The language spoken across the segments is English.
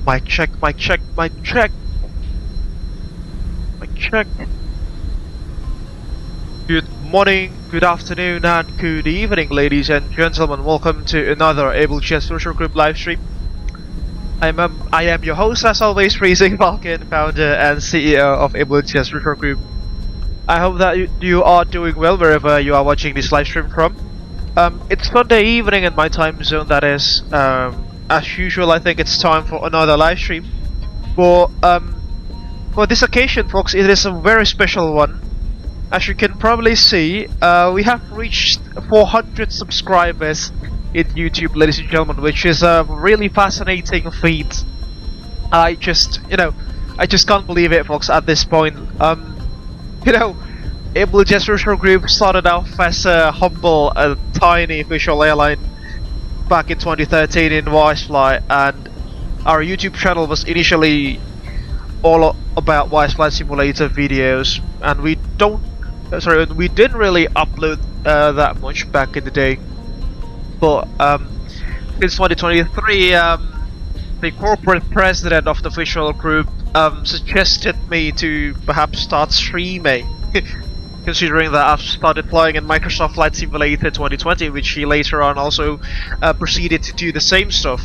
Mic check, mic check, mic check. Mic check. Good morning, good afternoon, and good evening, ladies and gentlemen. Welcome to another Abel Jets Virtual Group livestream. I am your host, as always, Freezing Falcon, founder and CEO of Abel Jets Virtual Group. I hope that you are doing well wherever you are watching this livestream from. It's Sunday evening in my time zone, that is. As usual, I think it's time for another livestream. For this occasion, folks, it is a very special one. As you can probably see, we have reached 400 subscribers in YouTube, ladies and gentlemen, which is a really fascinating feat. I just can't believe it, folks, at this point. Abel Jets Retro Group started off as a humble, tiny visual airline back in 2013 in Wisefly, and our YouTube channel was initially all about Wisefly simulator videos, and we didn't really upload that much back in the day. But since 2023, the corporate president of the visual group suggested me to perhaps start streaming. Considering that I've started playing in Microsoft Flight Simulator 2020, which he later on also proceeded to do the same stuff.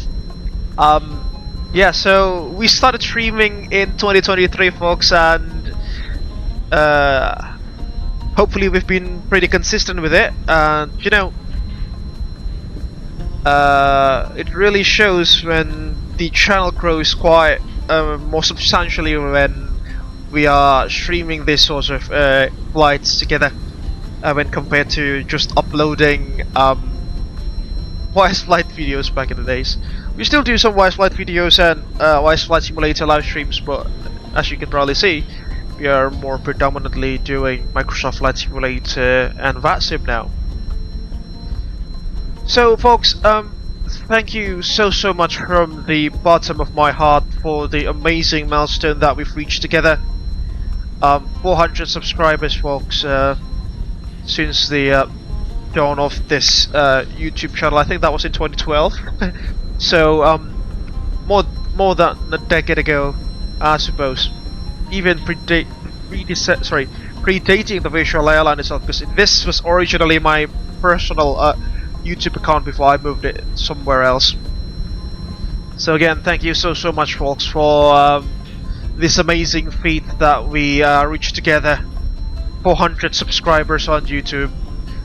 Yeah, so we started streaming in 2023, folks, and hopefully we've been pretty consistent with it. And it really shows when the channel grows quite more substantially when we are streaming this sort of flights together when compared to just uploading Wise Flight videos back in the days. We still do some Wise Flight videos and Wise Flight Simulator live streams, but as you can probably see, we are more predominantly doing Microsoft Flight Simulator and VATSIM now. So folks, thank you so much from the bottom of my heart for the amazing milestone that we've reached together. 400 subscribers, folks, since the dawn of this YouTube channel. I think that was in 2012. So more than a decade ago, I suppose. Even predating the visual airline itself, because this was originally my personal YouTube account before I moved it somewhere else. So again, thank you so much, folks, for this amazing feat that we reached together. 400 subscribers on YouTube.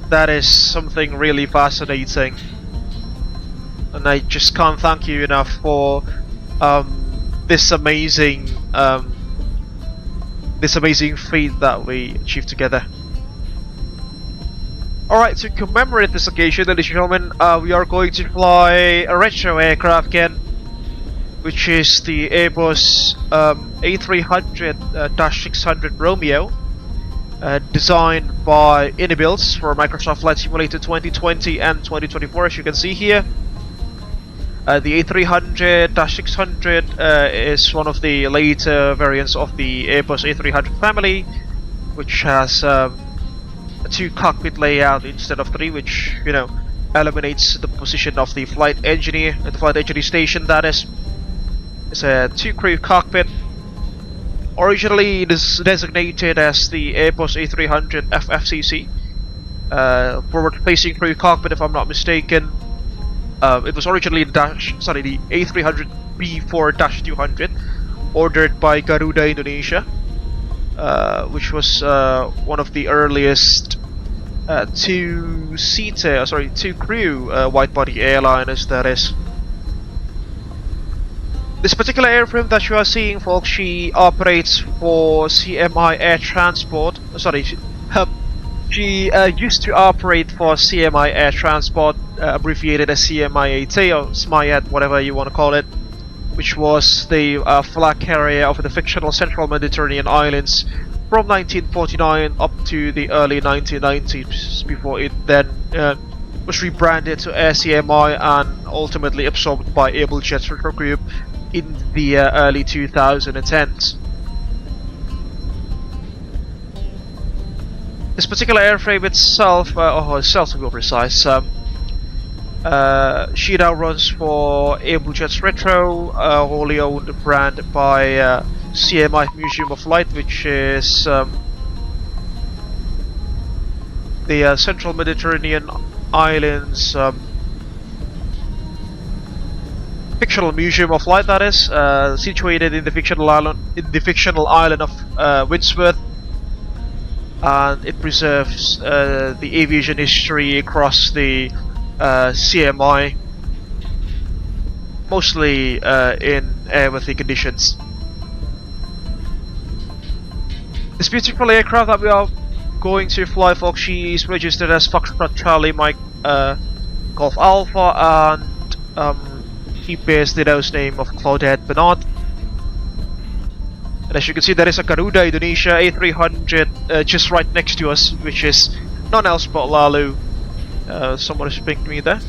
That is something really fascinating, and I just can't thank you enough for this amazing feat that we achieved together. Alright, to commemorate this occasion, ladies and gentlemen, we are going to fly a retro aircraft again, which is the Airbus A300-600 Romeo, designed by iniBuilds for Microsoft Flight Simulator 2020 and 2024, as you can see here. The A300-600 is one of the later variants of the Airbus A300 family, which has a 2 cockpit layout instead of 3, which eliminates the position of the flight engineer at the flight engineer station. That is, it's a 2 crew cockpit. Originally, it is designated as the Airbus A300 FFCC, forward-facing crew cockpit, if I'm not mistaken. It was originally the A300 B4-200, ordered by Garuda Indonesia, which was one of the earliest 2 crew wide-body airliners. That is. This particular airframe that you are seeing, folks, she operates for CMI Air Transport. She used to operate for CMI Air Transport, abbreviated as CMI-AT or SMIAT, whatever you want to call it, which was the flag carrier of the fictional Central Mediterranean islands from 1949 up to the early 1990s, before it then was rebranded to Air CMI and ultimately absorbed by Abel Jets Retro Group in the early 2010s. This particular airframe itself, to be precise, She now runs for Abel Jets Retro, a wholly owned brand by CMI Museum of Light, which is the Central Mediterranean Islands fictional museum of light, that is, situated in the fictional island of Winsworth, and it preserves the aviation history across the CMI, mostly in airworthy conditions. This beautiful aircraft that we are going to fly, folks, she is registered as Foxtrot Charlie Mike Golf Alpha, and he bears the nose name of Claudette Bernard. And as you can see, there is a Garuda Indonesia A300 just right next to us, which is none else but Lalu. Someone has pinged me there.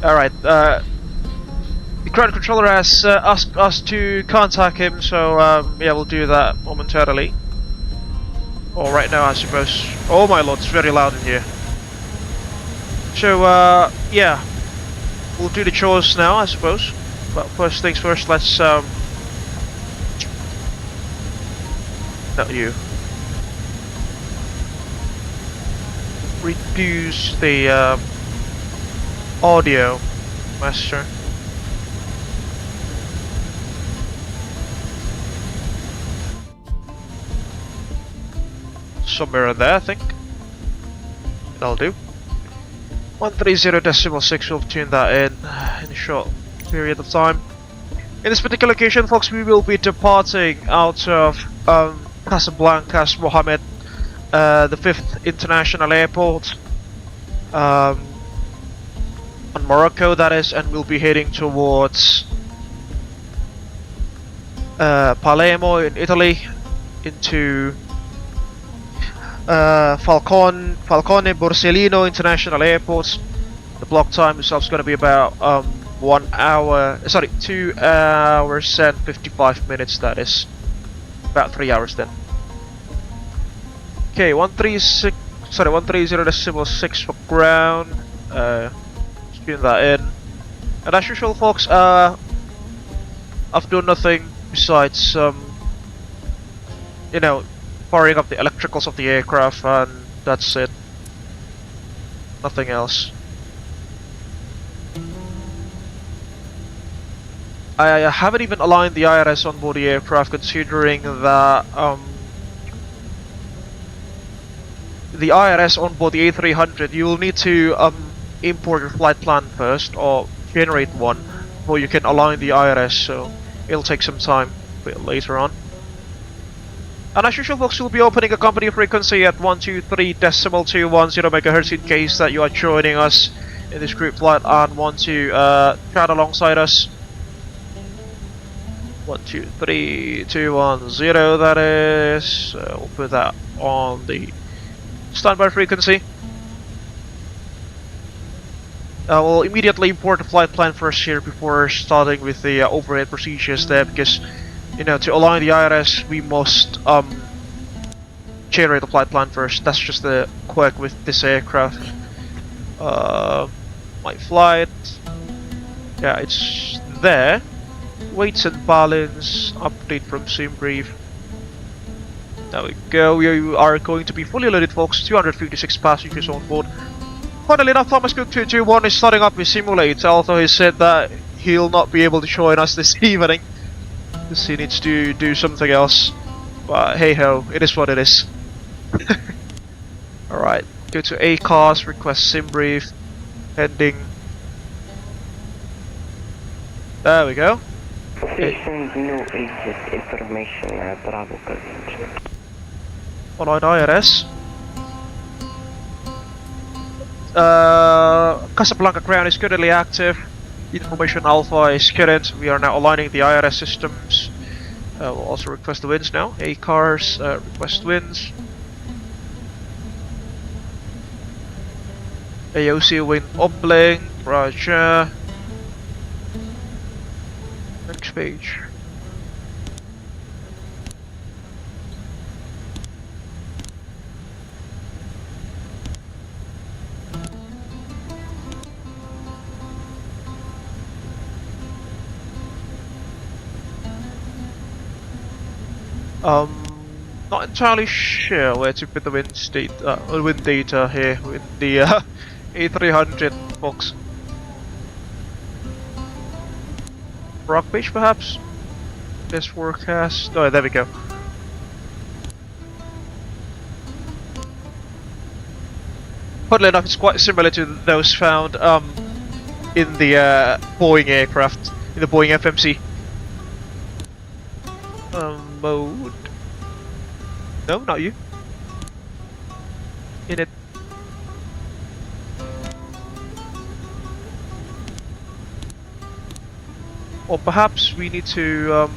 Alright, the ground controller has asked us to contact him, so yeah, we'll do that momentarily. Or right now, I suppose. Oh my lord, it's very loud in here. So, yeah, we'll do the chores now, I suppose. But first things first, let's, not you. Reduce the, audio, master. Somewhere in there, I think. That'll do. 130.6, we'll tune that in a short period of time. In this particular occasion, folks, we will be departing out of Casablanca's Mohammed, the 5th International Airport, on Morocco, that is, and we'll be heading towards Palermo in Italy, into Falcone Borsellino International Airports. The block time itself is going to be about 2 hours and 55 minutes, that is. About 3 hours then. Okay, 130.6 for ground. Tune that in. And as usual, folks, I've done nothing besides you know, powering up the electricals of the aircraft, and that's it. Nothing else. I haven't even aligned the IRS on board the aircraft, considering that the IRS on board the A300, you will need to import your flight plan first, or generate one, before you can align the IRS, so it'll take some time a bit later on. And as usual, folks, we'll be opening a company frequency at 123.210 MHz in case that you are joining us in this group flight and want to chat alongside us. 123.210, that is. We'll put that on the standby frequency. We'll immediately import the flight plan first here before starting with the overhead procedures there, because, you know, to align the IRS, we must generate the flight plan first. That's just the quirk with this aircraft. My flight, yeah, it's there. Weights and balance, update from SimBrief. There we go. We are going to be fully loaded, folks. 256 passengers on board. Funnily enough, Thomas Cook 221 is starting up with Simulate, although he said that he'll not be able to join us this evening, because he needs to do something else. But hey ho, it is what it is. Alright, go to ATCOs, request SimBrief, pending. There we go. New exit information, Bravo Coverage. Align IRS. Casablanca ground is currently active. Information Alpha is current. We are now aligning the IRS systems. We'll also request the winds now. ATCOs, request winds. AOC wind uplink, roger. Next page. Not entirely sure where to put the wind data here with the A300 box. Rock page perhaps? This forecast. Oh, there we go. Funnily enough, it's quite similar to those found in the Boeing aircraft, in the Boeing FMC. Mode. No, not you. In it. Or perhaps we need to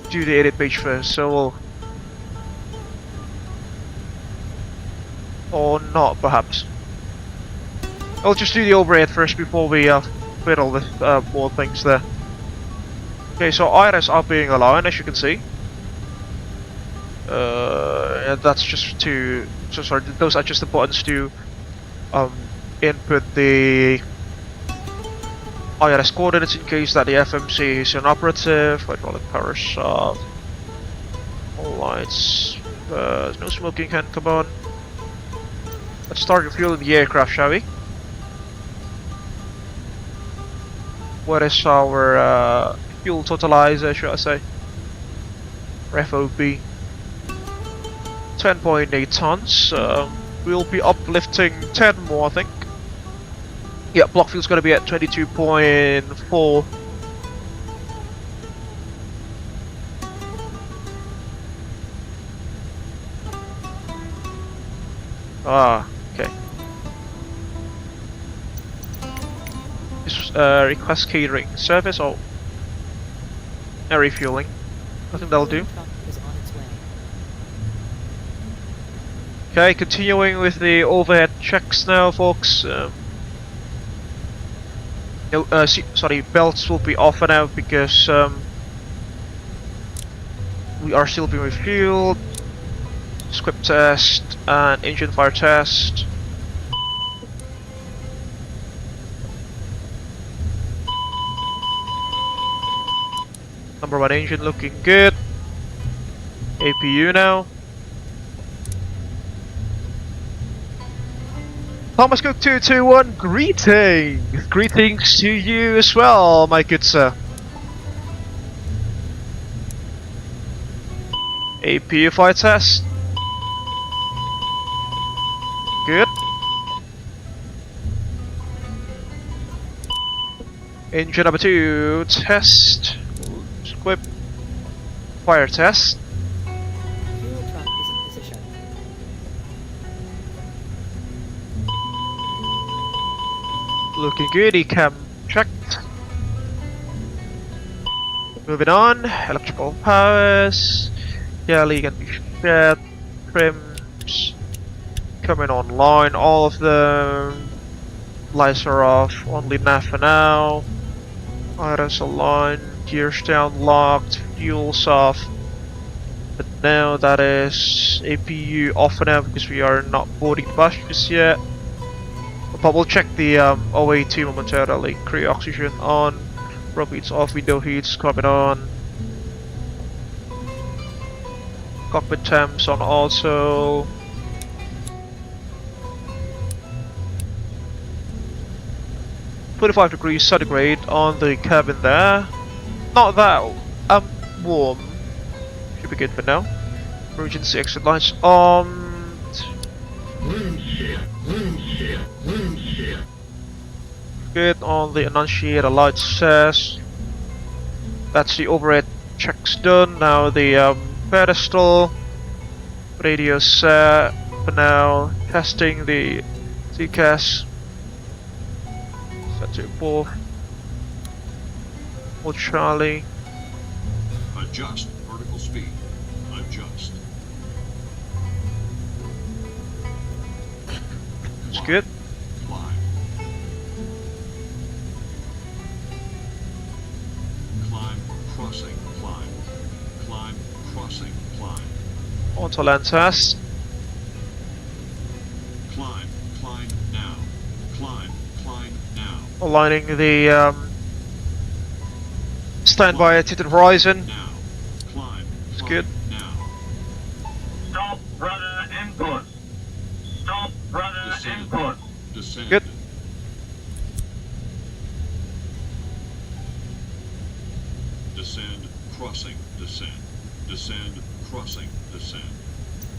do the edit page first, so we'll... Or not, perhaps. I'll just do the overhead first before we fiddle with more things there. Okay, so iris are being aligned, as you can see. And that's just to... So sorry, those are just the buttons to input the IRS coordinates in case that the FMC is inoperative. Hydraulic power soft. All lights. No smoking can come on. Let's start refueling the aircraft, shall we? What is our fuel totalizer, should I say? FOB. 10.8 tons. We'll be uplifting 10 more, I think. Yeah, block fuel's gonna be at 22.4. Ah, okay. This was request catering service or refueling. I think that'll do. Okay, continuing with the overhead checks now, folks. No, sorry, belts will be off now because we are still being refueled. Squib test and engine fire test. Number 1 engine looking good. APU now. Thomas Cook 221, greetings! Greetings to you as well, my good sir. APU fire test. Good. Engine number 2, test. Squib. Fire test. Fuel truck is in position. Looking good, ECAM checked. Moving on, electrical powers. Galley can be shared. Trims. Coming online, all of them. Lights are off, only nav for now. Iris aligned, gears down locked, fuel's off. But now that is APU off for now because we are not boarding the bus just yet. But we'll check the OA2 momentarily. Crew oxygen on, rope heats off, window heats coming on. Cockpit temps on also. .25 degrees centigrade on the cabin there. Not that warm. Should be good for now. Emergency exit lights on. Good on the annunciator light says. That's the overhead checks done. Now the pedestal. Radio set for now. Testing the TCAS. Set to both. Hold Charlie. Adjust vertical speed. Adjust. It's good. Climb. Climb, crossing, climb. Climb, crossing, climb. Auto land test. Climb, climb now. Climb, climb now. Aligning the standby to the horizon. Now. Climb, Descend. Good. Descend, crossing, descend. Descend, crossing, descend.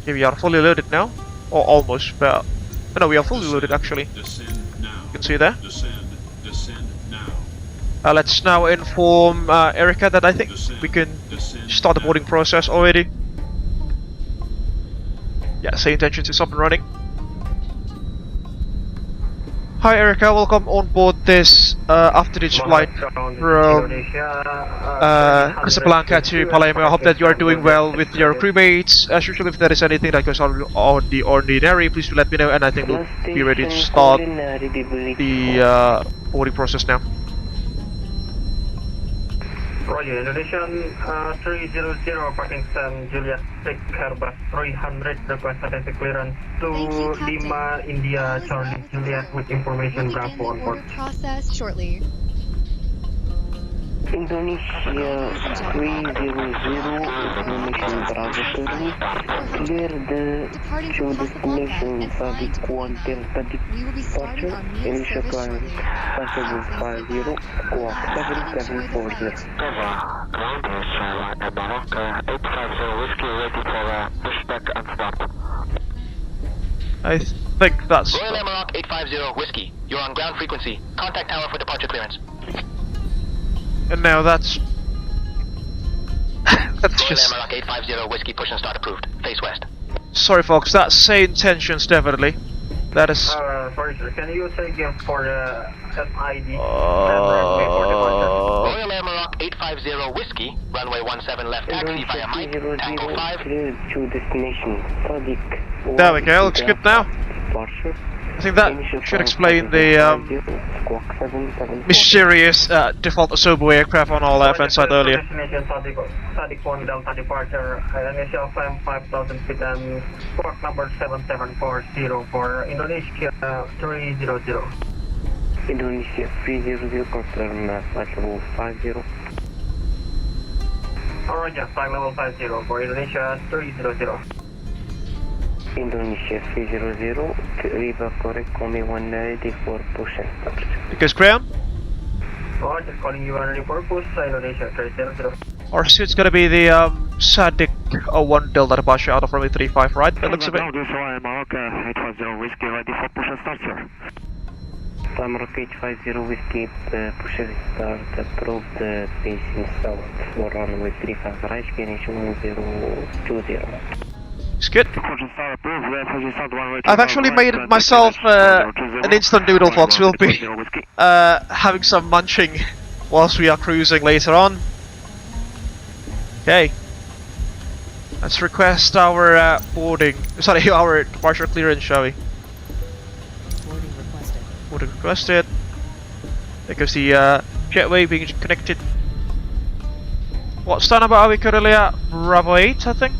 Okay, we are fully loaded now. Or almost, but... No, we are fully loaded actually. Descend now. You can see there. Descend, descend now. Let's now inform Erica that I think we can start the boarding process already. Yeah, SayIntentions is up and running. Hi Erica, welcome on board this after-ditch flight from Casablanca to Palermo. I hope that you are doing well with your crewmates. As usual, if there is anything that goes on the ordinary, please do let me know, and I think we'll be ready to start the boarding process now. Roger, Indonesian 300 parking stand Juliet 6 Airbus 300 request attention clearance to Lima India Charlie Juliet with information Bravo on board. Process shortly. Indonesia 300 information Bravo 30. Clear the Departing show from destination Casablanca and Sadik 1 Delta we will be starting departure. our main Initial service climb shortly. Passable 50 squawk 7740. I think that's... Royal Air Maroc 850 Whiskey. You're on ground frequency. Contact tower for departure clearance. And now that's... that's Royal Air just... Maroc 850 Whiskey, push and start approved. Face west. Sorry folks, that's SayIntentions definitely. That is... Sorry sir, can you say again for the SID? Royal Air Maroc 850 Whiskey, runway 17 left, taxi via Mike, Tango 5. Clear to destination Sadik 1 There we go, looks good now. departure. I think that should explain the mysterious default Asobu aircraft on our left-hand side earlier. Destination Sadik 1 Delta departure, initial climb 5,000 feet and squawk number 7740 for Indonesia 300. Indonesia 300 confirm flight level 50. Roger, flight level 50 for Indonesia 300. Indonesia 300, Riva correct, call me 194%. Because Graham, Roger, calling you on any purpose, Indonesia 300. our suit's gonna be the Sadik 01 Delta departure out of runway 35, right? That looks a bit... Tamrock 850 Whiskey, push start, approve the pacing south for runway 35 right, finish 1020. It's good. I've actually made myself an instant noodle, folks. We'll be having some munching whilst we are cruising later on. Okay. Let's request our our departure clearance, shall we? Boarding requested. Would have requested. There goes the jetway being connected. What star number are we currently at? Bravo 8, I think.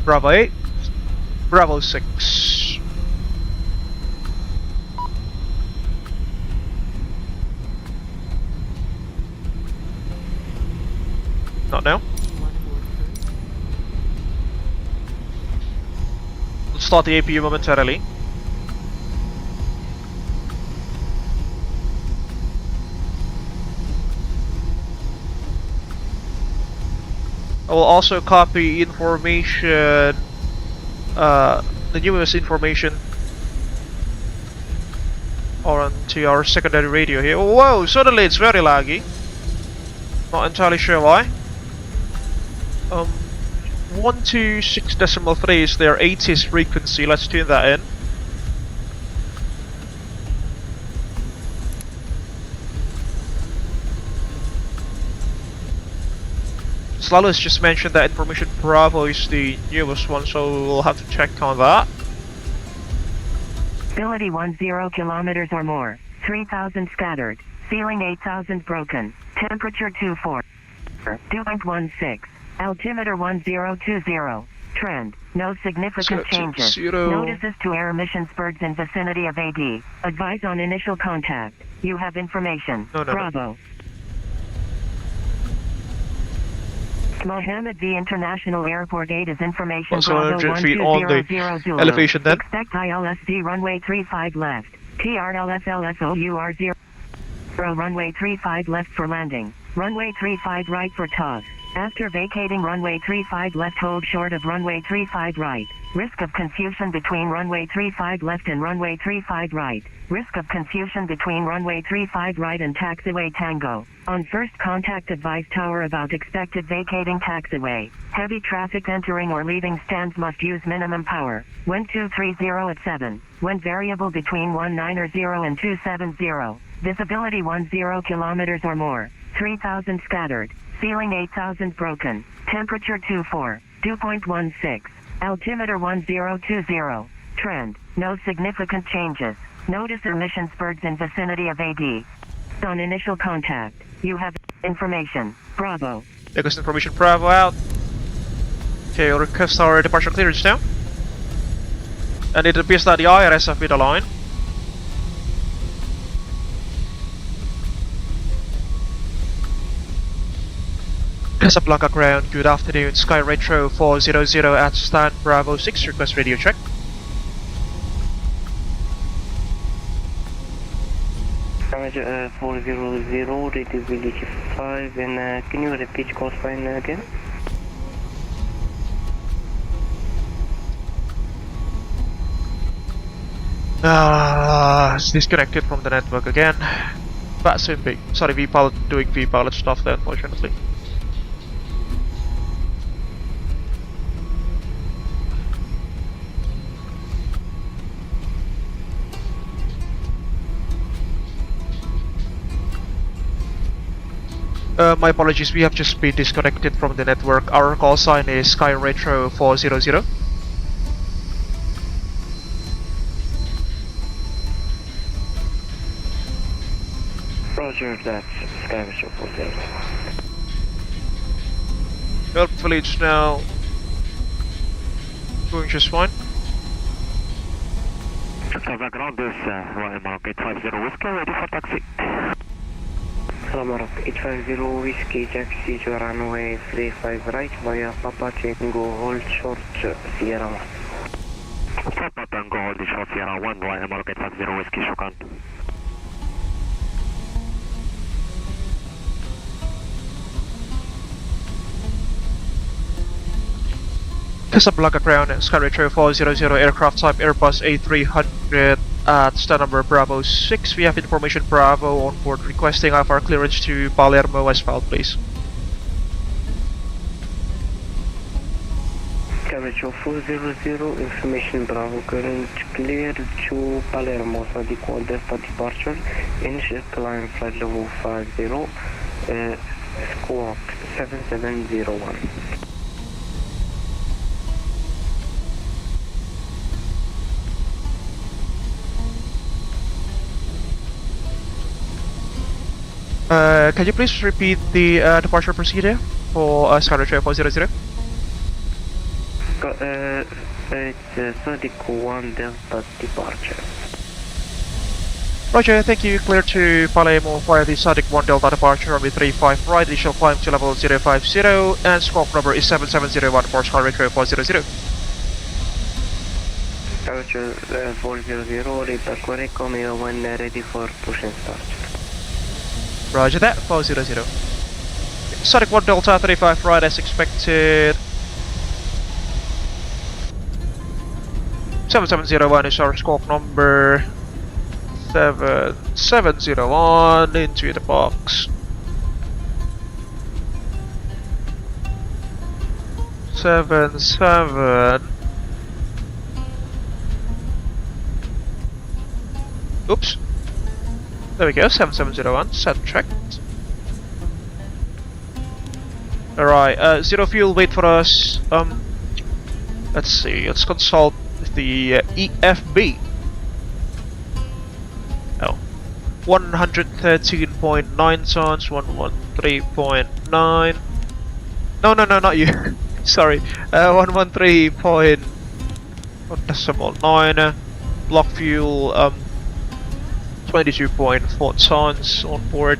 Bravo 8. Bravo 6. Not now. We'll start the APU momentarily. I will also copy information, the newest information onto our secondary radio here. Whoa, suddenly it's very laggy. Not entirely sure why. 126.3 is their 80s frequency, let's tune that in. Lalu has just mentioned that information Bravo is the newest one, so we'll have to check on that. Ability 10 kilometers or more. 3,000 scattered. Ceiling 8,000 broken. Temperature 24. Dew point 16. Altimeter 1020. Trend. No significant changes. Notices to air emissions birds in vicinity of AD. Advise on initial contact. You have information. No. Bravo. Mohammed V International Airport 8 is information. Also Bravo 100 feet on the 1200 Zulu. elevation then. Expect ILSD runway 35 left. TRLSLSOUR 0 runway 35 left for landing. Runway 35 right for toss. After vacating runway 35 left, hold short of runway 35 right. Risk of confusion between runway 35 left and runway 35 right. Risk of confusion between runway 35 right and taxiway Tango. On first contact, advise tower about expected vacating taxiway. Heavy traffic entering or leaving stands must use minimum power. Wind 230 at 7. Wind variable between 190 and 270. Visibility 10 kilometers or more. 3,000 scattered. Ceiling 8,000 broken. Temperature 24. Dew point 16. Altimeter 1020. Trend. No significant changes. Notice emissions birds in vicinity of AD. On initial contact, you have information. Bravo. Because information Bravo out. Okay, we'll request our departure clearance now. And it appears that the IRS have been aligned. Casablanca ground, good afternoon, Sky Retro 400 at stand Bravo 6, request radio check. Roger, 400, readability 5, and can you repeat course line again? It's disconnected from the network again. VATSIM, sorry, VPilot doing VPilot stuff there, unfortunately. My apologies, we have just been disconnected from the network. Our call sign is Sky Retro 400. Roger, that's Sky Retro 400. Hopefully it's now doing just fine. Ground is Royal Mark 850 Whiskey, ready for taxi. Mark 850 Whiskey, taxi to runway 35 right via Papa Tango, hold short Sierra 1. Papa Tango, hold short Sierra 1, Royal Mark 850 Whiskey, shukran. Casablanca ground, Sky Retro 400, aircraft type Airbus A300 at stand number Bravo 6. We have information Bravo on board requesting IFR clearance to Palermo as filed, please. Sky Retro 400, information Bravo, current clear to Palermo, Sadiq 1 Delta departure, initial climb flight level 50, squawk 7701. Can you please repeat the departure procedure for Sky Retro 400? It's Sadiq 1 Delta departure. Roger, thank you. Clear to Palermo via the Sadiq 1 Delta departure on the 35 right. Initial climb to level 050 and squawk number is 7701 for Sky Retro 400. Roger, 400, read back when ready for push and start. Roger that, 400. Sadiq 1 Delta 35 right as expected. 7701 is our squawk number. 7701 into the box. 77. Oops. There we go, 7701, set checked. Alright, zero fuel, wait for us. Let's see, let's consult the EFB. Oh. 113.9 tons, 113.9. No, not you. Sorry. 113.9. Block fuel, 22.4 tons on board.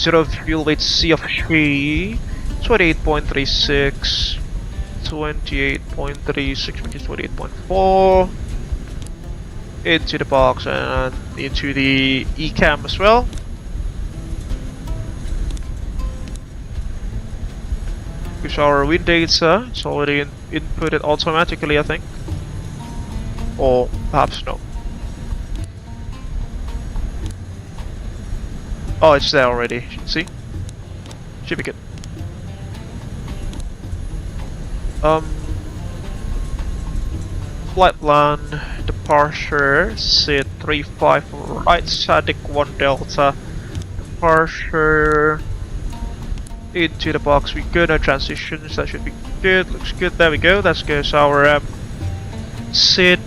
0 fuel weight C of 3, 28.36, 28.36, which is 28.4, into the box and into the ECAM as well. Gives our wind data, it's already inputted automatically, I think. Or perhaps no. Oh, it's there already. See? Should be good. Flight plan, departure, sit 35 right, static 1 delta, departure, into the box we go, no transitions, that should be good, looks good, there we go, that goes our sit.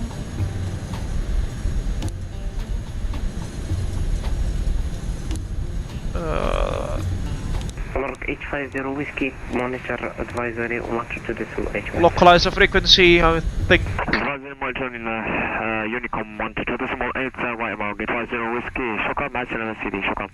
H50 Whiskey, monitor advisory 122.8. Localizer frequency, I think. Unicom 122.8, right about get 50 Whiskey, shock out, match and CD, shock out.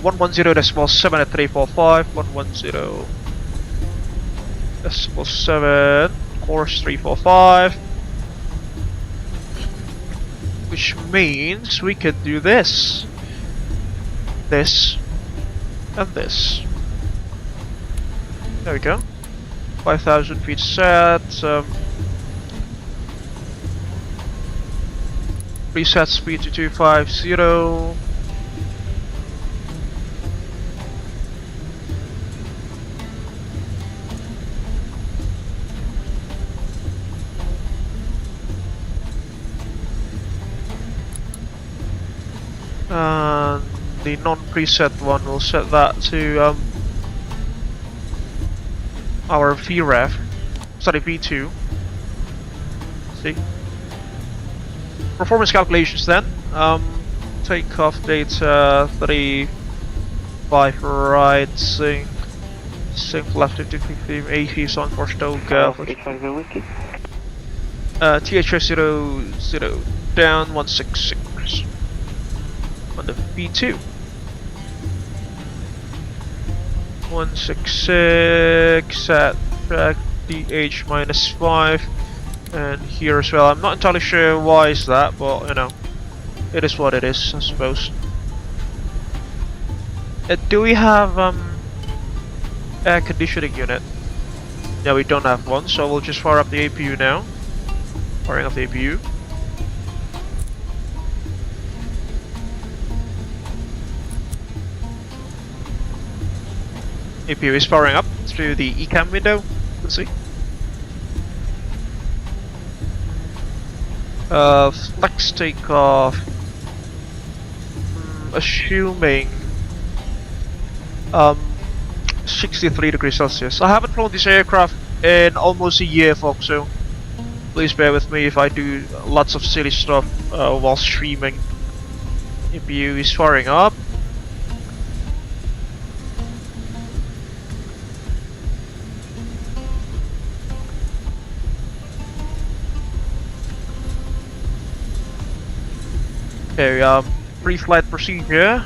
110.7 at 345, 110.7, course 345. Which means we could do this, this, and this. There we go. 5,000 feet set. Reset speed to 250. And the non-preset one, we'll set that to our VREF, sorry, V2. See? Performance calculations then. Takeoff data 3-5 right, sync left 50-50, AVs on for Stoke. THS 00 down 166. On the V2. 166 at track DH -5, and here as well. I'm not entirely sure why is that, but you know, it is what it is, I suppose. Do we have air conditioning unit? No, we don't have one, so we'll just fire up the APU now. Firing up the APU. APU is powering up through the ECAM window, let's see. Flex takeoff, assuming 63 degrees Celsius. I haven't flown this aircraft in almost a year, folks, so please bear with me if I do lots of silly stuff while streaming. APU is firing up. Okay, pre-flight procedure.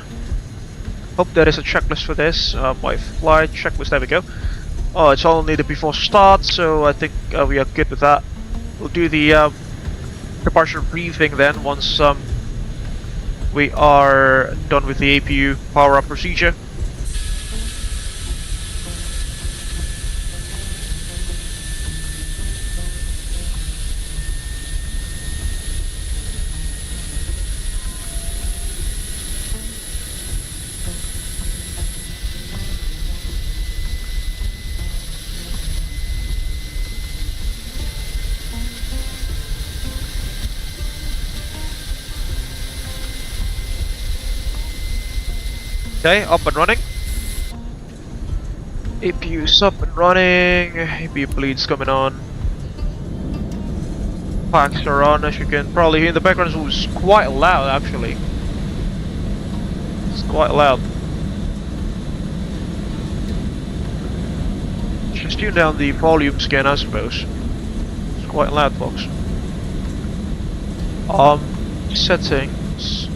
Hope there is a checklist for this. My flight checklist, there we go. Oh, it's all needed before start, so I think we are good with that. We'll do the departure briefing then once we are done with the APU power-up procedure. Okay, up and running. APU's up and running. APU bleeds coming on. Packs are on, as you can probably hear in the background. It's quite loud, actually. It's quite loud. Just tune down the volumes again, I suppose. It's quite loud, folks. Settings.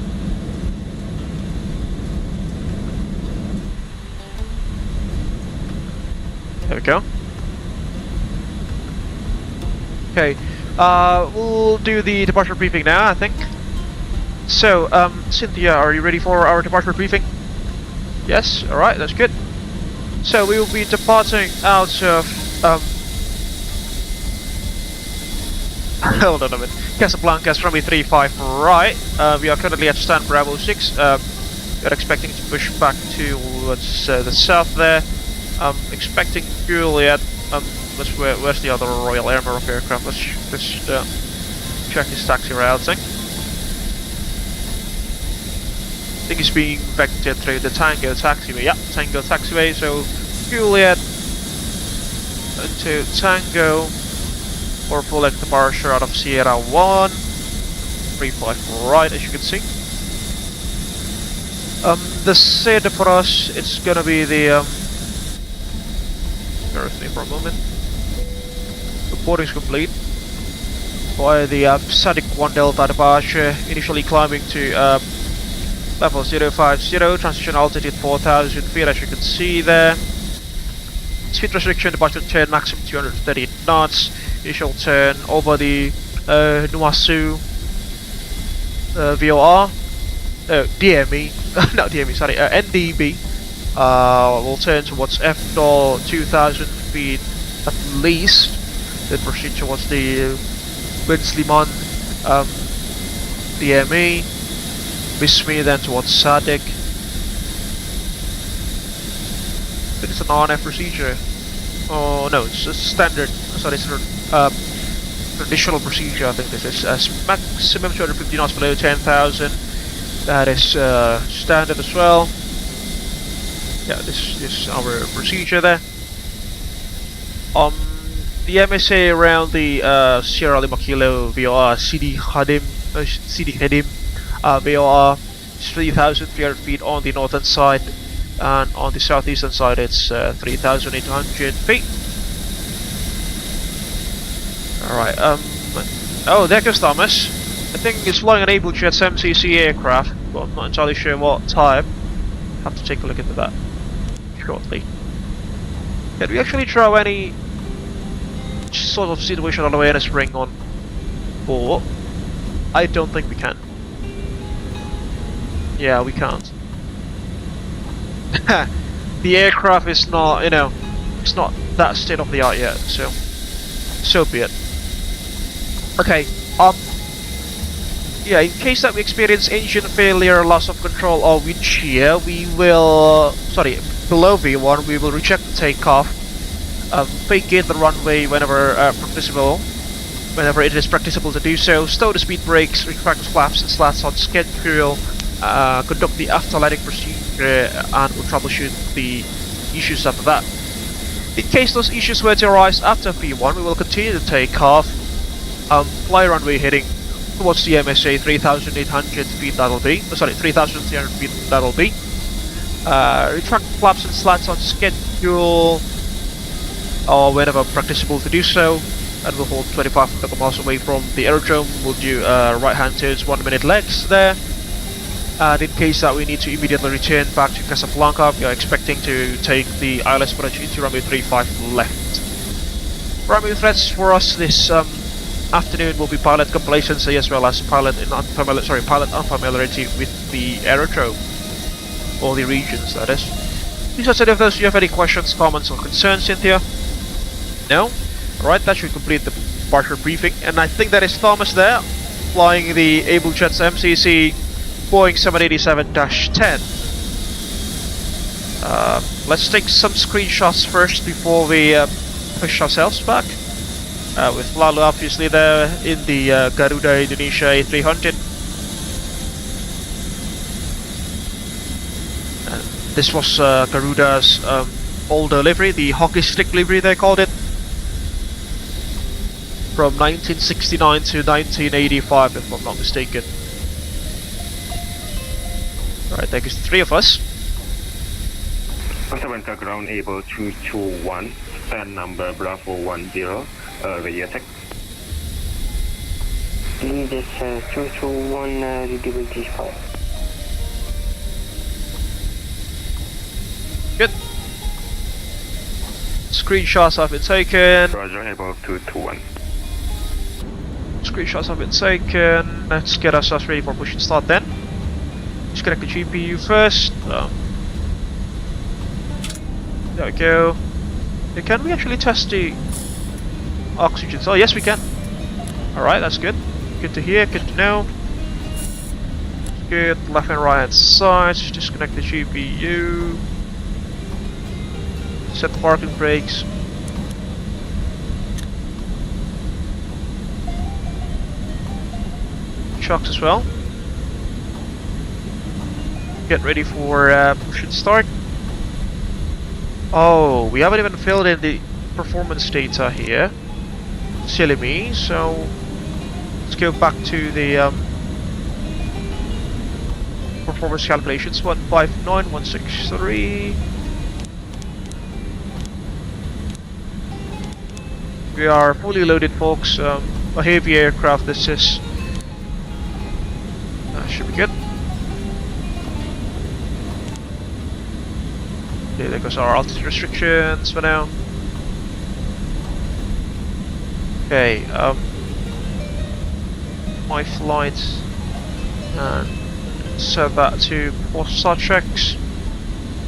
There we go. Okay, we'll do the departure briefing now, I think. So, Cynthia, are you ready for our departure briefing? Yes? Alright, that's good. So, we will be departing out of, hold on a minute. Casablanca, runway 35 right. We are currently at stand Bravo 6. We are expecting to push back towards the south there. Expecting Juliet. Where's the other Royal Air Maroc aircraft? Let's check his taxi routing. I think he's being vectored through the Tango taxiway. Yeah, Tango taxiway. So Juliet into Tango for full leg departure out of Sierra 1. 35 right, as you can see. The SID for us, it's gonna be the bear with me for a moment. Reporting is complete. Via the Sadiq 1 Delta departure, initially climbing to level 050, transition altitude 4000 feet, as you can see there. Speed restriction, departure turn maximum 230 knots. Initial turn over the Nuasu VOR. DME, not DME, sorry, NDB. We'll turn towards FDOL 2000 feet at least. Then proceed towards the Winsliman DME. Bismi then towards Sadiq. It's an RNF procedure. Oh no, it's a standard. Sorry, it's a traditional procedure. I think this is maximum 250 knots below 10,000. That is standard as well. Yeah, this is our procedure there. The MSA around the Sierra Lima Kilo VOR CD Hadim VOR is 3,300 feet on the northern side, and on the southeastern side it's 3,800 feet. Alright, oh, there goes Thomas. I think it's flying an Abel Jets MCC aircraft, but I'm not entirely sure what type. Have to take a look into that shortly. Can we actually throw any sort of situational awareness ring on board? I don't think we can. Yeah, we can't. The aircraft is not, you know, it's not that state of the art yet, so be it. Okay, yeah, in case that we experience engine failure, loss of control or wind shear, we will, below V1, we will reject the takeoff, vacate the runway whenever practicable, whenever it is practicable to do so, stow the speed brakes, retract flaps and slats on schedule, conduct the after landing procedure, and we'll troubleshoot the issues after that. In case those issues were to arise after V1, we will continue to take off, fly runway heading towards the MSA 3,800 feet, that'll be, 3,300 feet, that'll be. Retract flaps and slats on schedule, or whenever practicable to do so, and we'll hold 25 miles away from the aerodrome. We'll do right hand turns, 1 minute legs there. And in case that we need to immediately return back to Casablanca, we are expecting to take the ILS approach into runway 35 left. Primary threats for us this afternoon will be pilot complacency as well as pilot unfamiliarity with the aerodrome, or the regions, that is. Please consider if those you have any questions, comments or concerns, Cynthia? No? Alright, that should complete the departure briefing, and I think that is Thomas there, flying the Abel Jets MCC Boeing 787-10. Let's take some screenshots first before we push ourselves back. With Lalu obviously there in the Garuda Indonesia A300. This was Garuda's older livery, the hockey stick livery they called it. From 1969 to 1985 if I'm not mistaken. Alright, there goes the three of us. Casablanca ground Able 221, stand number Bravo 10, radio check. Lead is 221 readable G5. Good. Screenshots have been taken. Roger, Abel 221. Screenshots have been taken. Let's get ourselves ready for push and start then. Disconnect the GPU first. There we go. Can we actually test the oxygen? Oh, yes, we can. Alright, that's good. Good to hear, good to know. Good. Left and right hand sides. Disconnect the GPU. Set the parking brakes. Shocks as well. Get ready for push and start. Oh, we haven't even filled in the performance data here. Silly me, so let's go back to the performance calculations. 159,163. We are fully loaded, folks. A heavy aircraft this is. Should be good. Okay, there goes our altitude restrictions for now. Okay, my flight, and set that to pulsar checks.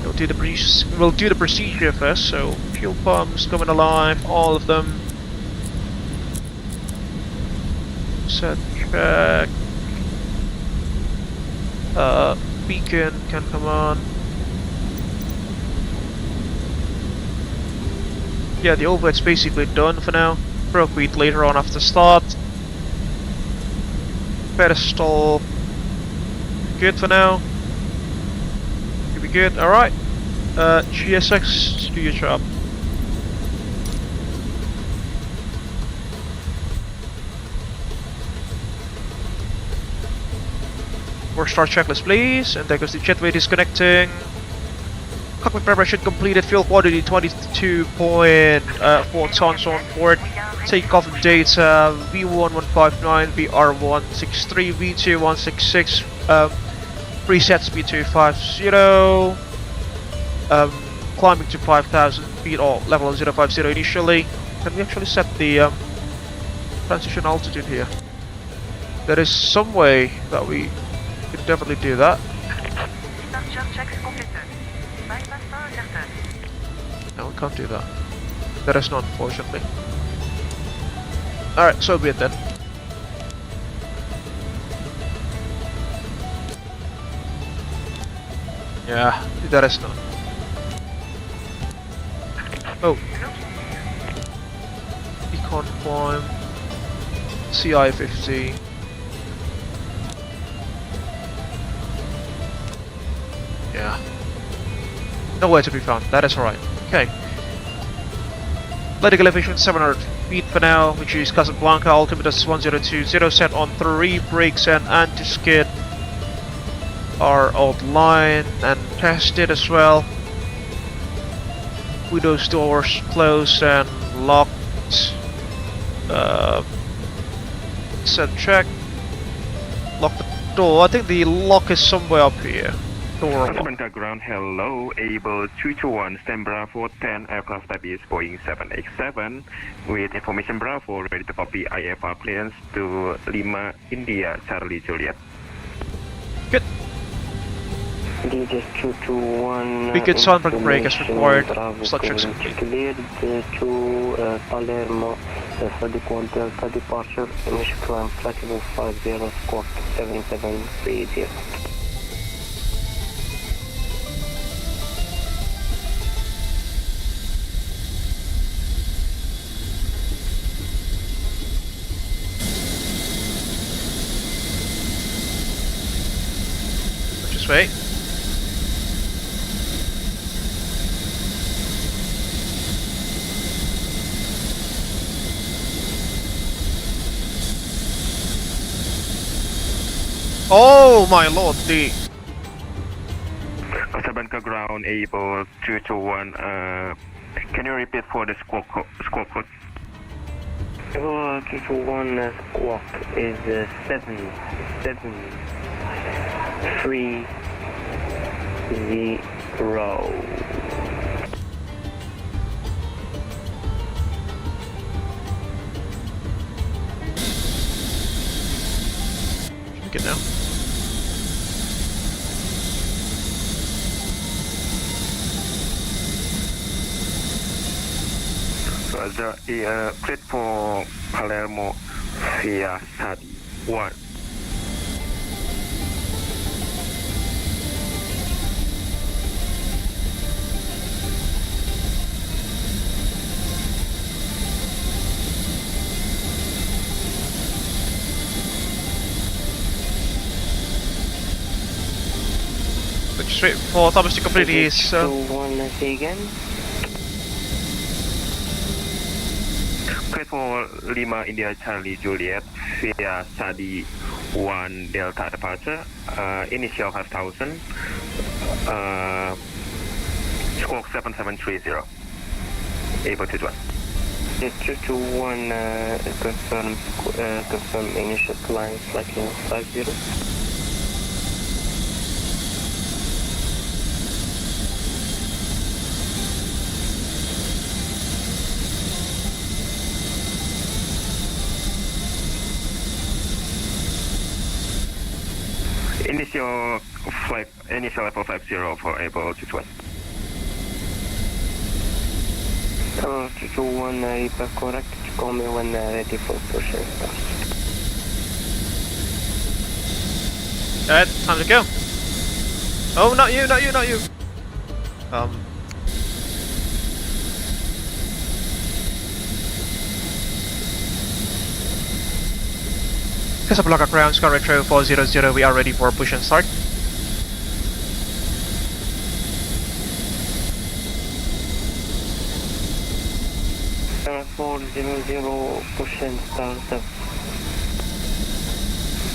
We'll do the procedure first. So fuel pumps coming alive, all of them. Set check. Beacon can come on. Yeah, the overhead's basically done for now. Procreate later on after start. Pedestal. Good for now. Should be good. Alright. GSX, do your job. Work start checklist, please. And there goes the jetway disconnecting. Cockpit preparation completed. Fuel quantity 22.4 tons on board. Takeoff data V1159, VR163, V2166. Preset speed 250. Climbing to 5,000 feet or level 050 initially. Can we actually set the transition altitude here? There is some way that we could definitely do that. No, we can't do that. There is not, unfortunately. Alright, so be it then. Yeah, there is none. Oh. Econ climb. CI-50. Yeah. Nowhere to be found. That is alright. Okay. Landing elevation 700 feet for now, which is Casablanca. Altimeter is 1020. Set on 3 brakes and anti-skid are outlined and tested as well. Windows doors closed and locked. Set check. Lock the door. I think the lock is somewhere up here. Door lock. Casablanca ground, hello, Abel 221, stand Bravo 10, aircraft type is Boeing 787, with information Bravo, ready to copy IFR clearance to Lima, India, Charlie Juliet. Good. DJ 221. We could sound break as required. Slot checks complete. Cleared to Palermo for the Delta departure. Initial climb flight level 50, squawk 7730. Just wait. Oh my lord, the Casablanca ground, Abel 221. Can you repeat for the squawk code? Abel 221 squawk is 773 0. Good now. The cleared for Palermo via Sadi 1. Look straight for Thomas to complete his. So one say again. Cleared for Lima India Charlie Juliet via Sadi 1 Delta departure. Initial 5000. Squawk 7730. Able to join. 221 confirm initial climb flight level 50. Initial flight, initial level 50 for Abel Jets Retro. 221 repair correct, call me when ready for pushing start. Alright, time to go. Oh, not you, not you, not you. Casablanca ground, Sky Retro 400, we are ready for push and start. Star 400, push and start.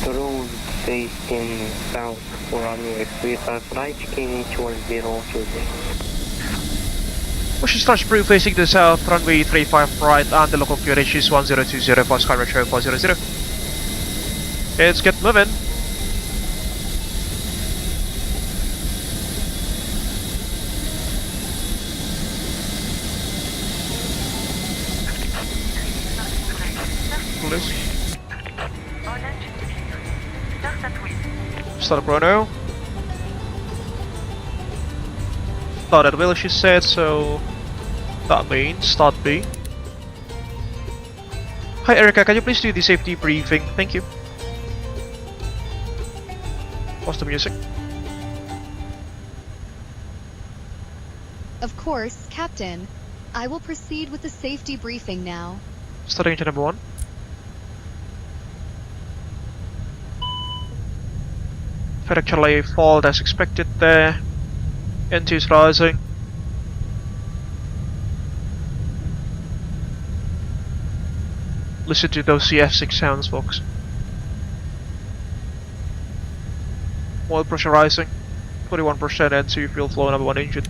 The road facing south for runway 35 right, KH 1020. Push and start sprue facing the south, runway 35 right, and the local QRH is 1020 for Sky Retro 400. Okay, let's get moving. Start chrono. Start at will, she said, so that means start B. Hi Erica, can you please do the safety briefing? Thank you. What's the music? Of course, Captain. I will proceed with the safety briefing now. Starting engine number 1. Had actually fault as expected there. N2 is rising. Listen to those CF6 sounds, folks. Oil pressure rising. 41% N2 fuel flow number 1 engine.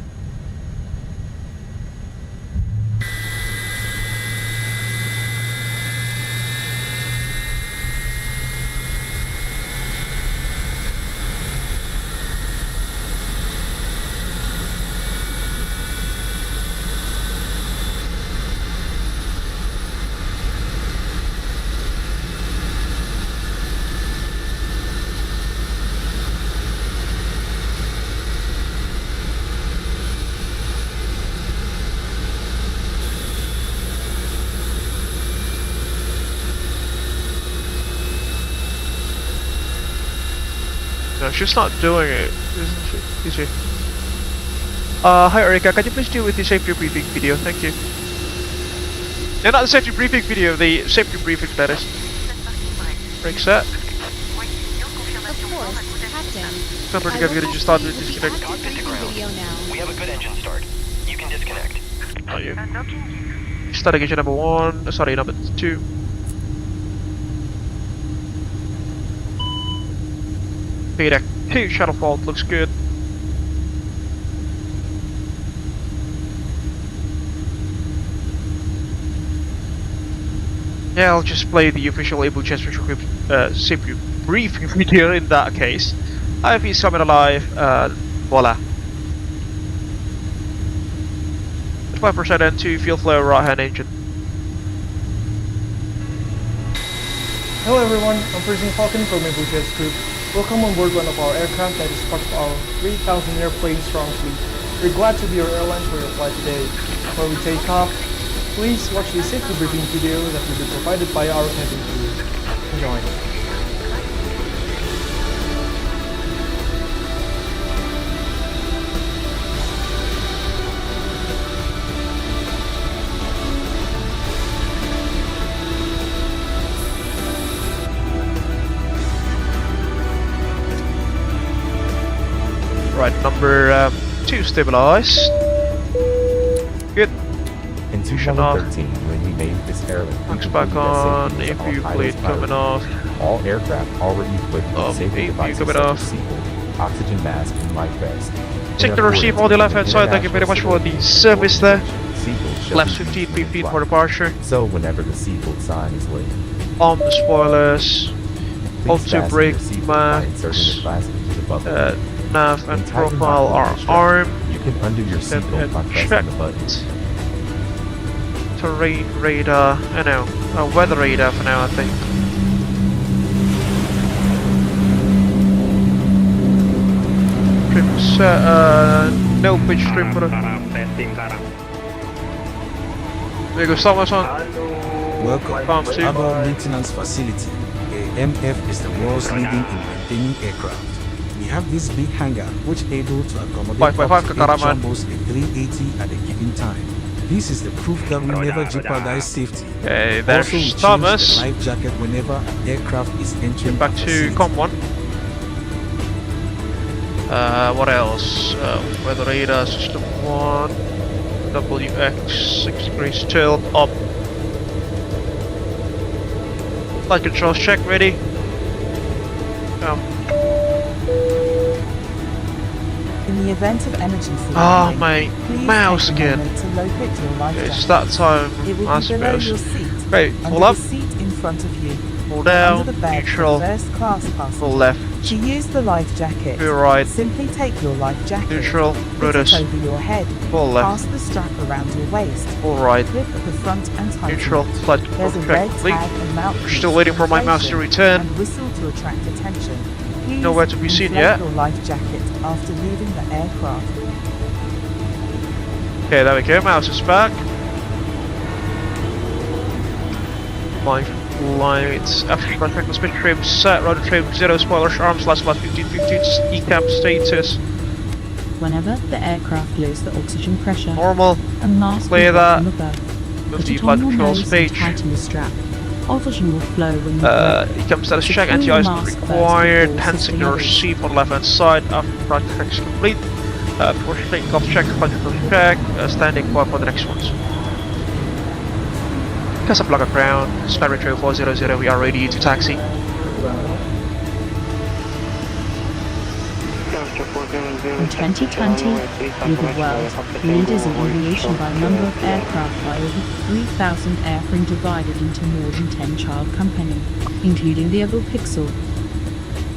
No, she's not doing it, isn't she? Is she? Hi Erika, can you please deal with the safety briefing video? Thank you. No, not the safety briefing video, the safety briefing, that is. Break set. Of course, Captain. Remember to get ready to start with disconnect. Cockpit to ground. Video now. We have a good engine start. You can disconnect. Not you. Starting engine number 1, sorry, number 2. Deck 2 shuttle fault looks good. Yeah, I'll just play the official Abel Jets Virtual Group safety briefing video in that case. If he's coming alive, voila. 5% N2, fuel flow, right hand engine. Hello everyone, I'm Pershing Falcon from Abel Jets Group. Welcome on board one of our aircraft that is part of our 3,000 airplane strong fleet. We're glad to be your airline for your flight today. Before we take off, please watch the safety briefing video that will be provided by our cabin crew. Enjoy. Right, number 2 stabilized. Good. In 2013, when we named this airline, Looks back on, APU bleed coming off. All aircraft already equipped with safety devices coming such off. as seatbelt, oxygen mask, and life vest. Check the receive on the left hand side, thank you very much for the service there. Left 15 feet for departure. So whenever the seatbelt sign is lit, The spoilers. Hold to brake max. Nav and profile are armed. you can undo your seatbelt by pressing the button. Terrain radar, weather radar for now I think. Trim set, no pitch trim for the... There goes Thomas on. Welcome Farm to two. our maintenance facility. AMF is the world's leading in maintaining aircraft. We have this big hangar which is able to accommodate 555 up to 8 Kakaraman. jumbos and 380 at a given time. This is the proof that we never jeopardize safety. Okay, Also, there's we change Thomas. the life jacket whenever an aircraft is entering Back the to facility. Com 1. What else? Weather radar, system 1. WX, 6 degrees tilt, up. Flight controls check, ready. In the event of emergency, Oh, landing, my please mouse take a again. moment to locate your life It's jacket. that time, It will I be below your suppose. seat, Great, under pull up, the seat in front of you, pull under down, the bed neutral, for first class pull passenger. left, To use the life jacket, pull right, simply take your life jacket, neutral, put ruders, it over your head, pull left, pass the strap around your waist, pull right, grip at the front and tighten neutral, it. flight There's control a check red complete. tag and mount We're piece still waiting for my mouse to inflation return. and whistle to attract attention. Please Nowhere to be seen inflate yet. your life jacket after leaving the aircraft. Okay, there we go, mouse is back. My flights, after contract split trim set, rudder trim, 0 spoilers, arms, last 15, ECAP status. Whenever the aircraft loses the oxygen pressure, Normal, a mask clear will drop that. from above. Move Put the it flight on your controls nose and page. tighten the strap. Oxygen will flow when you ECAP status check, Secure your anti-ice mask first required, before hand assisting signal others. receive on left hand side, after flight check is complete. For takeoff check, flight control check, standing by for the next ones. Casablanca ground, Sky Retro 400, we are ready to taxi. In 2020, with the world leaders in aviation by number of aircraft by over 3,000 airframe divided into more than 10 child companies, including the Abel Pixel,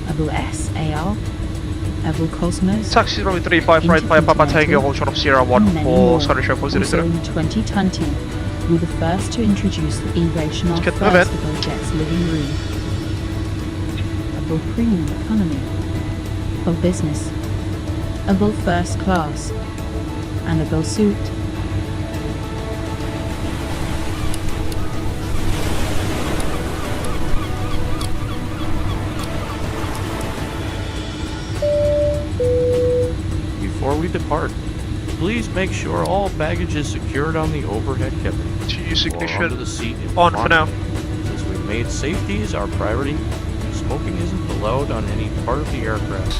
Abel S, AR, Abel Cosmos, Taxi runway 35 right by Papa Tango, hold short of Sierra 1 and many for more. Sky Retro Also 400. in 2020, we were the first to introduce the aviation of Let's first get moving. Abel Jets living room, Abel Premium Economy, Abel Business, Abel First Class, and Abel Suite. Before we depart, please make sure all baggage is secured on the overhead cabin. To use or ignition onto the seat in on front. for now. Since we've made safety is our priority, smoking isn't allowed on any part of the aircraft.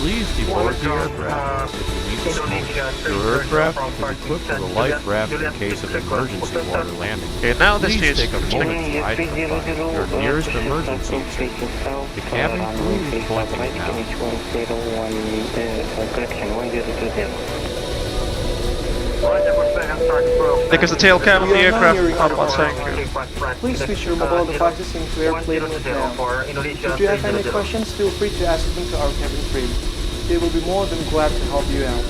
Please deboard the aircraft if you need to smoke. Your aircraft is equipped with a life raft in case of emergency water landing. Okay, now this Please is take a moment to identify your nearest emergency exit. The cabin crew is pointing now. Because the tail cam of the aircraft, Papa Tango. Please switch your mobile devices into airplane mode now. If you have any questions, feel free to ask them to our cabin crew. They will be more than glad to help you out.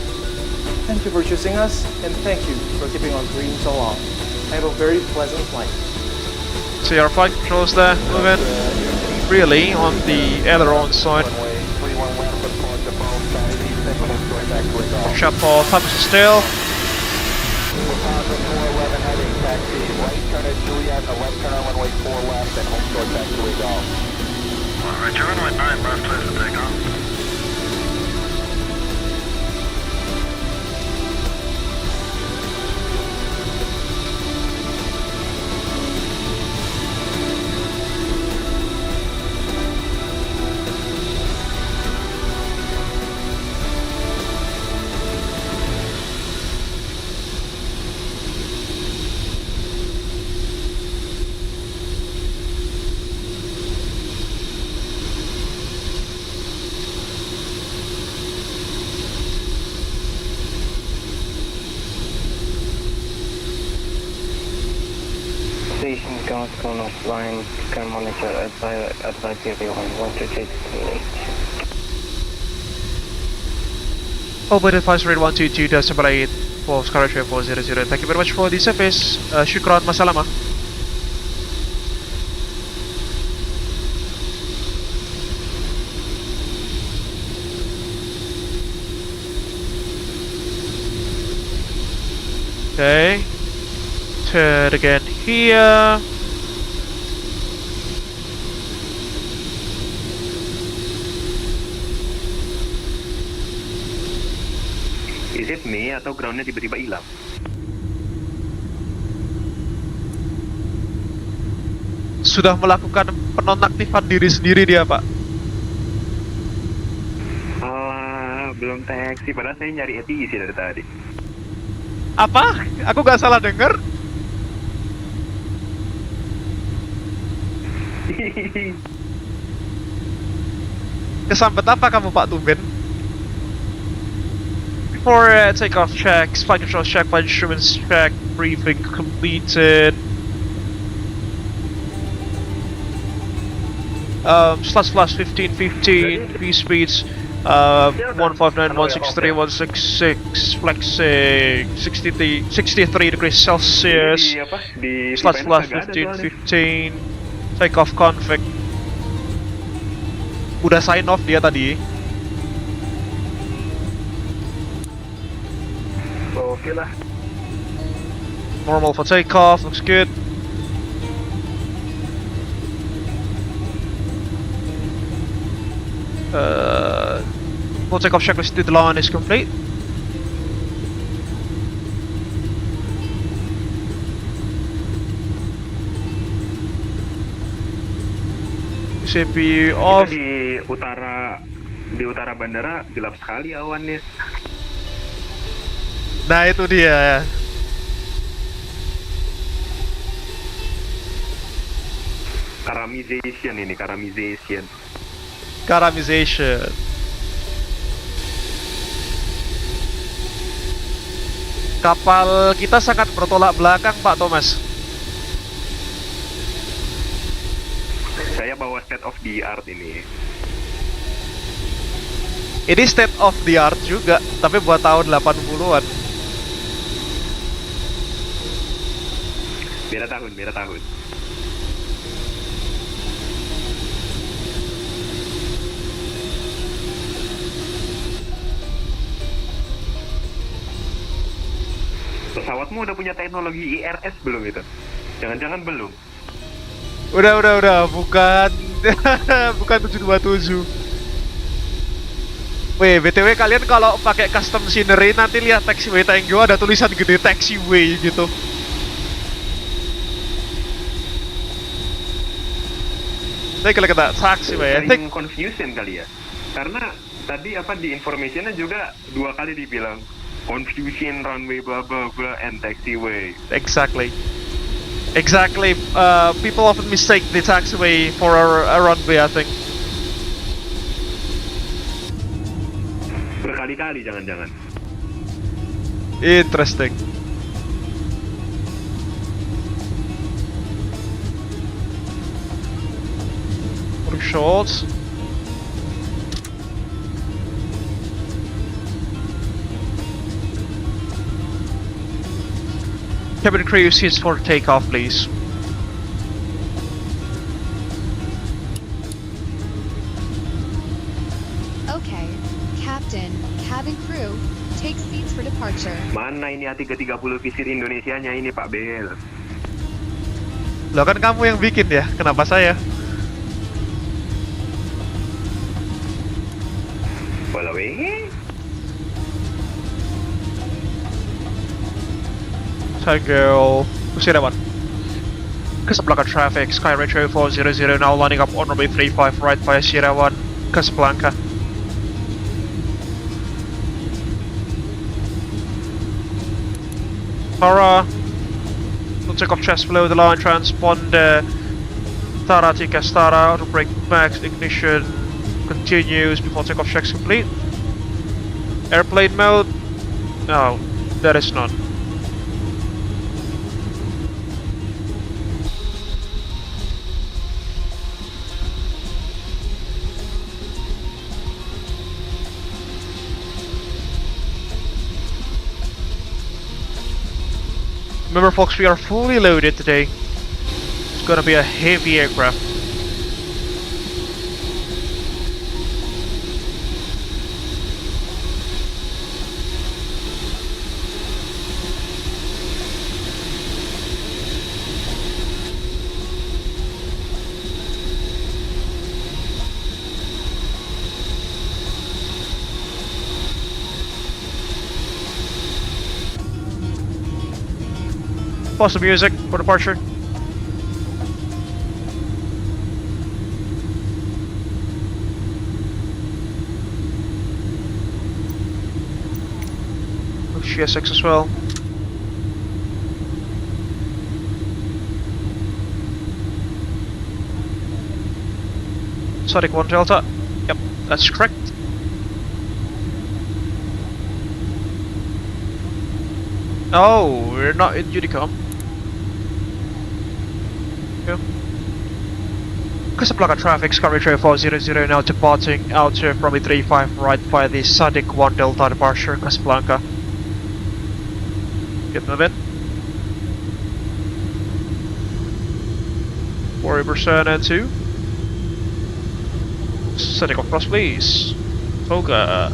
Thank you for choosing us, and thank you for keeping our dreams alive. Have a very pleasant flight. So your flight controls there, moving really on the aileron side. Shut for time still. Roger, runway 9 left, clear for takeoff. Station guns gone offline, can monitor advise everyone, want to take Over advice rate 122.8 for Sky 400. Thank you very much for the service. Shukran, masalama. Okay. Turn again here. Is it me atau groundnya tiba-tiba hilang? Sudah melakukan penonaktifan diri sendiri dia, Pak. Alah, belum taksi. Padahal saya nyari ATC dari tadi. Apa? Aku gak salah denger? Kesambet apa kamu, Pak Tumben? Before takeoff checks, flight control check, flight instruments check, briefing completed. Slash 1515, V speeds 159, 163, 166, flexing 63 degrees Celsius. Slash 1515, takeoff config. Udah sign off dia tadi. Oke lah. Normal for takeoff, looks good. Full takeoff checklist to the line is complete. CPU off. Di utara bandara gelap sekali awannya. Nah itu dia ya. Karamization ini, karamization. Kapal kita sangat bertolak belakang, Pak Thomas. Saya bawa state of the art ini. Ini state of the art juga, tapi buat tahun 80-an. Beda tahun. Pesawatmu udah punya teknologi IRS belum itu? Jangan-jangan belum? Udah, bukan bukan 727. Weh, BTW kalian kalau pakai custom scenery nanti lihat taxiway Tango ada tulisan gede taxiway gitu. Take a look at that taxiway. I think confusion kali ya. Karena tadi di informationnya juga 2 kali dibilang confusion runway blah blah blah and taxiway. Exactly. People often mistake the taxiway for a runway, I think. Berkali-kali jangan-jangan. Interesting. short. Cabin crew seats for takeoff, please. Okay, Captain, cabin crew, take seats for departure. Mana ini A330 visir Indonesianya ini Pak Bel? Loh kan kamu yang bikin ya, kenapa saya? Walau Tango, Sierra 1. Casablanca traffic, Sky Retro 400 now lining up on runway 35 right via Sierra 1, Casablanca. Tara, we'll take off chest below the line, transponder. Tara, TCAS Tara, auto brake max, ignition continues before takeoff checks complete. Airplane mode? No, there is none. Remember folks, we are fully loaded today. It's gonna be a heavy aircraft. Pause the music for departure. GS6 as well. Static 1 Delta. Yep, that's correct. Oh, we're not in Unicom. Yeah. Casablanca traffic, Sky Retro 400 now departing out of runway 35 right via the Static 1 Delta departure, Casablanca. Get moving. 40% and 2. Static off cross, please. Toga.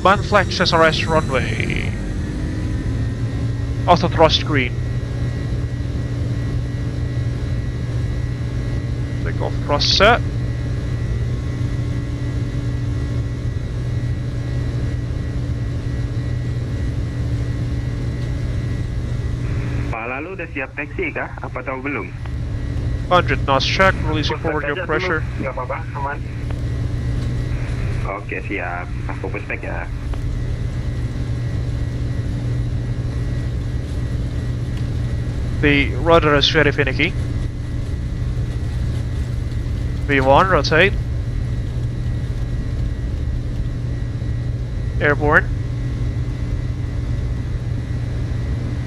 Manflex SRS runway. Auto thrust green. Take off thrust set. Pak Lalu udah siap taksi kah? Apa tahu belum? 100 knots check, releasing forward your pressure. Gak apa-apa, aman. Oke siap, aku puspek ya. The rudder is very finicky. V1, rotate. Airborne.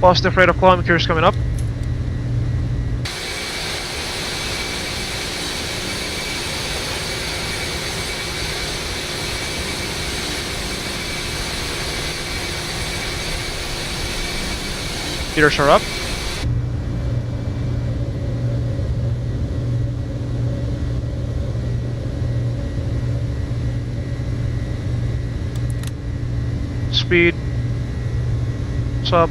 Positive rate of climb, gears coming up. Meters are up. Speed. Sub.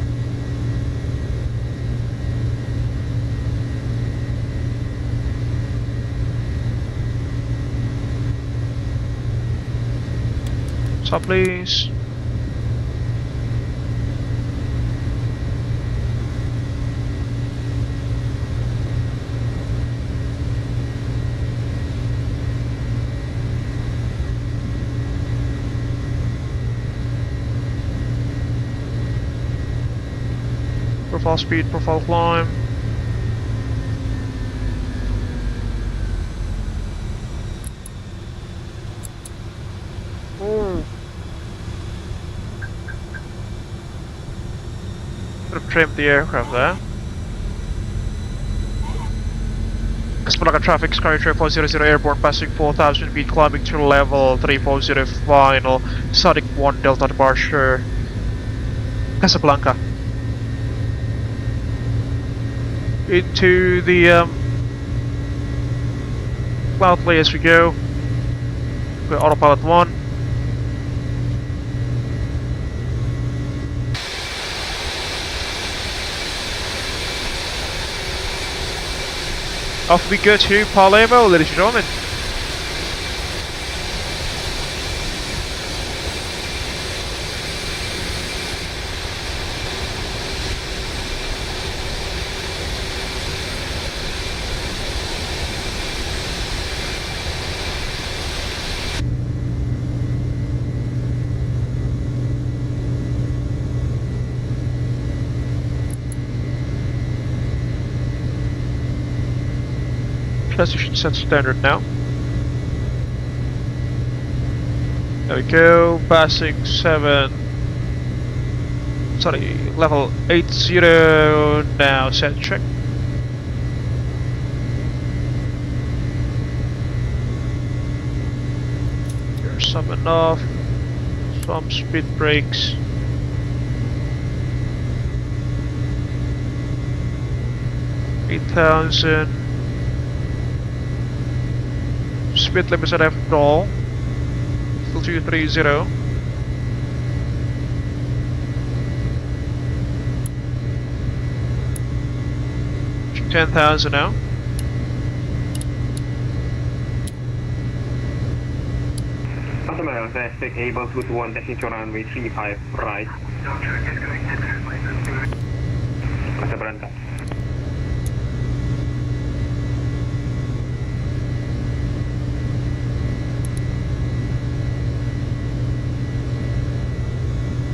Sub, please. Profile speed, profile climb. Ooh. Could have trimmed the aircraft there. Casablanca traffic, Sky 3400 airborne, passing 4000 feet, climbing to level 340 final, static 1 Delta departure, Casablanca. Into the loudly as we go. We're autopilot 1. Off we go to Palermo, ladies and gentlemen. Transition set standard now. There we go, passing 7. Sorry, level 80 now, set check. Here's some enough. Some speed brakes. $8,000. Speed limits at all. Still 230. Reaching 10,000 now. Customer traffic Abel Jets 1 taxi to runway 35 right. Casablanca.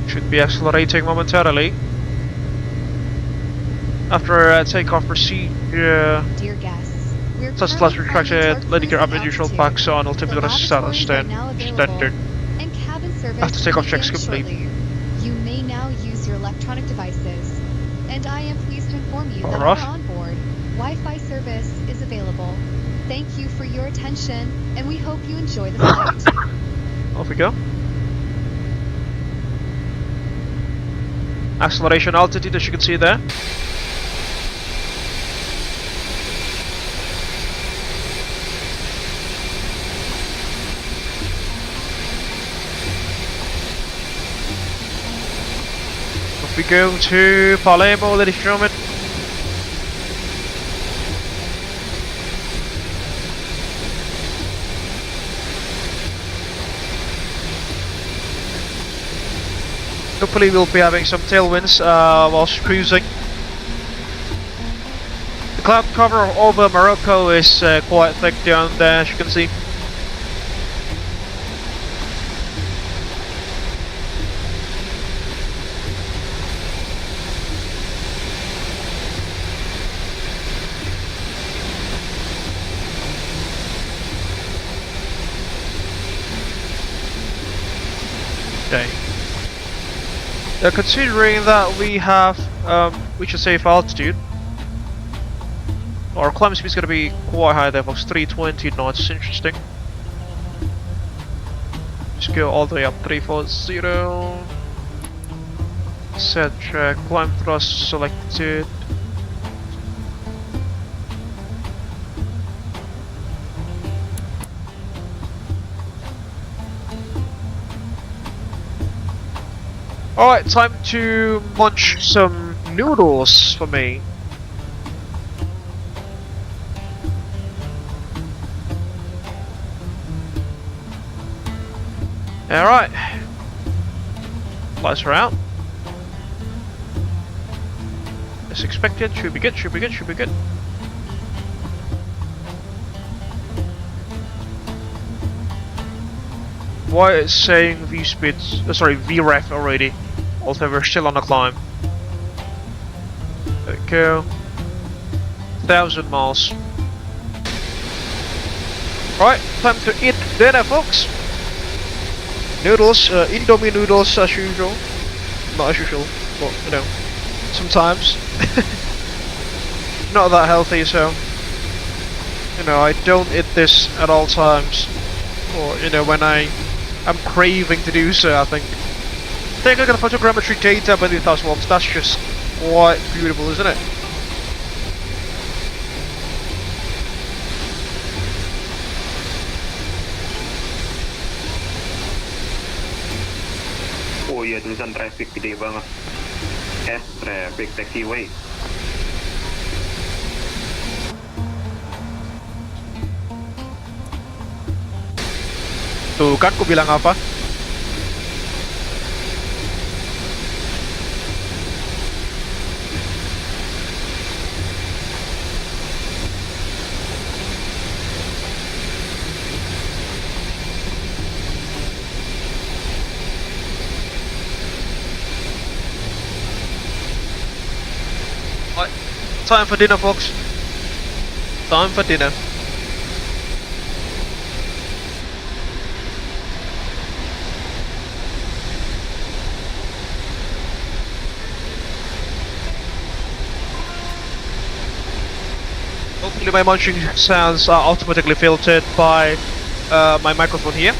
Should be accelerating momentarily. After takeoff procedure, Dear guests, we're such currently retracted, letting your cruising unusual altitude. packs on altimeter The standard. lavatories are now available, and cabin service After takeoff will checks begin complete. shortly. You may now use your electronic devices, and I am pleased to inform you that Power off. while on board, Wi-Fi service is available. Thank you for your attention, and we hope you enjoy the flight. Off we go. Acceleration altitude, as you can see there. Off we go to Palermo, ladies and gentlemen. Hopefully we'll be having some tailwinds whilst cruising. The cloud cover over Morocco is quite thick down there, as you can see. Okay. Considering that we have reached a safe altitude, our climb speed is going to be quite high there, folks. 320 knots. Interesting. Just go all the way up. 340. Set track. Climb thrust selected. Alright, time to munch some noodles for me. Alright. Lights are out. As expected, should be good, should be good, should be good. Why it's saying V speeds, sorry, VREF already, although we're still on the climb. There we go. 1,000 miles. Right, time to eat dinner, folks. Noodles, Indomie noodles as usual. Not as usual, but you know, sometimes. Not that healthy, so you know, I don't eat this at all times, or you know, when I'm craving to do so. I think take a look at the photogrammetry data beneath us once. That's just quite beautiful, isn't it? Oh iya, tulisan traffic gede banget. S traffic taxiway. Tuh kan, ku bilang apa? Time for dinner, folks. Time for dinner. Hopefully my munching sounds are automatically filtered by my microphone here.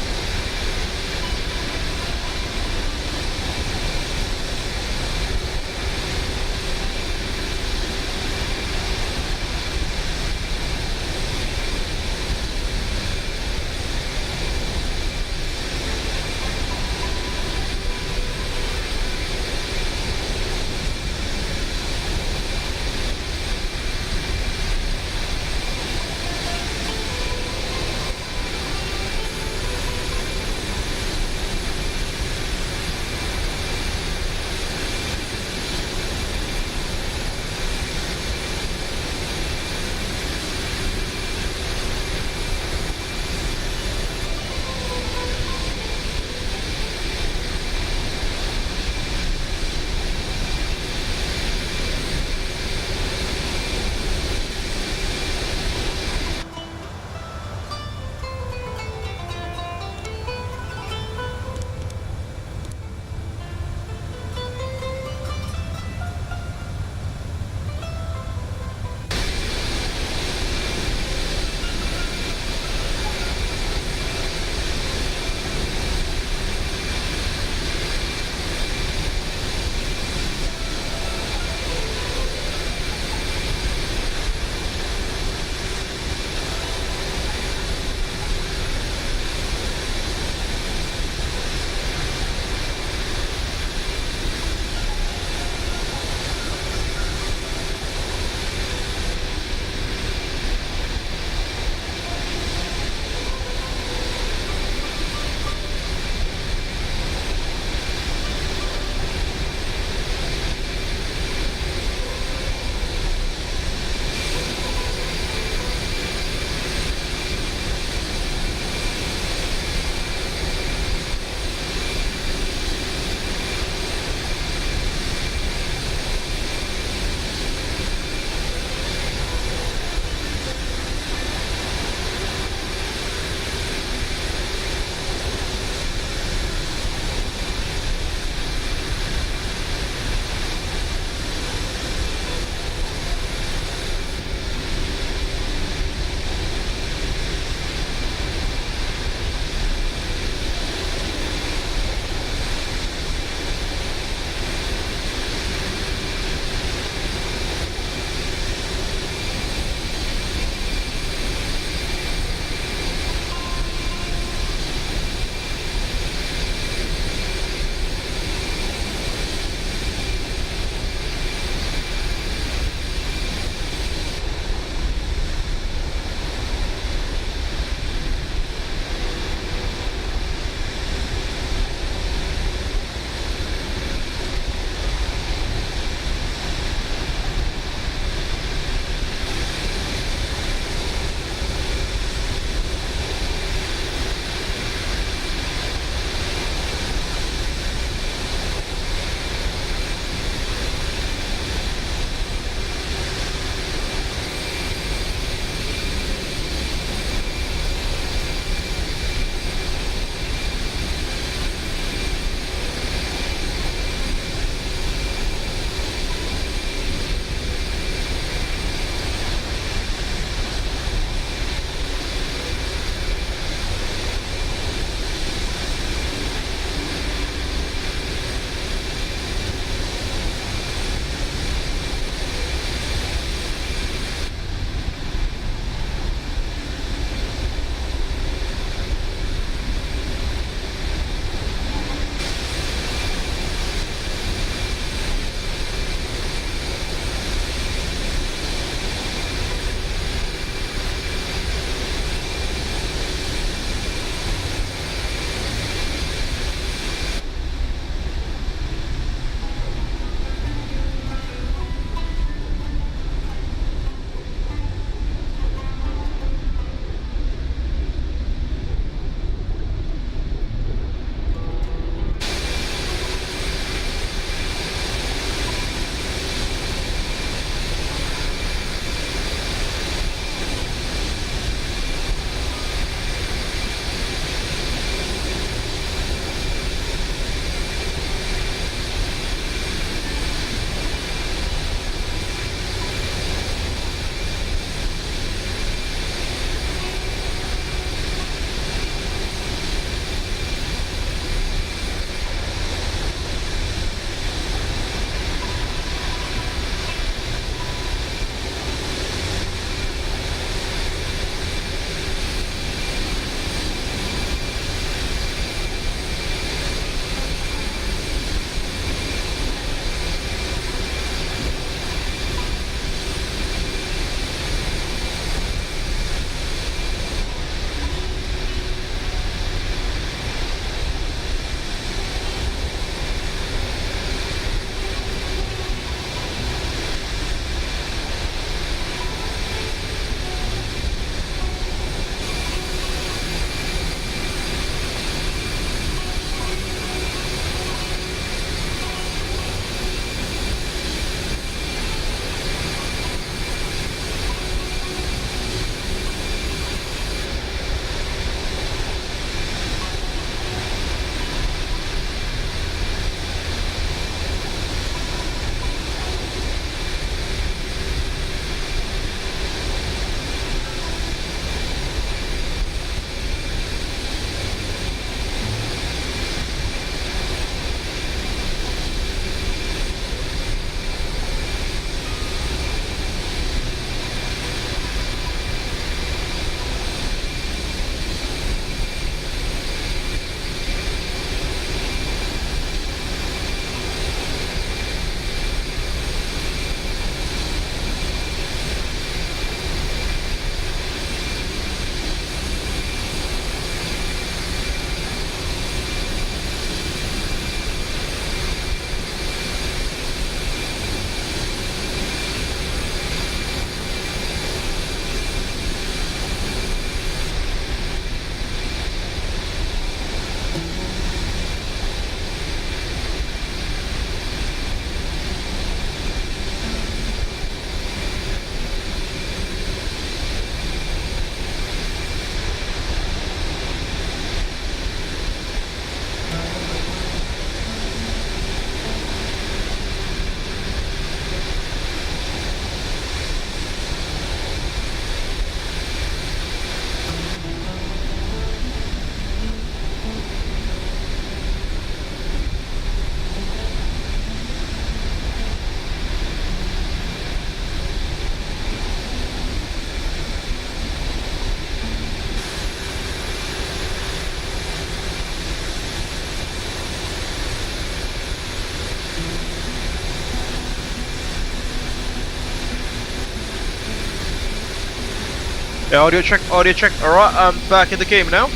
Yeah, audio check, audio check. Alright, I'm back in the game now.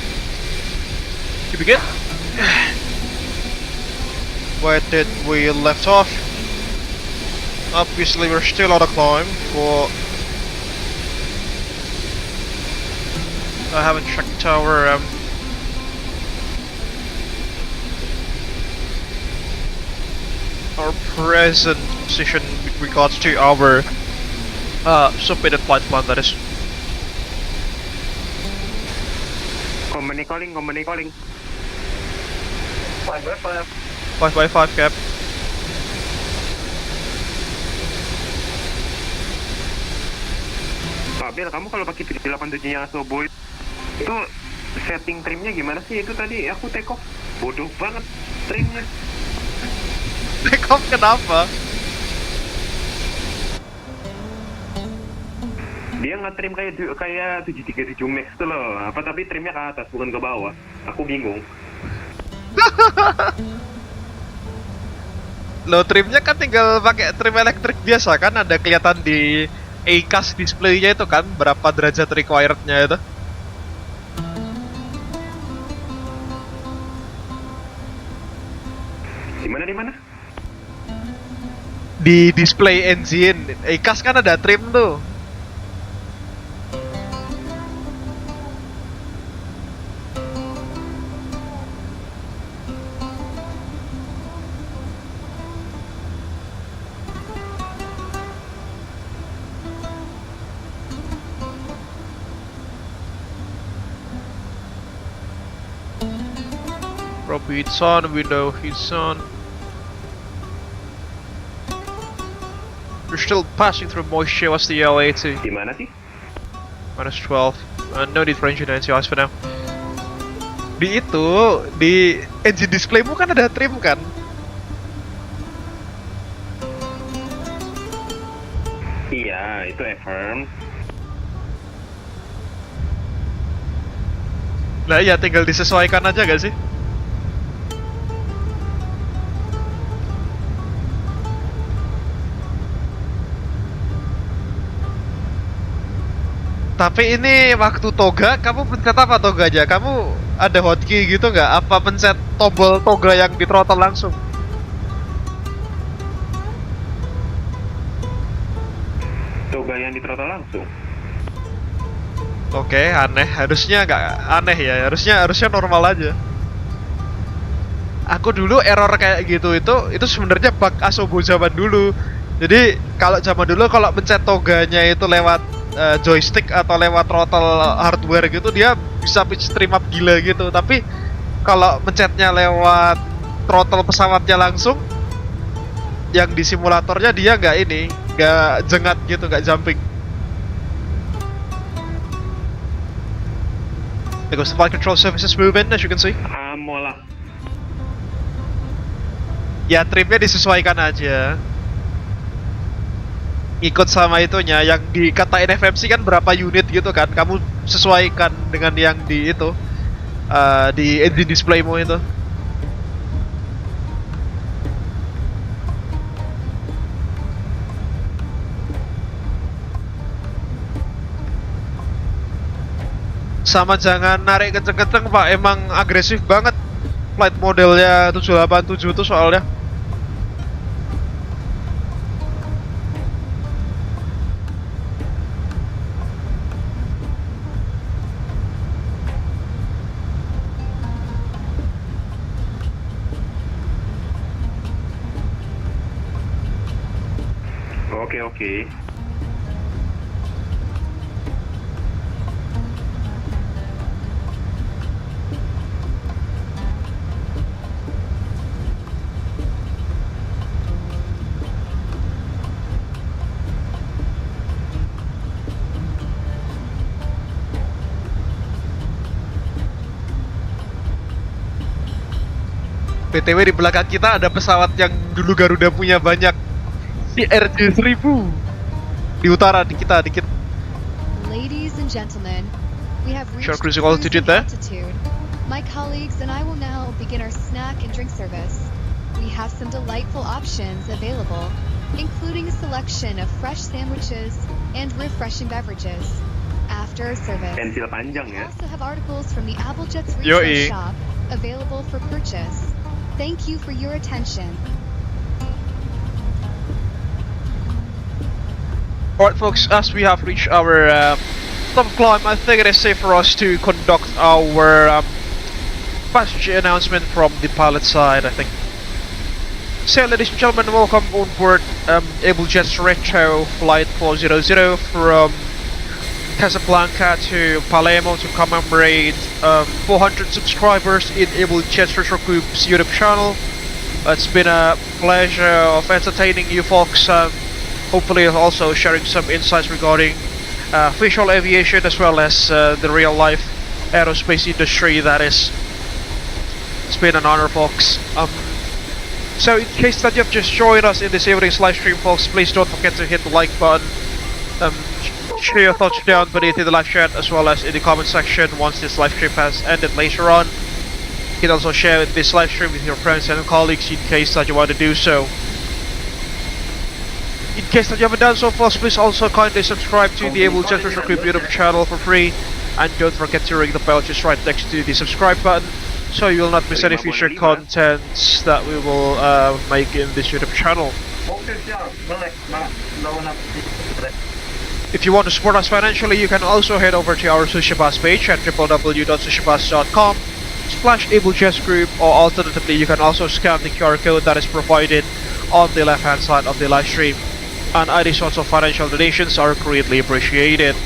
To begin. Where did we left off? Obviously we're still on a climb for... I haven't checked our present position with regards to our submitted flight plan, that is. Company calling. 5x5. 5x5 cap. Abel, kamu kalau pakai 387-nya Asobo itu setting trimnya gimana sih? Itu tadi aku take off, bodoh banget trimnya. Take off kenapa? Dia nge-trim kayak 737 Max tuh loh. Apa tapi trimnya ke atas bukan ke bawah. Aku bingung. Lo trimnya kan tinggal pakai trim elektrik biasa kan, ada kelihatan di ATCOs displaynya itu kan berapa derajat requirednya itu. Di mana? Di display engine, ATCOs kan ada trim tuh. Probably it's on, window it's on. We're still passing through moisture. What's the LA2? Di mana sih? -12. No need for engine NCIs for now. Di engine displaymu kan ada trim kan? Iya, itu affirm. Nah iya, tinggal disesuaikan aja gak sih? Tapi ini waktu toga, kamu pencet apa toganya? Kamu ada hotkey gitu nggak? Apa pencet tombol toga yang di throttle langsung? Toga yang di throttle langsung? Oke, aneh. Harusnya nggak aneh ya. Harusnya normal aja. Aku dulu error kayak gitu itu sebenarnya bug Asobo zaman dulu. Jadi kalau zaman dulu kalau pencet toganya itu lewat joystick atau lewat throttle hardware gitu dia bisa pitch trim up gila gitu, tapi kalau mencetnya lewat throttle pesawatnya langsung yang di simulatornya dia nggak jengat gitu, nggak jumping. Because the flight control surfaces move in, as you can see. Mola. Ya trimnya disesuaikan aja. Ikut sama itunya, yang dikatain FMC kan berapa unit gitu kan, kamu sesuaikan dengan yang di itu di engine displaymu itu. Sama jangan narik kenceng-kenceng pak, emang agresif banget flight modelnya 787 itu soalnya. Oke. BTW di belakang kita ada pesawat yang dulu Garuda punya banyak, si RJ1000 di utara di kita dikit. Ladies and gentlemen, we have reached Short cruising altitude there. altitude. My colleagues and I will now begin our snack and drink service. We have some delightful options available, including a selection of fresh sandwiches and refreshing beverages. After stir service. Pensil panjang We ya. also have articles from the Abel Jets Retro Yoi. shop available for purchase. Thank you for your attention. Alright folks, as we have reached our top climb, I think it is safe for us to conduct our passenger announcement from the pilot side, I think. So ladies and gentlemen, welcome on board Abel Jets Retro Flight 400 from Casablanca to Palermo to commemorate 400 subscribers in Abel Jets Retro Group's YouTube channel. It's been a pleasure of entertaining you folks, hopefully also sharing some insights regarding visual aviation as well as the real life aerospace industry, that is. It's been an honor folks. So in case that you have just joined us in this evening's live stream folks, please don't forget to hit the like button, share your thoughts down beneath in the live chat as well as in the comment section once this live stream has ended later on. You can also share this live stream with your friends and colleagues in case that you want to do so. In case that you haven't done so folks, please also kindly subscribe to the Abel Jets Virtual Group YouTube channel for free, and don't forget to ring the bell just right next to the subscribe button, so you will not miss any future contents that we will make in this YouTube channel. If you want to support us financially, you can also head over to our Sushibus page at www.sushibus.com/AbelJetsGroup, or alternatively you can also scan the QR code that is provided on the left hand side of the live stream. And any sorts of financial donations are greatly appreciated.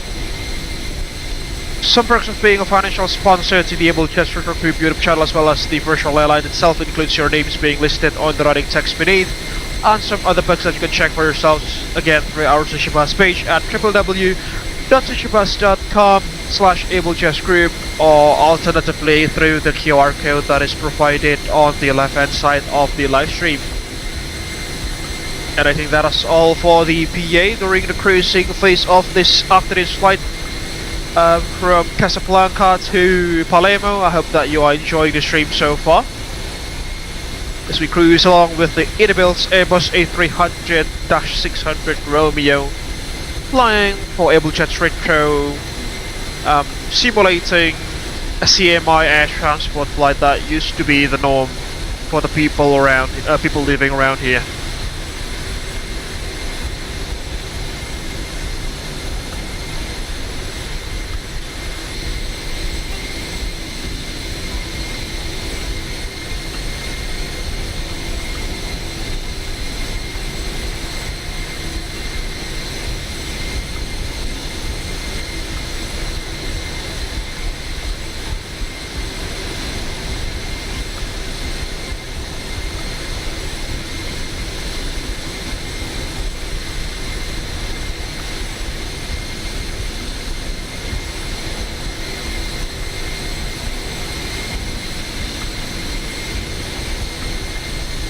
Some perks of being a financial sponsor to the Abel Jets Retro Group YouTube channel as well as the virtual airline itself includes your names being listed on the running text beneath, and some other perks that you can check for yourselves again through our Sushibus page at www.sushibus.com/AbelJetsGroup, or alternatively through the QR code that is provided on the left hand side of the live stream. And I think that is all for the PA during the cruising phase of this afternoon's flight from Casablanca to Palermo. I hope that you are enjoying the stream so far as we cruise along with the iniBuilds Airbus A300-600 Romeo, flying for Abel Jets Retro, simulating a CMI air transport flight that used to be the norm for the people around, people living around here.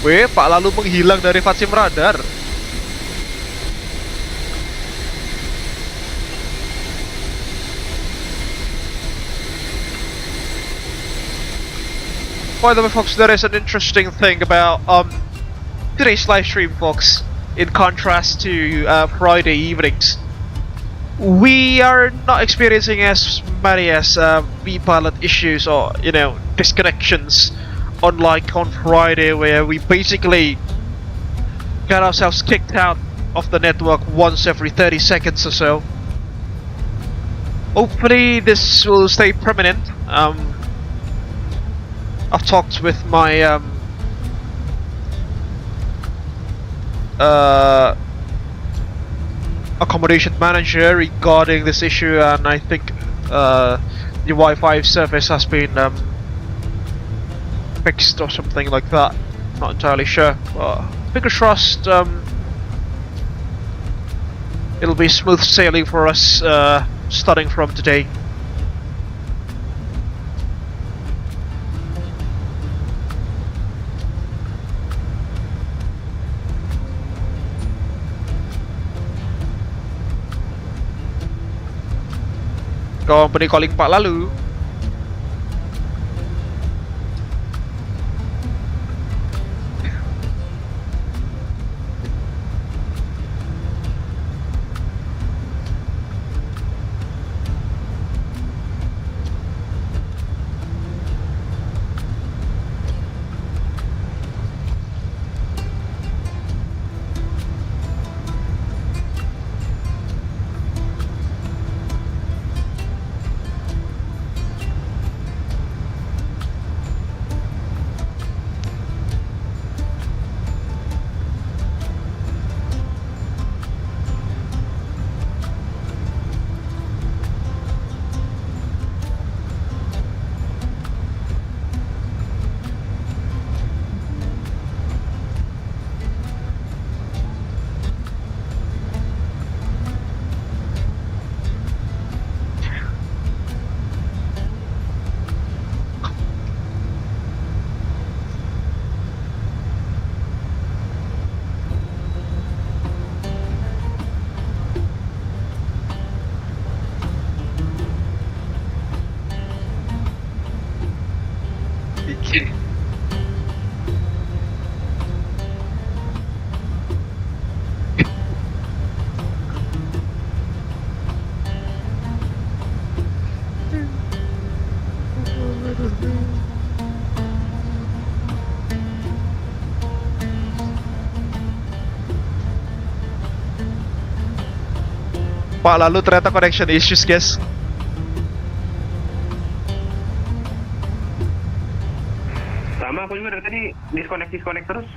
Weh, Pak Lalu menghilang dari VATSIM radar. By the way, folks, there is an interesting thing about today's live stream, folks. In contrast to Friday evenings, we are not experiencing as many as V-pilot issues or disconnections. Unlike on Friday, where we basically got ourselves kicked out of the network once every 30 seconds or so. Hopefully this will stay permanent. I've talked with my accommodation manager regarding this issue, and I think the Wi-Fi service has been fixed or something like that. Not entirely sure, but fingers crossed it'll be smooth sailing for us starting from today. Company calling Pak Lalu. Pak Lalu ternyata connection issues guys. Sama aku juga dari tadi disconnect terus.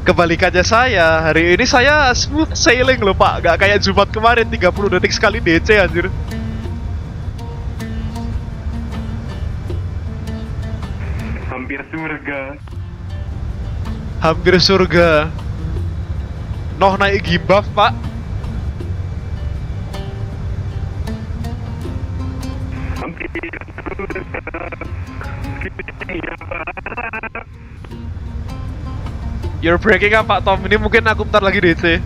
Kebalikannya saya, hari ini saya smooth sailing loh Pak. Gak kayak Jumat kemarin 30 detik sekali DC anjir. Hampir surga. Hampir surga. Noh naik gibaf Pak. Hampir surga. You're breaking up Pak Tom, ini mungkin aku bentar lagi DC.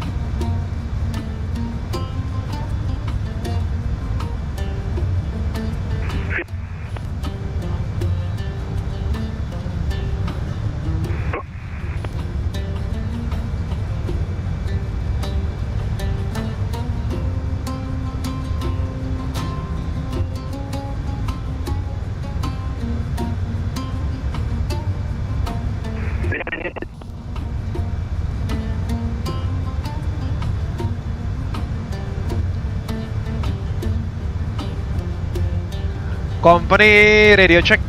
Company radio check.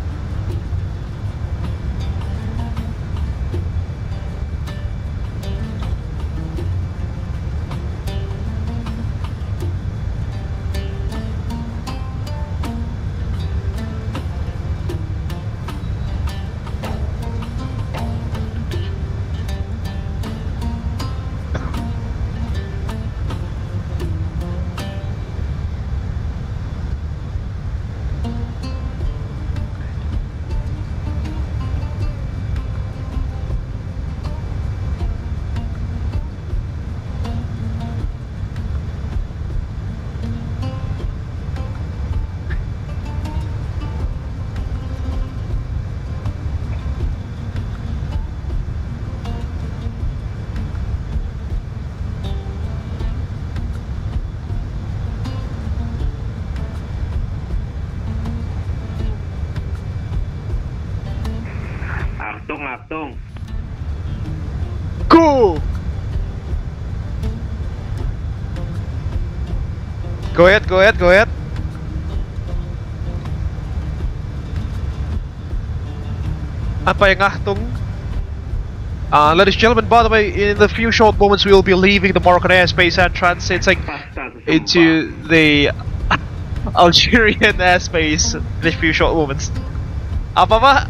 Achtung. Go! Go ahead. Apa yang Achtung? Ladies and gentlemen, by the way, in the few short moments we will be leaving the Moroccan airspace and transiting into the Algerian airspace in a few short moments. Apa Pak?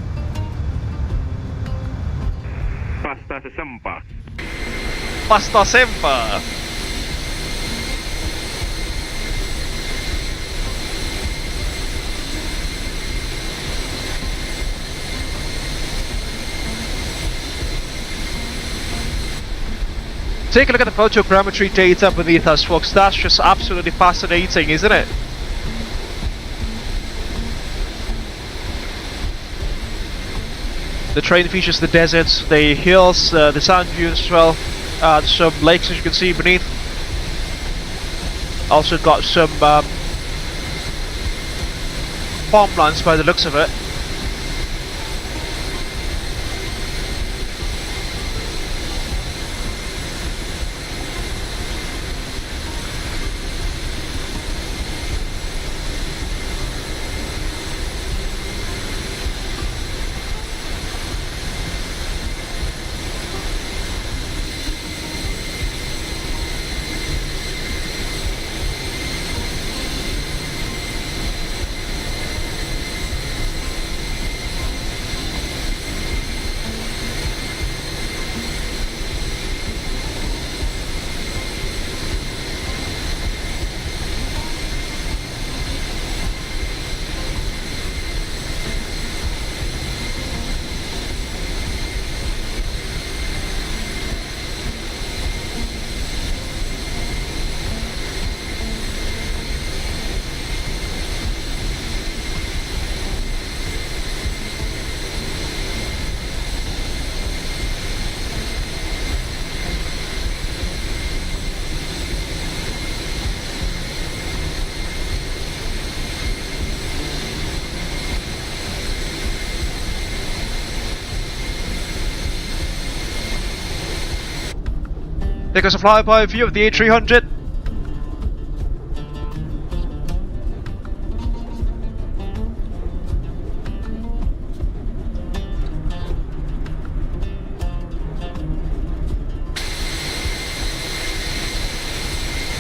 Pasta sempa. Take a look at the photogrammetry data beneath us, folks. That's just absolutely fascinating, isn't it? The train features the deserts, the hills, the sand dunes as well, some lakes as you can see beneath. Also got some farmlands by the looks of it. Take us a flyby view of the A300.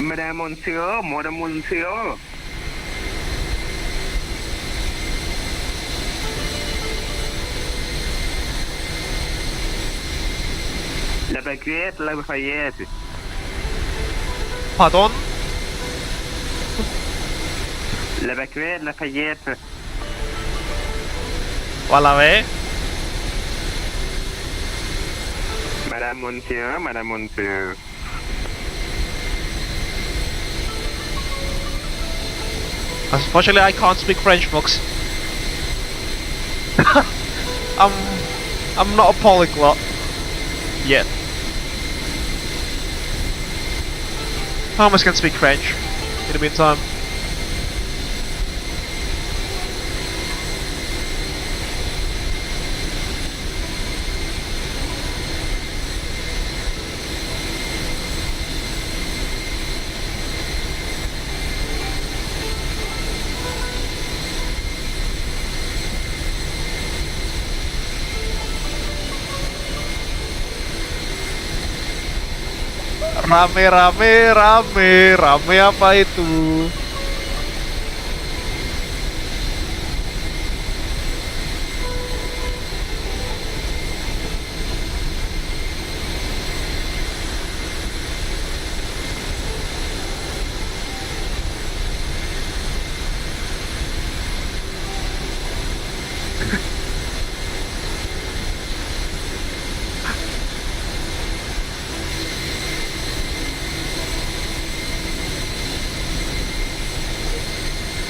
Madame Monsieur, Madame Monsieur. La baguette, la Lafayette. Pardon? La baguette, Lafayette. Voilà, ouais. Madame Monsieur, Madame Monsieur. Unfortunately, I can't speak French, folks. I'm not a polyglot yet. Thomas can speak French in the meantime. Rame apa itu?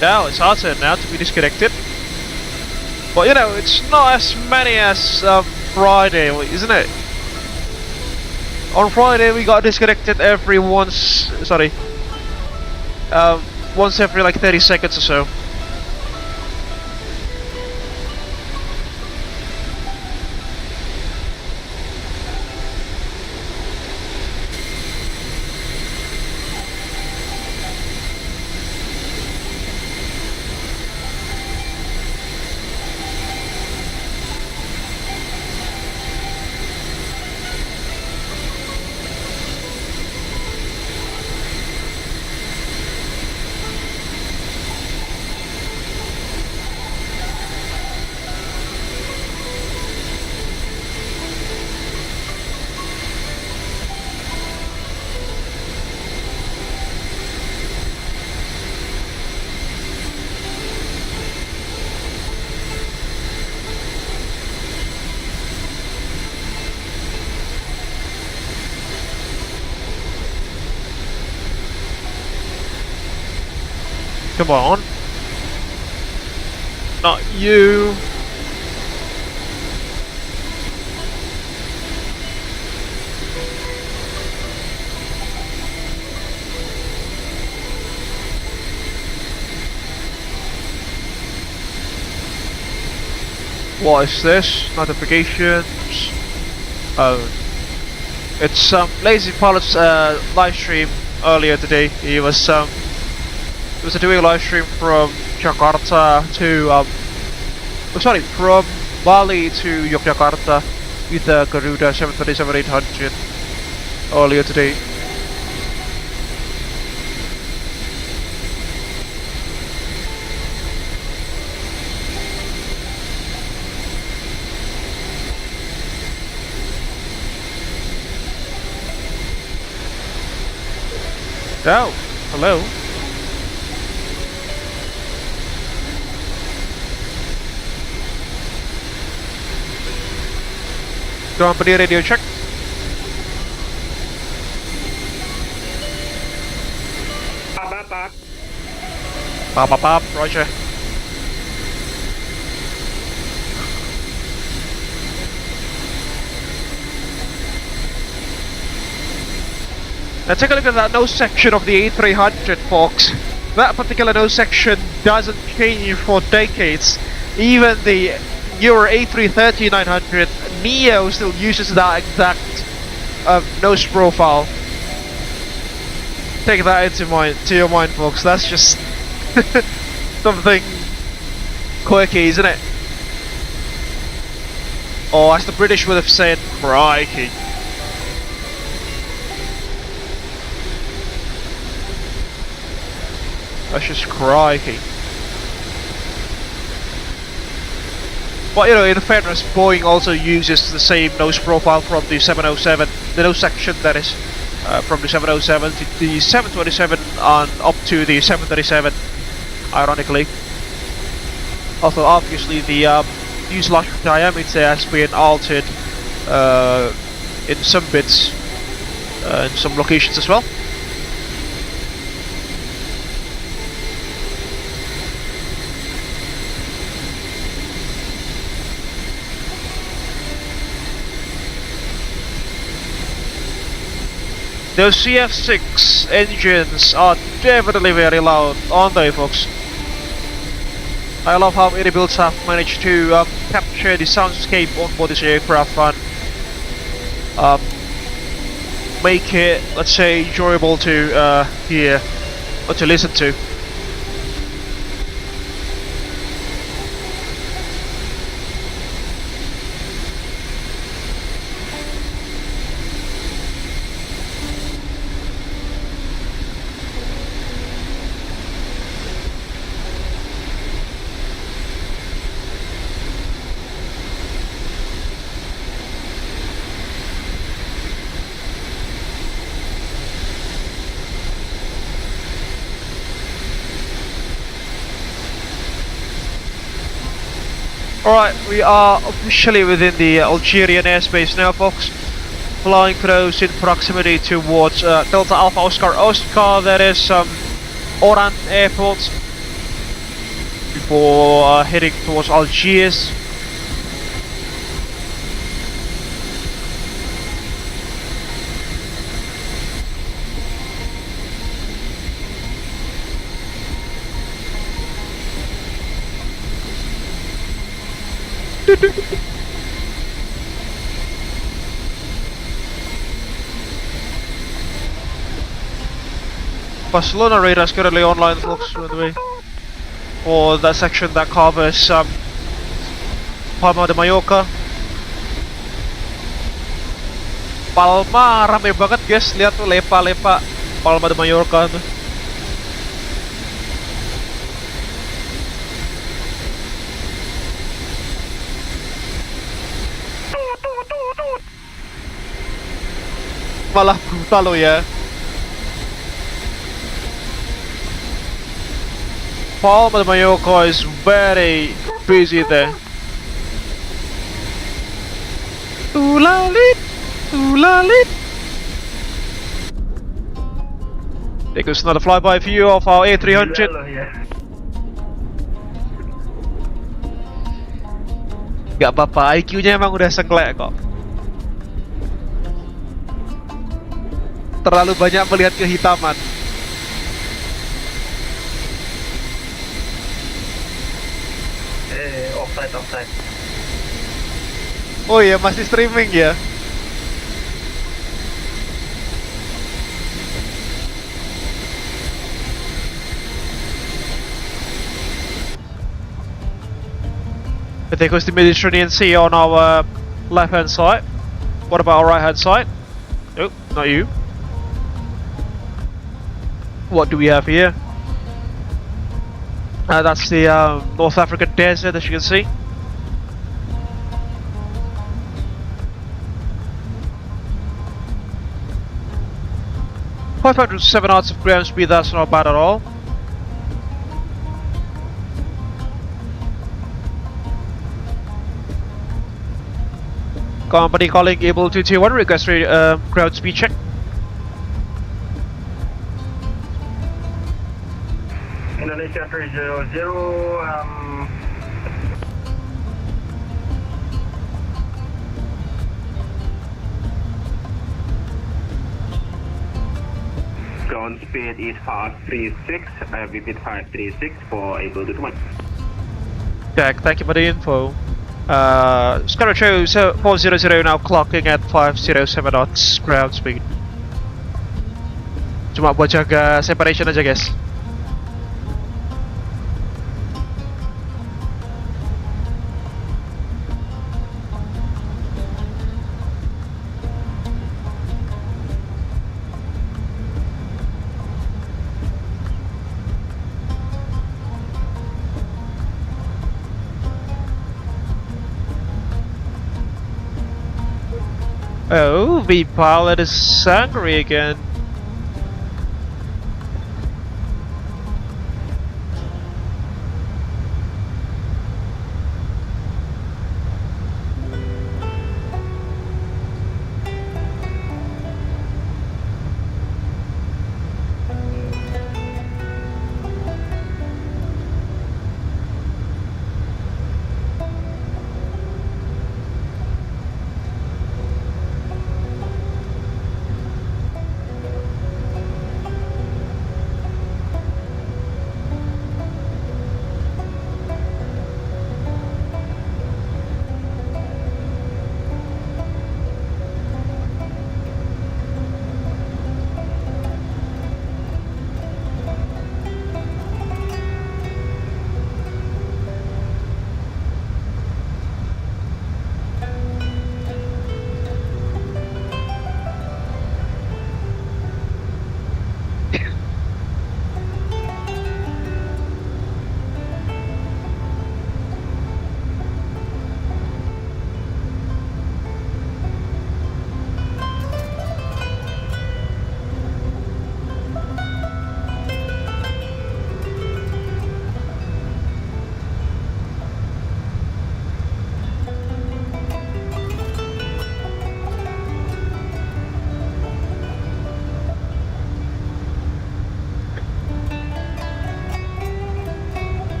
Now it's our turn now to be disconnected. But you know, it's not as many as Friday, isn't it? On Friday we got disconnected once every like 30 seconds or so. Come on. Not you. What is this? Notifications. Oh. It's Lazy Pilot's live stream earlier today. He was doing a live stream from Jakarta to from Bali to Yogyakarta with the Garuda 737-800 earlier today. Oh, hello. Company radio check. Pop, roger. Now take a look at that nose section of the A300, folks. That particular nose section doesn't change for decades. Even the newer A330-900 Neo still uses that exact nose profile. Take that to your mind, folks. That's just something quirky, isn't it? Or as the British would have said, crikey. That's just crikey. But you know, in fairness, Boeing also uses the same nose profile from the 707, the nose section that is, from the 707 to the 727 and up to the 737, ironically. Although obviously the fuselage diameter has been altered in some bits, in some locations as well. Those CF6 engines are definitely very loud, aren't they, folks? I love how iniBuilds have managed to capture the soundscape on board this aircraft and make it, let's say, enjoyable to hear or to listen to. Alright, we are officially within the Algerian airspace now, folks. Flying close in proximity towards Delta Alpha Oscar Oscar, that is Oran Airport, before heading towards Algiers. Barcelona radar is currently online, folks, by the way, for that section that covers Palma de Mallorca. Palma rame banget, guys, lihat tuh lepa-lepa Palma de Mallorca tuh. Malah brutal loh ya. Palma de Mallorca is very busy there. Oolalit, oolalit. There goes another flyby view of our A300. Gak apa-apa, IQ-nya emang udah senglek kok. Terlalu banyak melihat kehitaman. Offside. Oh iya, masih streaming ya. There goes the Mediterranean Sea on our left hand side. What about our right hand side? Nope, not you. What do we have here? That's the North African desert, as you can see. .507 knots of ground speed, that's not bad at all. Company calling Abel 221, request for ground speed check. Indonesia 300, ground speed is 536, I repeat 536 for Abel 221. Jack, thank you for the info. Skyro shows 400 now clocking at 507 knots ground speed. Cuma buat jaga separation aja, guys. Oh, the pilot is angry again.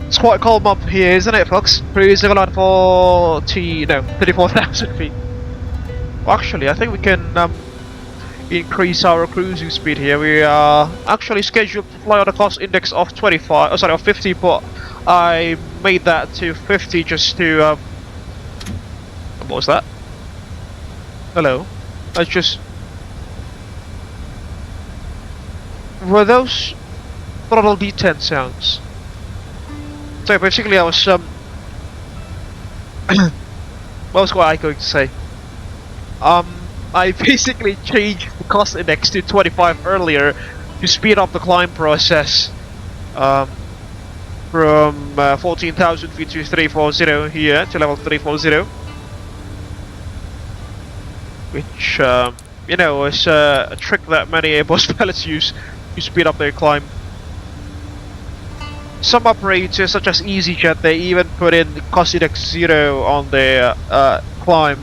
It's quite calm up here, isn't it, folks? Cruising around 34,000 feet. Well, actually, I think we can increase our cruising speed here. We are actually scheduled to fly on a cost index of 25. Oh, sorry, of 50, but I made that to 50 just to what was that? Hello. That's just. Were those throttle detent sounds? So basically, I was what was I going to say? I basically changed the cost index to 25 earlier to speed up the climb process from 14,000 feet to 340 here to level 340, which you know is a trick that many Airbus pilots use to speed up their climb. Some operators, such as EasyJet, they even put in cost index 0 on their climb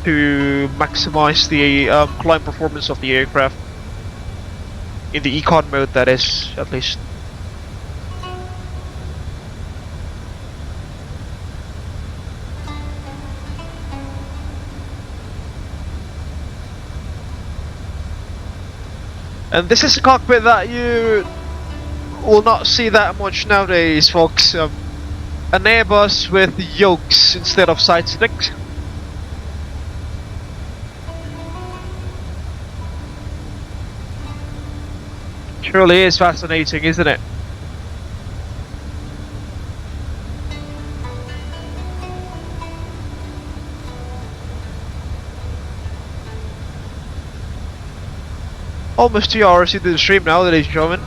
to maximize the climb performance of the aircraft. In the econ mode, that is, at least. And this is a cockpit that you will not see that much nowadays, folks. An Airbus with yokes instead of side sticks. Surely is fascinating, isn't it? Almost 2 hours into the stream now, ladies and gentlemen.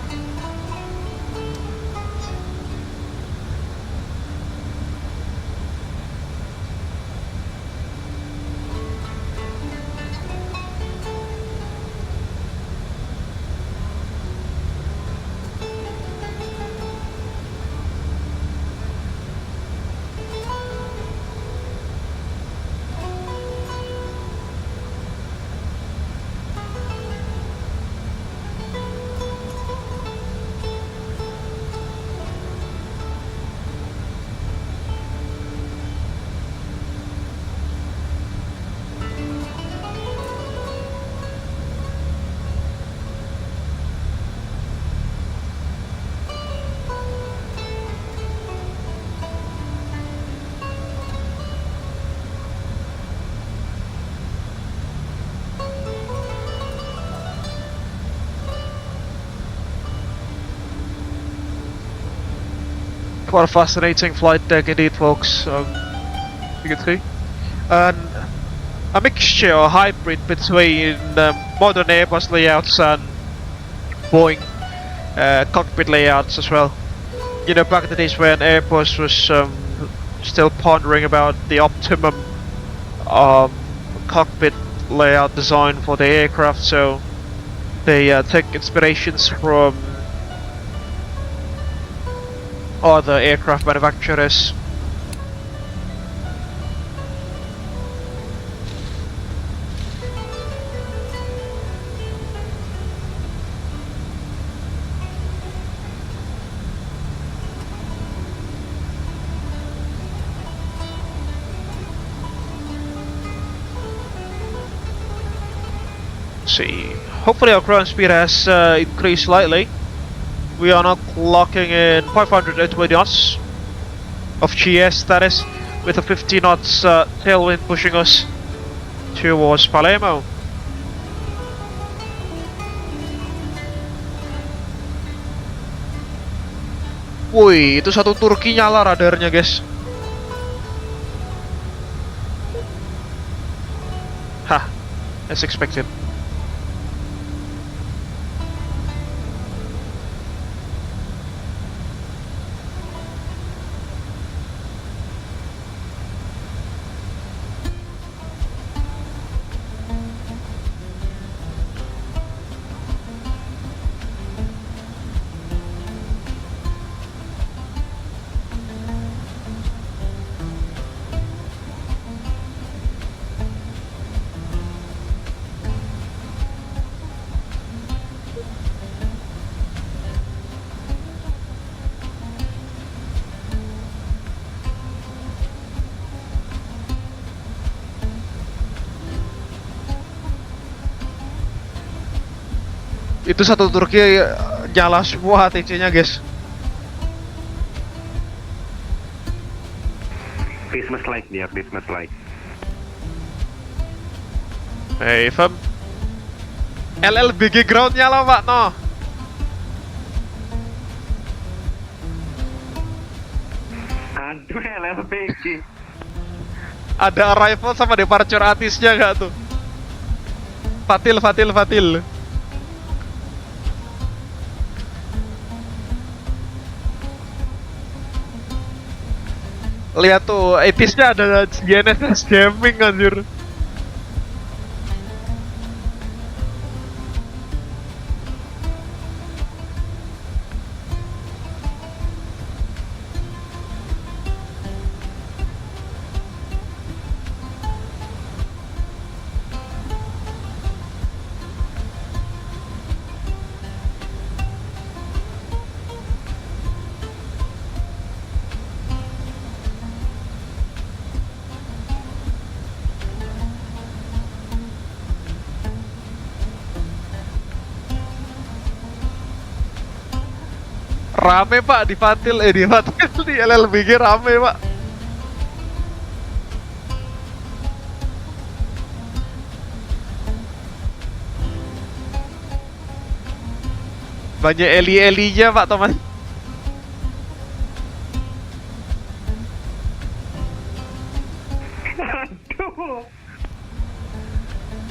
What a fascinating flight deck indeed, folks. You can see. And a mixture or hybrid between modern Airbus layouts and Boeing cockpit layouts as well. You know, back in the days when Airbus was still pondering about the optimum cockpit layout design for the aircraft, so they take inspirations from other aircraft manufacturers. See, hopefully our ground speed has increased slightly. We are now clocking in 520 knots of GS, that is, with a 50 knots tailwind pushing us towards Palermo. Wih, itu satu Turki nyala radarnya, guys. Hah, as expected. Itu satu Turki nyala semua ATC-nya, guys. Christmas light dia, Christmas light. Hey, fam. LLBG ground nyala, Pak, no. Aduh, LLBG. Ada arrival sama departure artisnya nggak tuh? Fatil. Lihat tuh, etisnya ada GNSS jamming, anjir. Rame, Pak, di Fatil di LLBG rame, Pak. Banyak eli-elinya, Pak Thomas. Aduh.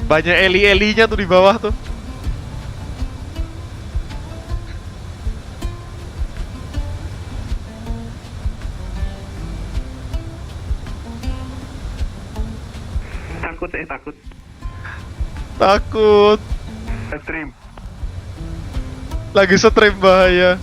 Banyak eli-elinya tuh di bawah tuh. Takut. Stream. Lagi stream, bahaya.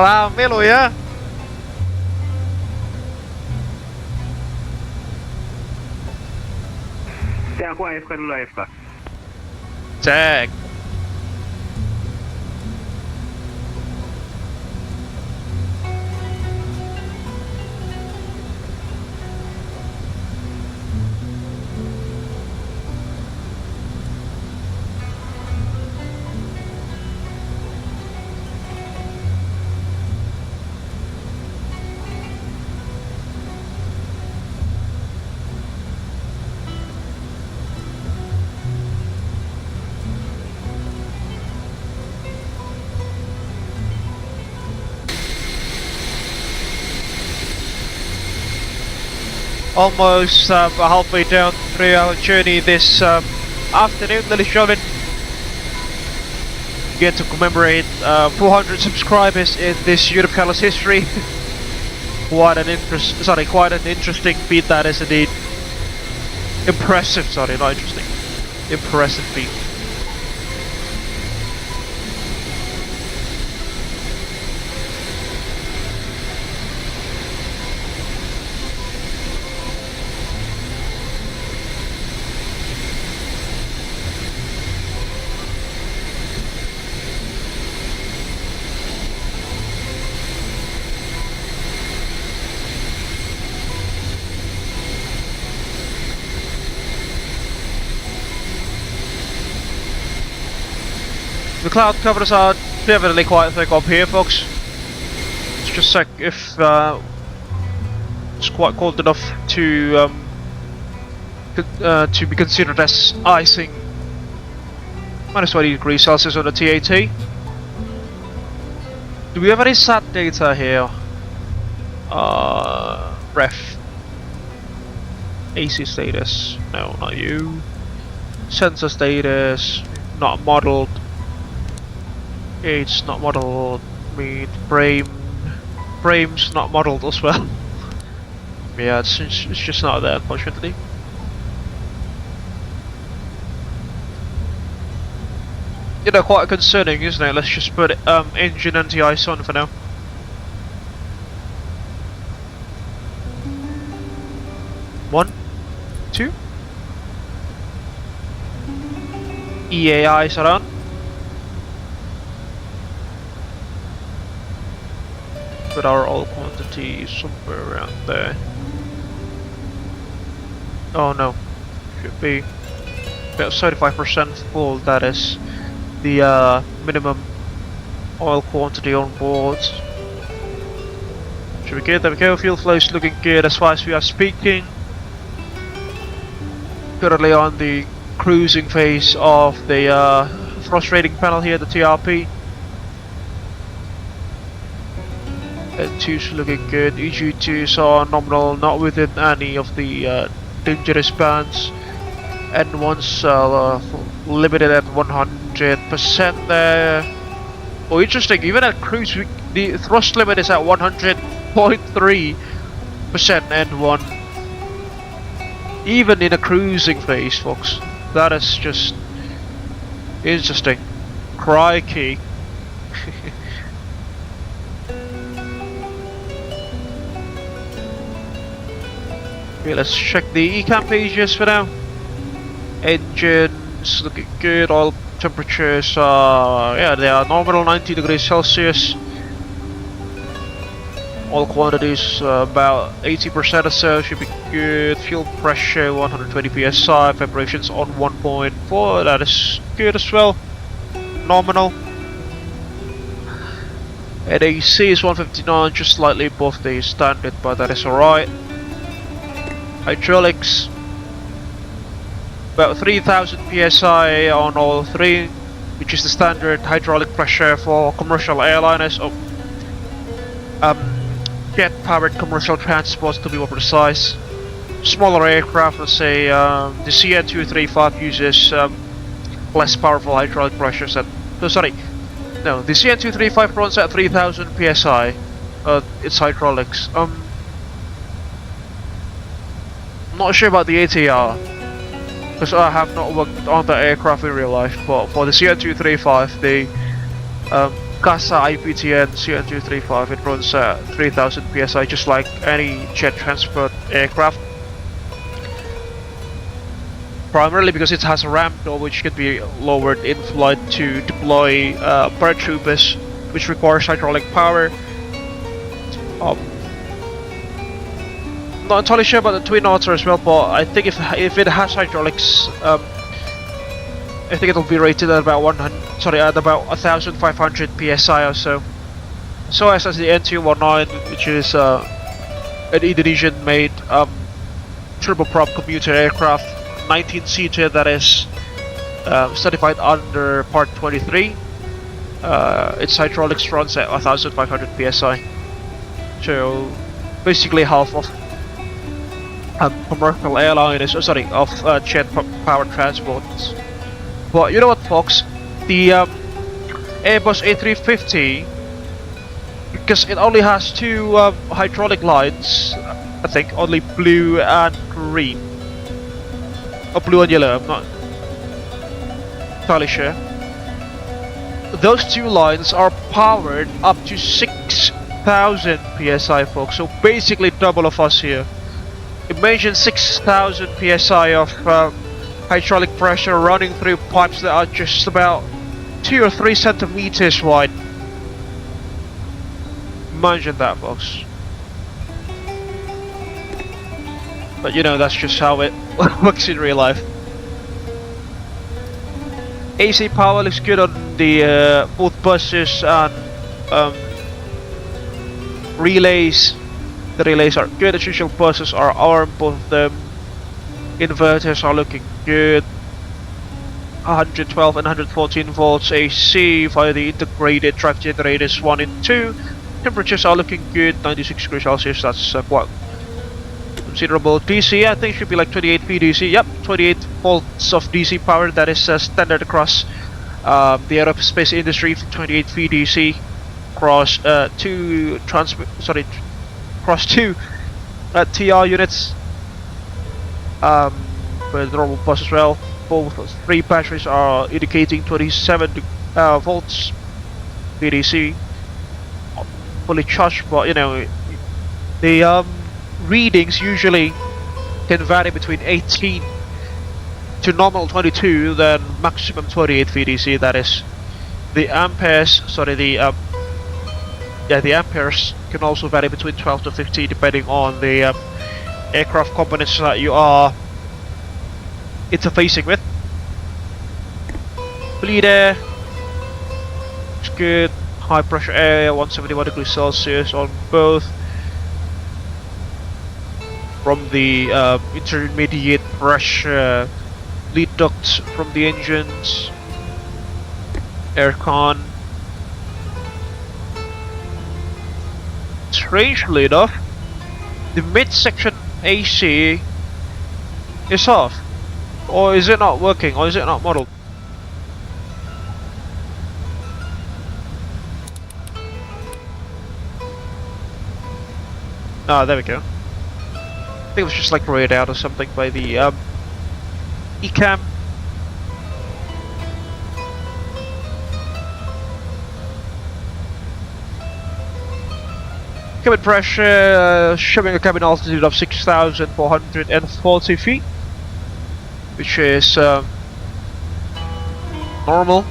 Rame lo ya. Ya aku AFK dulu AFK. Cek. Almost halfway down through our journey this afternoon, ladies and gentlemen. Get to commemorate 400 subscribers in this YouTube channel's history. Quite an interesting feat that is indeed. Impressive, sorry, not interesting. Impressive feat. The cloud covers are definitely quite thick up here, folks. Let's just check if it's quite cold enough to be considered as icing. Minus 20 degrees Celsius on the TAT. Do we have any SAT data here? Ref. AC status. No, not you. Sensor status. Not modeled. It's not modeled. Frame's not modeled as well. Yeah, it's just not there, unfortunately. You know, quite concerning, isn't it? Let's just put engine anti-ice on for now. One, two. EAIs are on. Put our oil quantity somewhere around there. Oh no, should be about 75% full. That is the minimum oil quantity on board. Should be good. There we go. Fuel flow is looking good as far as we are speaking. Currently on the cruising phase of the thrust rating panel here, the TRP. N2's looking good. EG2s are nominal, not within any of the dangerous bands. N1's limited at 100% there. Oh, interesting. Even at cruise, the thrust limit is at 100.3% N1. Even in a cruising phase, folks. That is just interesting. Crikey. Okay, let's check the ecam pages for now. Engines looking good. Oil temperatures are, yeah, they are nominal 90 degrees Celsius. Oil quantities about 80% or so, should be good. Fuel pressure 120 psi. Vibrations on 1.4. That is good as well. Nominal. And AC is 159, just slightly above the standard, but that is alright. Hydraulics about 3000 psi on all three, which is the standard hydraulic pressure for commercial airliners. Jet powered commercial transports, to be more precise. Smaller aircraft, let's say the CN235 uses less powerful hydraulic pressures at the CN235 runs at 3000 psi. It's hydraulics. Not sure about the ATR, because I have not worked on the aircraft in real life, but for the CN235, the Casa IPTN CN235. It runs 3000 psi, just like any jet transport aircraft. Primarily because it has a ramp door which can be lowered in flight to deploy paratroopers, which requires hydraulic power. Not entirely sure about the twin otter as well, but I think if it has hydraulics, I think it'll be rated at about 1500 psi or so. So as the N219, which is an Indonesian-made turboprop commuter aircraft, 19-seater that is certified under Part 23. Its hydraulics runs at 1500 psi. So basically half of commercial airliners, of jet power transports. But you know what, folks? The Airbus A350, because it only has two hydraulic lines, I think, only blue and green. Or blue and yellow, I'm not entirely sure. Those two lines are powered up to 6000 psi, folks, so basically double of us here. Imagine 6000 psi of hydraulic pressure running through pipes that are just about 2 or 3 centimeters wide. Imagine that, folks. But you know, that's just how it works in real life. AC power looks good on the both buses and relays. The relays are good. As usual, buses are armed, both of them. Inverters are looking good. 112 and 114 volts AC via the integrated drive generators 1 and 2. Temperatures are looking good, 96 degrees Celsius. That's quite considerable. DC, I think should be like 28 VDC. Yep, 28 volts of DC power. That is standard across the aerospace industry. 28 VDC across two TR units. With the normal bus as well. Both 3 batteries are indicating 27 volts VDC. Fully charged, but you know, the readings usually can vary between 18 to normal 22, then maximum 28 VDC. That is the amperes. The amperes can also vary between 12 to 15 depending on the aircraft components that you are interfacing with. Bleed air, it's good. High pressure air, 171 degrees Celsius on both. From the intermediate pressure lead ducts from the engines. Aircon. Strangely enough, the midsection AC is off. Or is it not working? Or is it not modeled? Ah, there we go. I think it was just like grayed out or something by the ECAM. Cabin pressure showing a cabin altitude of 6,440 feet, which is normal.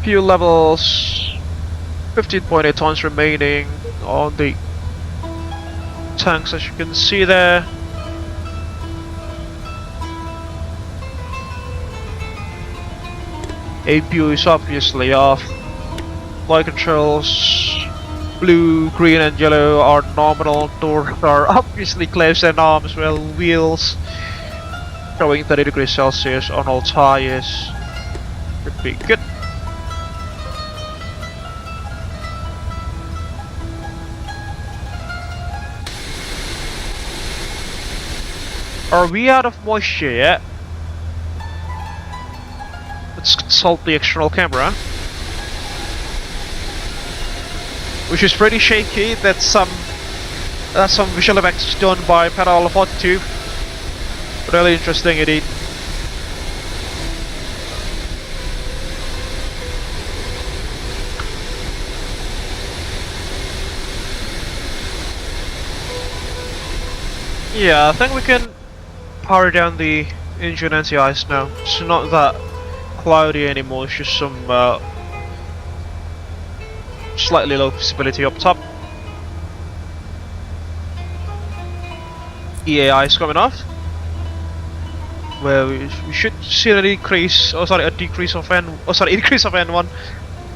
Fuel levels, 15.8 tons remaining on the tanks, as you can see there. APU is obviously off. Flight controls, blue, green and yellow are nominal. Doors are obviously closed and arms, well, wheels showing 30 degrees Celsius on all tires. Should be good. Are we out of moisture yet? Let's consult the external camera. Which is pretty shaky. That's some visual effects done by Pedal 42. Really interesting indeed. Yeah, I think we can power down the engine anti-ice now. It's not that cloudy anymore, it's just some slightly low visibility up top. EAI is coming off. Well, we should see a decrease, increase of N1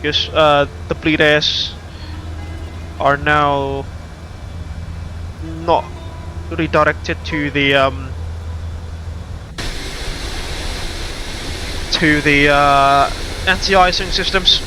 because the bleed airs are now not redirected to the anti-icing systems.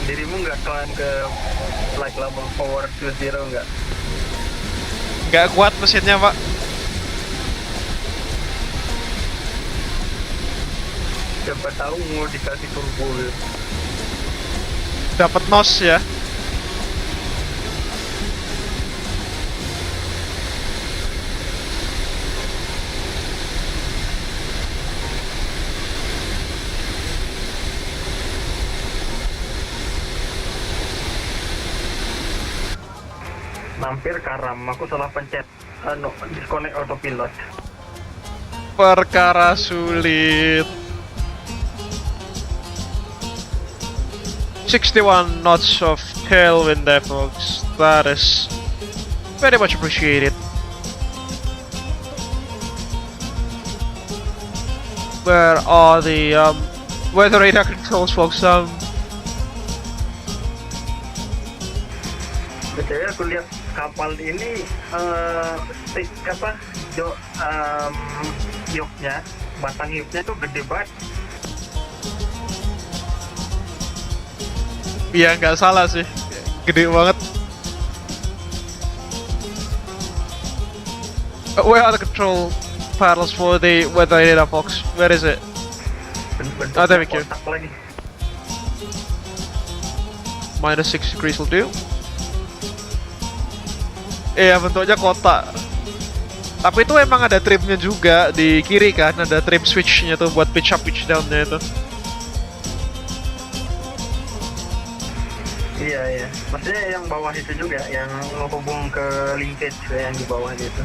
Dirimu nggak climb ke flight level power 20 nggak? Nggak kuat mesinnya, Pak. Siapa tahu mau dikasih turbo. Dapat nos ya. Mampir karam, aku salah pencet disconnect autopilot. Perkara sulit. 61 knots of tailwind there, folks. That is very much appreciated. Where are the weather radar controls, folks? Betul, aku lihat kapal ini stick apa yoknya, batang yoknya tuh gede banget. Iya, nggak salah sih, gede banget. Where are the control panels for the weather radar, folks? Where is it? Oh, there we go. -6 degrees will do. Iya, bentuknya kotak. Tapi itu emang ada trimnya juga di kiri kan, ada trim switchnya tuh buat pitch up, pitch downnya itu. Iya, maksudnya yang bawah itu juga, yang menghubung ke linkage yang di bawah itu.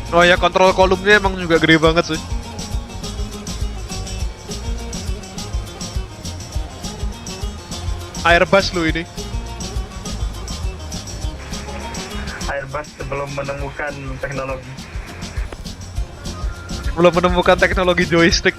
Oh ya, kontrol kolumnya emang juga gede banget sih. Airbus lu ini. Airbus belum menemukan teknologi. Belum menemukan teknologi joystick.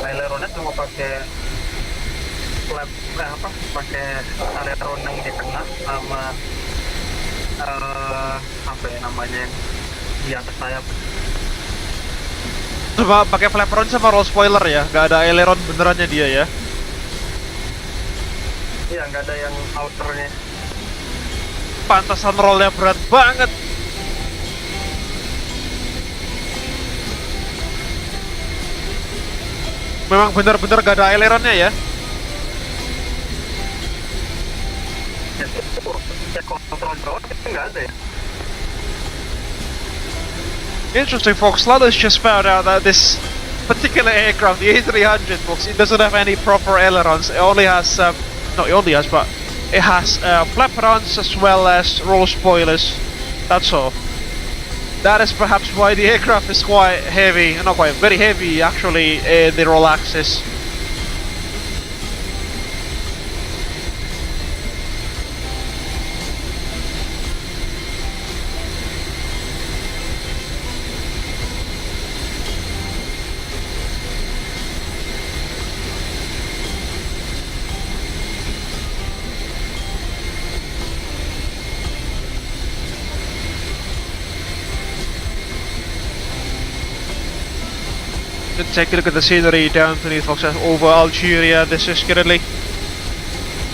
aileronnya cuma pakai flap pakai aileron yang di tengah sama apa ya namanya yang di atas sayap. Cuma pakai flaperon sama roll spoiler ya, nggak ada aileron benerannya dia ya. Iya, nggak ada yang outernya. Pantasan rollnya berat banget. Memang benar-benar gak ada aileronnya ya. Kontrol bawah itu nggak ada ya. Interesting, folks. Lalu just found out that this particular aircraft, the A300, folks, it doesn't have any proper ailerons. It only has, not it only has, but it has flaperons as well as roll spoilers. That's all. That is perhaps why the aircraft is quite heavy, not quite, very heavy actually in the roll axis. Take a look at the scenery down beneath, folks, over Algeria. This is currently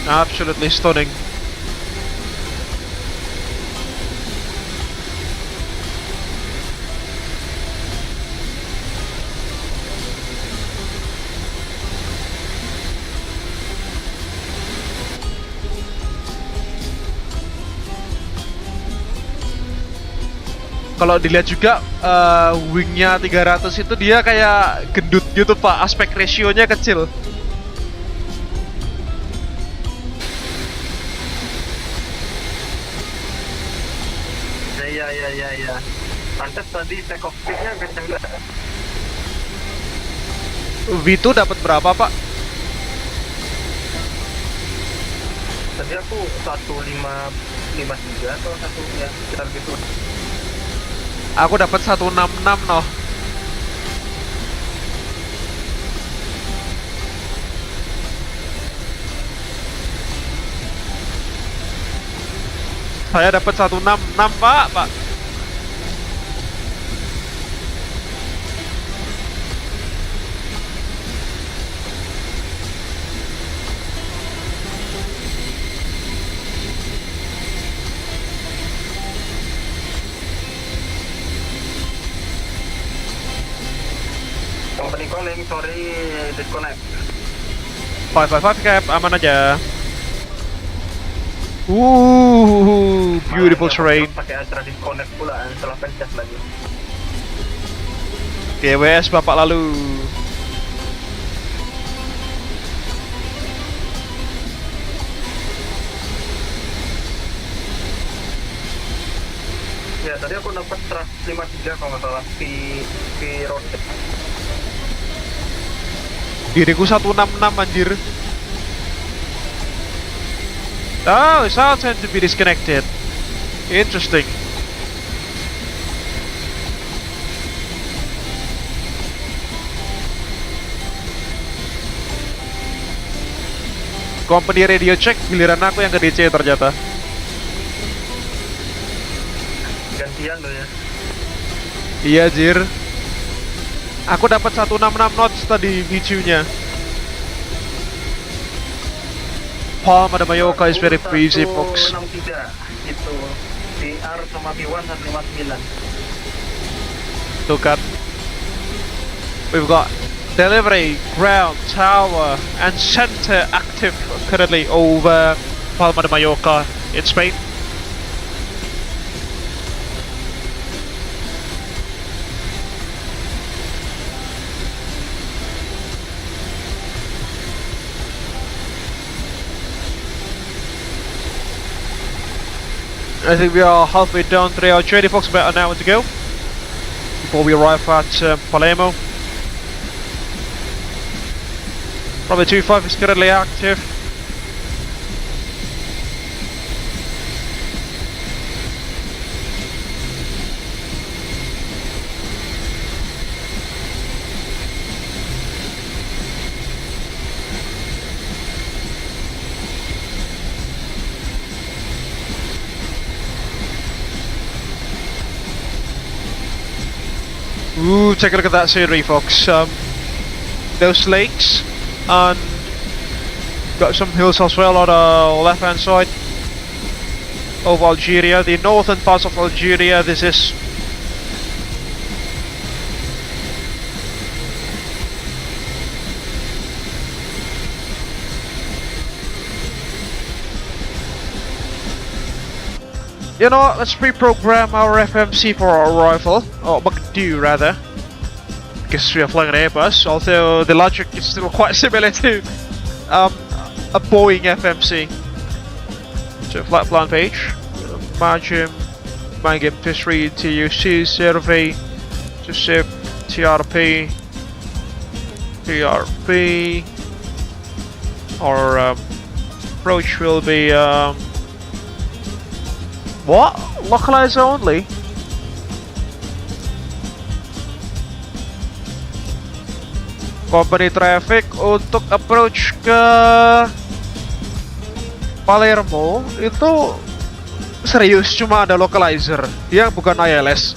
absolutely stunning. Kalau dilihat juga wingnya 300 itu dia kayak gendut gitu pak, aspek rasionya kecil. Iya. Pantes tadi take off speednya kenceng gak? V2 dapat berapa pak? Tadi aku 1553 atau satu ya sekitar gitu. Aku dapat 166 noh. Saya dapat 166 pak. Company calling, sorry disconnect. 555 cap, aman aja. Beautiful terrain. Pakai acara disconnect pula setelah pencet lagi. GWS Bapak Lalu. Ya tadi aku dapat 153 kalau nggak salah V rotate. Diriku 166 anjir. Oh, it's all tend to be disconnected. Interesting. Company radio check, giliran aku yang ke DC ternyata. Gantian lo ya. Iya jir. Aku dapat 166 knots tadi VQ-nya. Palma de Mallorca is very breezy, folks. 163 itu PR sama V1 159. Tuh kan. We've got delivery, ground, tower, and center active currently over Palma de Mallorca in Spain. I think we are halfway down 3-hour journey, folks, about an hour to go before we arrive at Palermo. Probably 25 is currently active. Ooh, take a look at that scenery, folks. Those lakes, and got some hills as well on the left-hand side of Algeria, the northern parts of Algeria. This is you know what, let's pre-program our FMC for our arrival, or Maghreb rather, because we are flying an Airbus, although the logic is still quite similar to a Boeing FMC. So flight plan page, Maghreb, P3, TUC, survey, to ship, TRP, our approach will be what? Localizer only? Company traffic untuk approach ke Palermo itu serius cuma ada localizer, dia bukan ILS.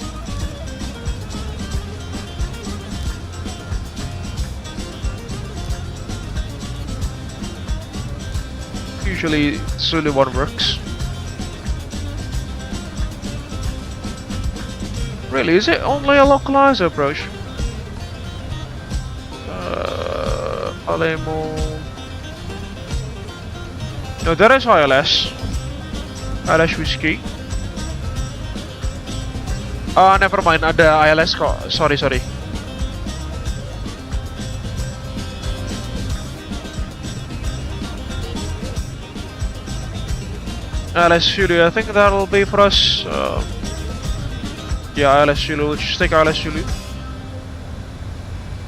Usually Zulu one works. Really, is it only a localizer approach? Palermo. No, there is ILS. ILS whiskey. Never mind, ada ILS kok. Sorry. ILS Zulu, I think that'll be for us. Yeah, ILS Zulu, let's just take ILS Zulu.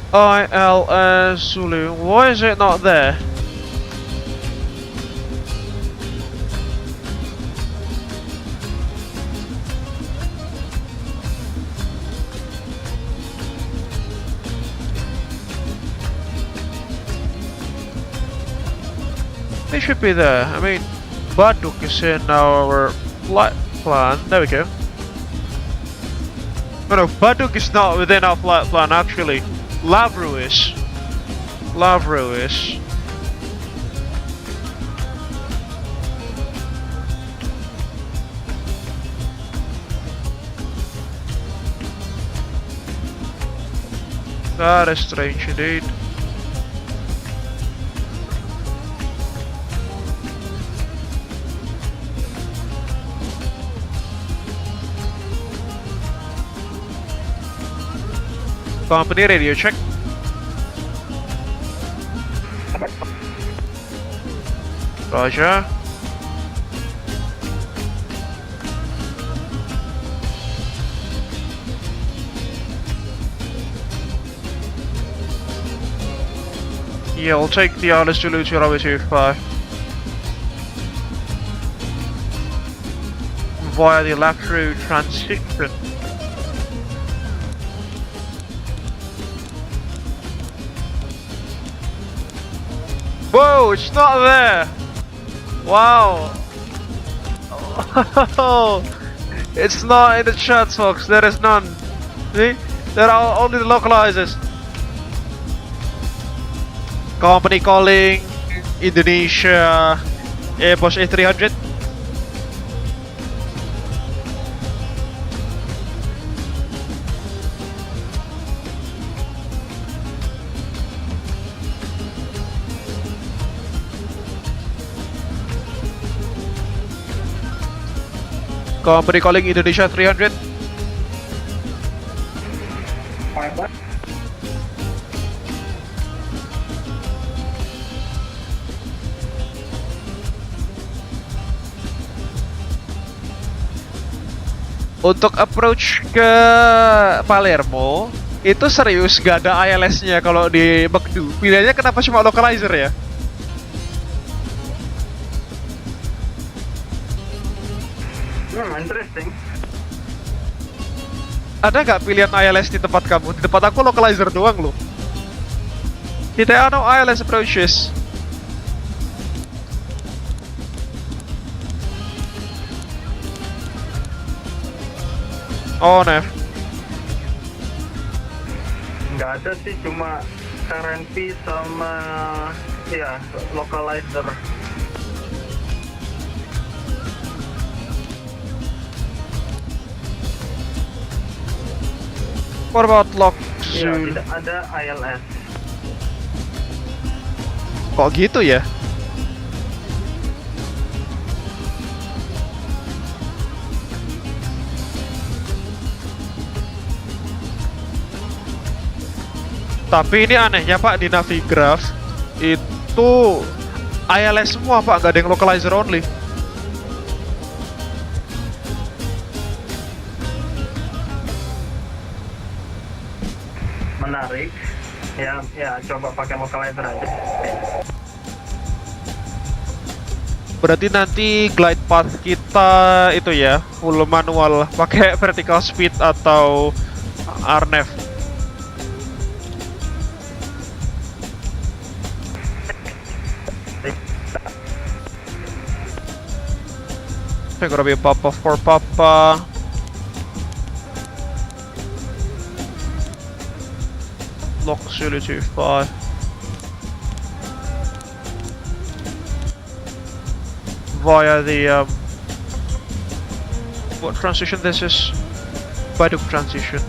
ILS Zulu, why is it not there? They should be there. I mean, Baduk is in our flight plan. There we go. No, Baduk is not within our flight plan actually. Lavru is. That is strange indeed. Company radio check. Roger. Yeah, we'll take the ILS Zulu to runway 25 via the Lalu transition. Whoa, it's not there! Wow! Oh, it's not in the chat, folks. There is none. See? There are only the localizers. Company calling Indonesia Airbus A300. Company calling Indonesia 300. Untuk approach ke Palermo itu serius gak ada ILS-nya kalau di Maghreb. Pilihannya kenapa cuma localizer ya? Interesting. Ada nggak pilihan ILS di tempat kamu? Di tempat aku localizer doang loh. There are no ILS approaches. Oh, Nev. Nggak ada sih, cuma current fee sama ya localizer. What about lock Ya, zoom? tidak ada ILS. Kok gitu ya? Tapi ini anehnya Pak, di Navigraph itu ILS semua Pak, nggak ada yang localizer only. Menarik. Ya coba pakai localizer aja. Berarti nanti glide path kita itu ya full manual, pakai vertical speed atau RNAV. I think gonna be a Papa for Papa. Lock Zulu 25. Via the what transition this is? Baduk transition.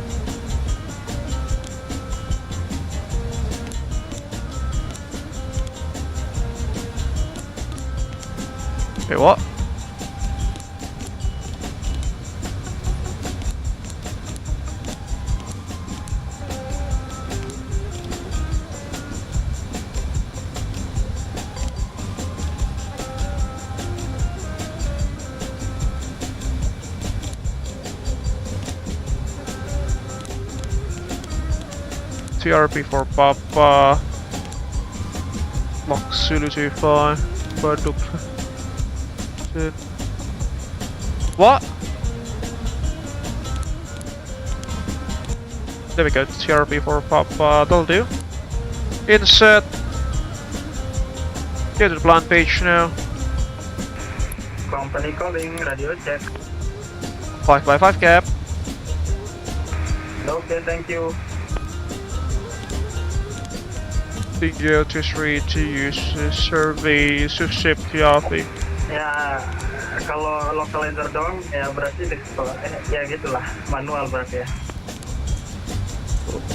Wait, what? TRP for Papa. Lock Zulu 25. Baduk. What? There we go, TRP for Papa, that'll do. Insert. Get to the plan page now. Company calling, radio check. 5x5 cap. Okay, thank you. DJ to use survey susip Yafi. Ya, kalau localizer doang ya berarti ya gitulah, manual berarti ya.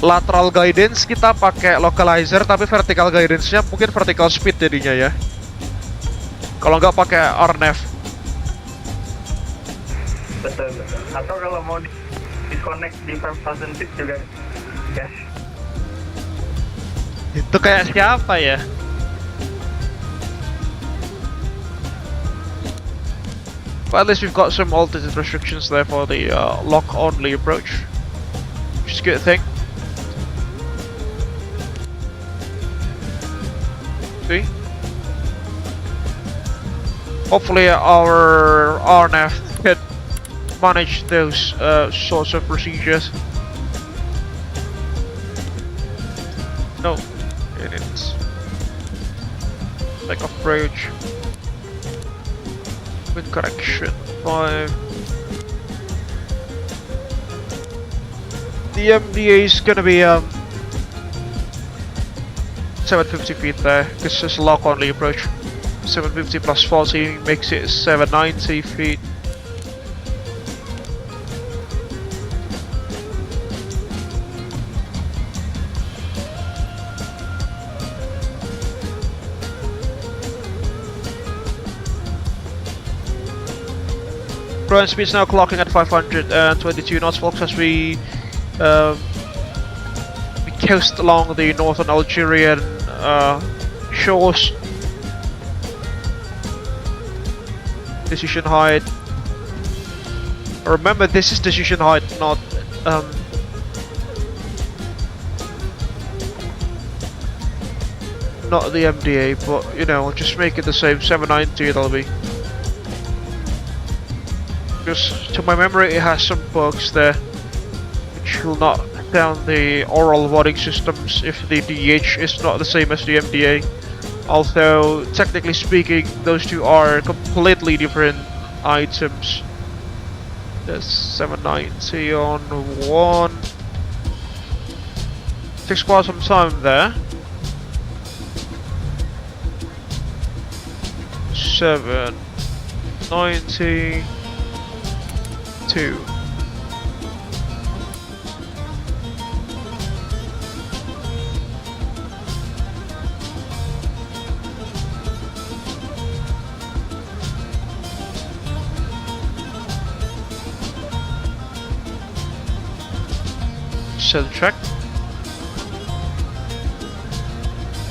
Lateral guidance kita pakai localizer, tapi vertical guidance-nya mungkin vertical speed jadinya ya. Kalau nggak pakai RNAV. Betul. Atau kalau mau disconnect di 5000 feet juga gas. Itu kayak siapa ya? But at least we've got some altitude restrictions there for the lock-only approach, which is a good thing. See? Hopefully our RNAV can manage those sorts of procedures. No. It's like approach with correction 5. The MDA is gonna be 750 feet there, because it's a lock only approach. 750 plus 40 makes it 790 feet. Ground speed is now clocking at 522 knots, folks, as we coast along the northern Algerian shores. Decision height. Remember, this is decision height, not the MDA, but you know, just make it the same. 790 it'll be. Because to my memory it has some bugs there which will knock down the oral warning systems if the DH is not the same as the MDA. Although technically speaking those two are completely different items. That's 790 on 1. Takes quite some time there. 792. Set track.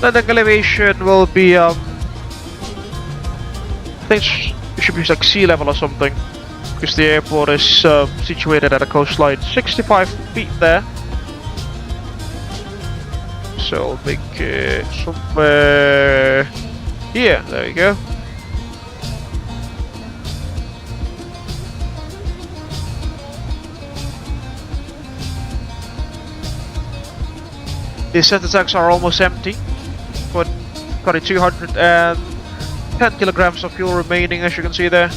Landing elevation will be I think it should be like sea level or something, because the airport is situated at a coastline 65 feet there. So I'll make it somewhere here. There you go. The center tanks are almost empty, but got 210 kilograms of fuel remaining, as you can see there.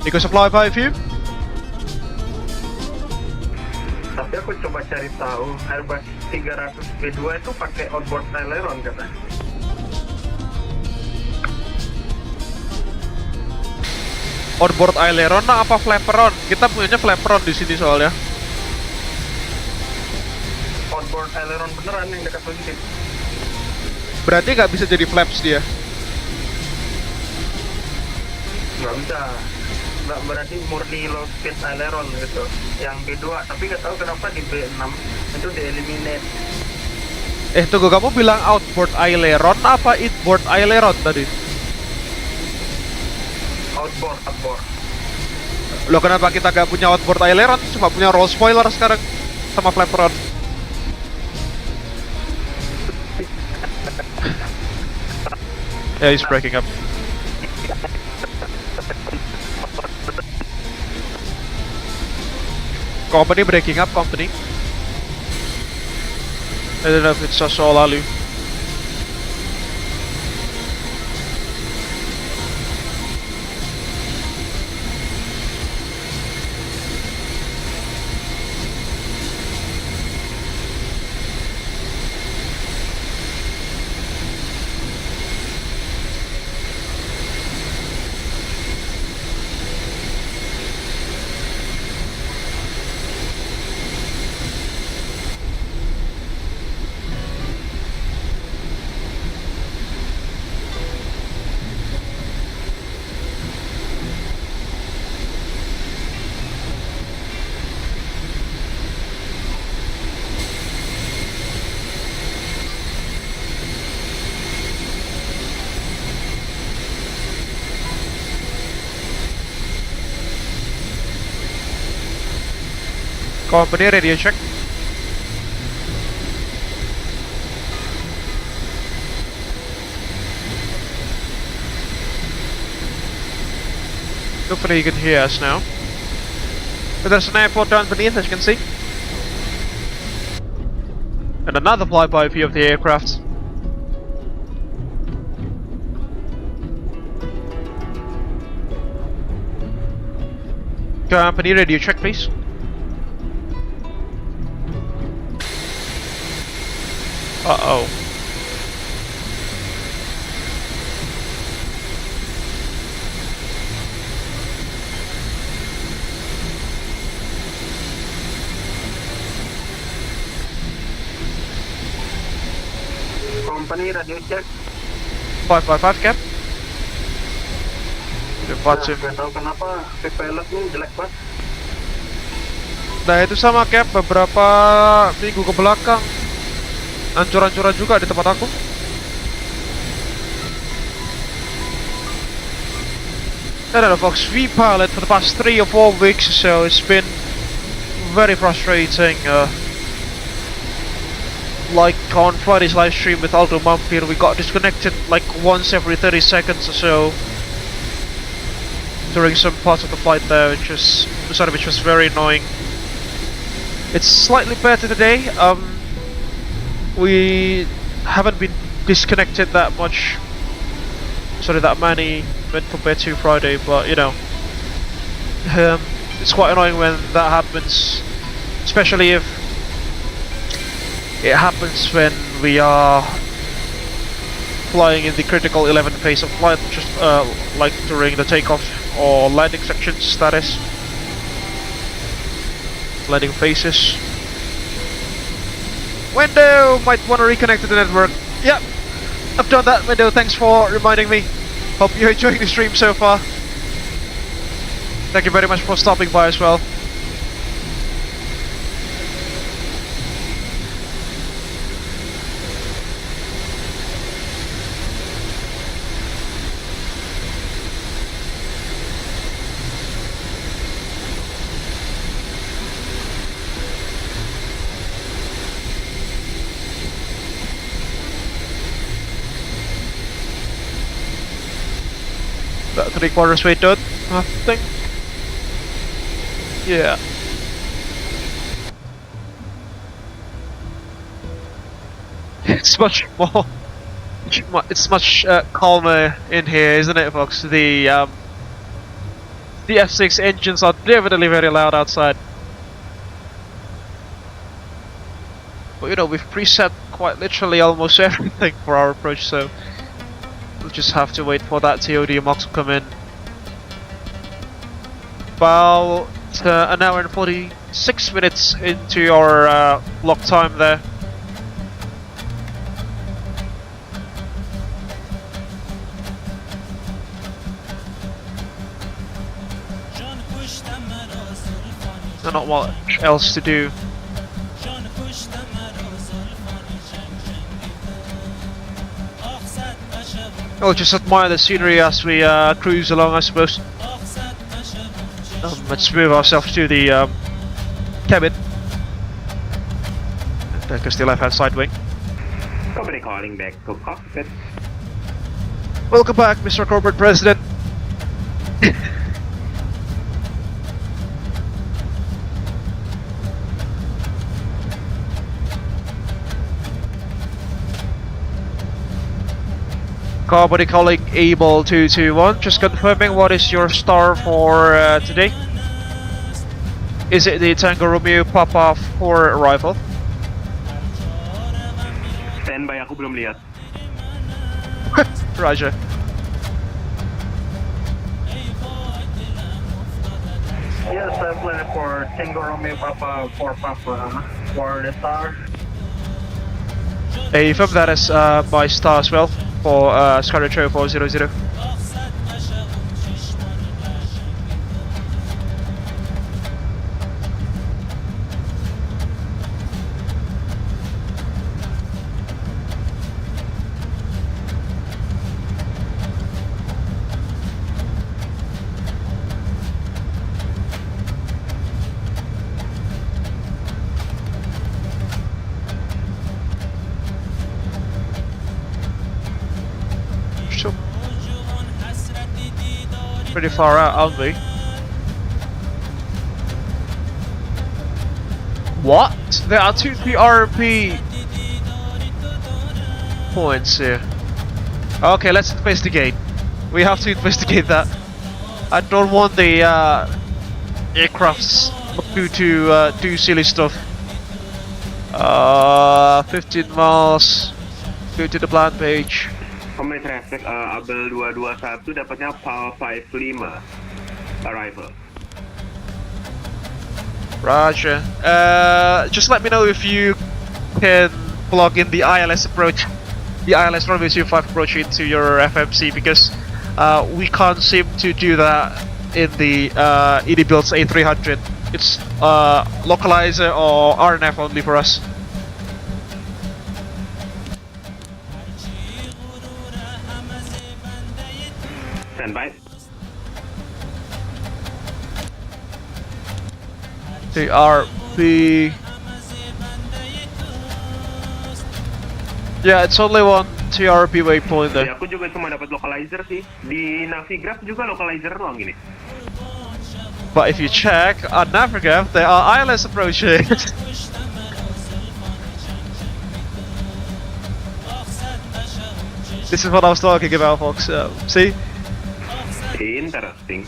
You can supply by view. Tapi aku coba cari tahu Airbus 300 B2 itu pakai outboard aileron katanya. Outboard aileron apa flaperon? Kita punyanya flaperon di sini soalnya. Outboard aileron beneran yang dekat positif. Berarti nggak bisa jadi flaps dia? Nggak bisa. Nggak, berarti murni low speed aileron gitu. Yang B2, tapi nggak tahu kenapa di B6 itu di-eliminate. Tunggu, kamu bilang outboard aileron apa inboard aileron tadi? Outboard. Loh, kenapa kita gak punya outboard aileron? Cuma punya roll spoiler sekarang sama flaperon. Yeah, he's breaking up. Company breaking up, company. I don't know if it's us or Lalu. Company radio check. Hopefully you can hear us now. But there's an airport down beneath, as you can see. And another flyby view of the aircraft. Company radio check, please. Uh-oh. Company radio check. 555 cap. VATSIM. Nggak tahu kenapa pilot ini jelek banget. Nah itu sama cap, beberapa minggu ke belakang hancur-hancuran juga di tempat aku. I don't know folks, we pilot for the past 3 or 4 weeks or so. It's been very frustrating. Like on Friday's live stream with Aldo Mampir, we got disconnected like once every 30 seconds or so during some parts of the flight there, which was very annoying. It's slightly better today. We haven't been disconnected that much. Sorry, that many when compared to Friday, but you know, it's quite annoying when that happens, especially if it happens when we are flying in the critical 11 phase of flight, just like during the takeoff or landing sections, that is. Landing phases. Mwendo might want to reconnect to the network. Yep, I've done that, Mwendo. Thanks for reminding me. Hope you're enjoying the stream so far. Thank you very much for stopping by as well. About 3/4 way done, I think. Yeah. It's much more. It's much calmer in here, isn't it, folks? The F6 engines are definitely very loud outside. But you know, we've preset quite literally almost everything for our approach, so we'll just have to wait for that TOD MOX to come in. About an hour and 46 minutes into our lock time there. There's not much else to do. I'll just admire the scenery as we cruise along, I suppose. Let's move ourselves to the cabin. Take us to the left-hand side wing. Company calling back to cockpit. Welcome back, Mr. Corporate President. Company calling Abel 221, just confirming what is your star for today. Is it the Tango Romeo Papa for arrival? Standby, aku belum lihat. Roger. Yes, I plan for Tango Romeo Papa for the star. Hey, from that is my star as well for Sky Retro 400. Pretty far out, aren't we? What? There are 2 PRP points here. Okay, let's investigate. We have to investigate that. I don't want the aircrafts to do silly stuff. 15 miles. Go to the plan page. Company traffic Abel 221 dapatnya PAL 55 arrival. Roger. Just let me know if you can plug in the ILS approach, the ILS runway 25 approach into your FMC, because we can't seem to do that in the iniBuilds A300. It's localizer or RNF only for us. Standby. TRP. Yeah, it's only one TRP waypoint there. Ya, aku juga cuma dapat localizer sih. Di Navigraph juga localizer doang gini. But if you check on Navigraph, there are ILS approaches. This is what I was talking about, folks. See? Interesting.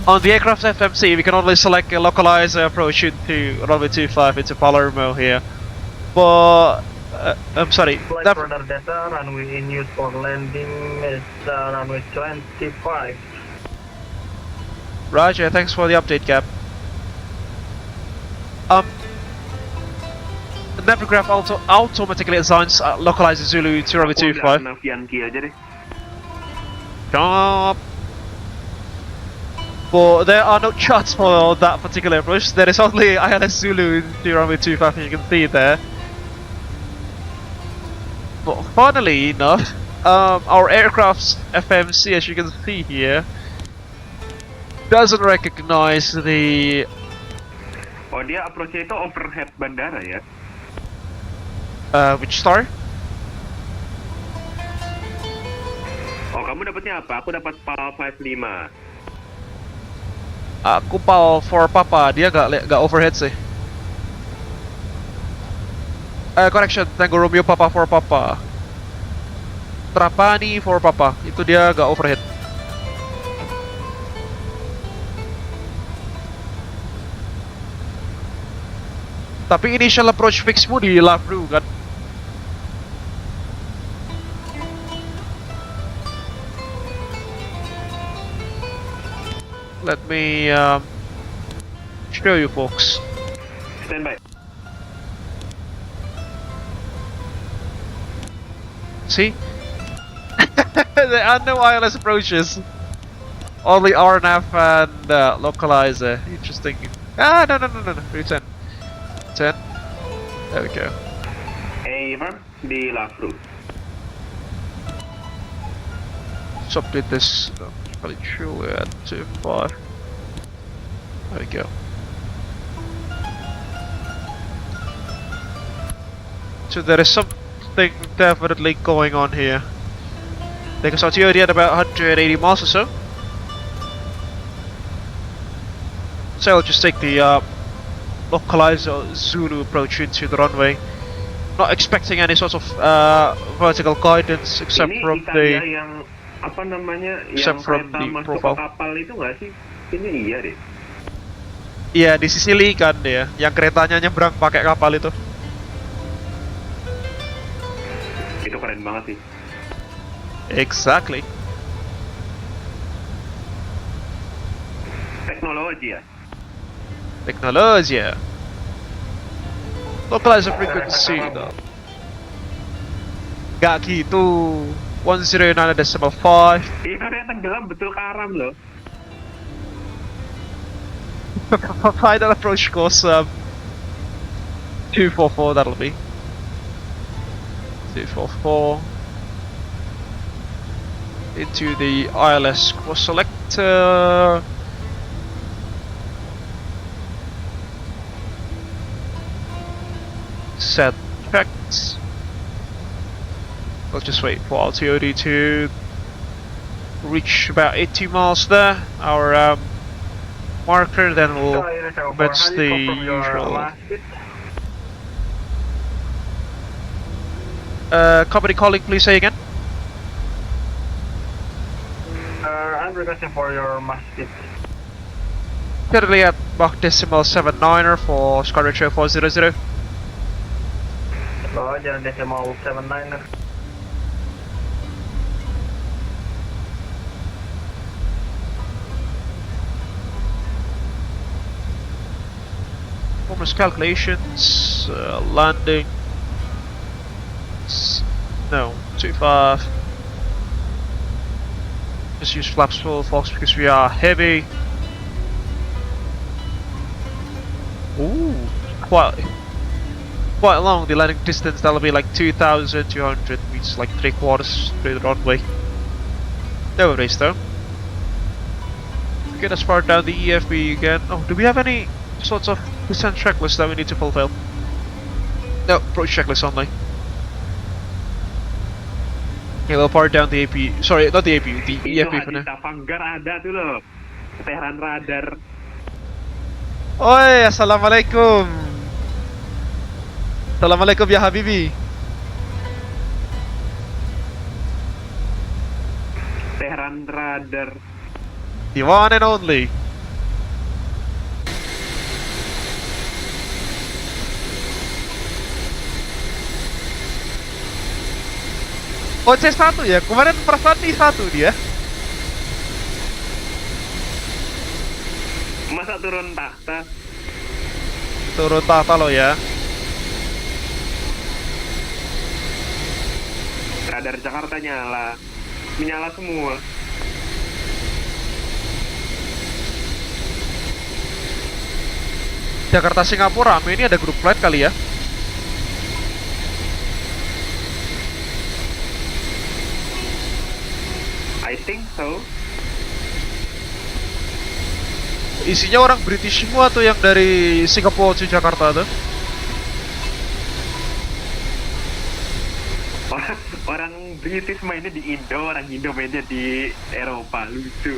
On the aircraft FMC, we can only select a localizer approach into runway 25 into Palermo here. But I'm sorry. Flight radar data, runway in use for landing is runway 25. Roger, thanks for the update, Cap. The Navigraph automatically assigns localizer Zulu to runway 25. Stop. But there are no charts for that particular approach. There is only ILS Zulu to runway 25, you can see there. But funnily enough, our aircraft's FMC, as you can see here, doesn't recognize the... Oh, dia approach-nya itu overhead bandara ya? Which star? Oh, kamu dapatnya apa? Aku dapat PAL 55. Aku PAL for Papa, dia gak overhead sih. Correction, Tango Romeo Papa for Papa. Trapani for Papa, itu dia gak overhead. Tapi initial approach fixmu di Lalu kan? Let me show you folks. Stand by. See? There are no ILS approaches. Only RNAV and localizer. Interesting. Ah, no. Return. 10. There we go. Affirm di Lalu. Let's update this. Probably true at 25. There we go. So there is something definitely going on here. Because our TOD at about 180 miles or so. So I'll just take the localizer Zulu approach into the runway. Not expecting any sort of vertical guidance except from the yang apa namanya except yang from kereta the masuk profile. ke kapal itu nggak sih? Kayaknya iya deh. Iya di Sicily kan dia, yang keretanya nyebrang pakai kapal itu. Itu keren banget sih. Exactly. Teknologi ya. Teknologi ya. Localizer frequency though. Gak gitu. 109.5. Itu dia tenggelam betul karam loh. Final approach course 244 that'll be. 244 into the ILS course selector. Set effects. We'll just wait for our TOD to reach about 80 miles there, our marker, then we'll commence the usual. Company calling, please say again. I'm requesting for your mastic. Currently at Mach decimal 79er for Squadron Retro 400. Roger, decimal 79er. Performance calculations, landing. No, 25. Just use flaps full, folks, because we are heavy. Ooh, quite long. The landing distance, that'll be like 2,200 meters, like 3/4 through the runway. No worries though. Get as far down the EFB again. Oh, do we have any sorts of descent checklist that we need to fulfill? No, approach checklist only. Okay, we'll power down the AP. Sorry, not the AP, the EFB for now. Casablanca ada tuh loh. Keteran radar. Oi, assalamualaikum. Assalamualaikum ya Habibi. Sun Radar. The one and only. Oh, C1 ya? Kemarin perasaan di 1 dia. Masa turun tahta? Turun tahta lo ya. Radar Jakarta nyala. Menyala semua. Jakarta Singapura rame, ini ada grup flight kali ya. I think so. Isinya orang British semua tuh yang dari Singapura ke Jakarta tuh. Orang British mainnya di Indo, orang Indo mainnya di Eropa, lucu.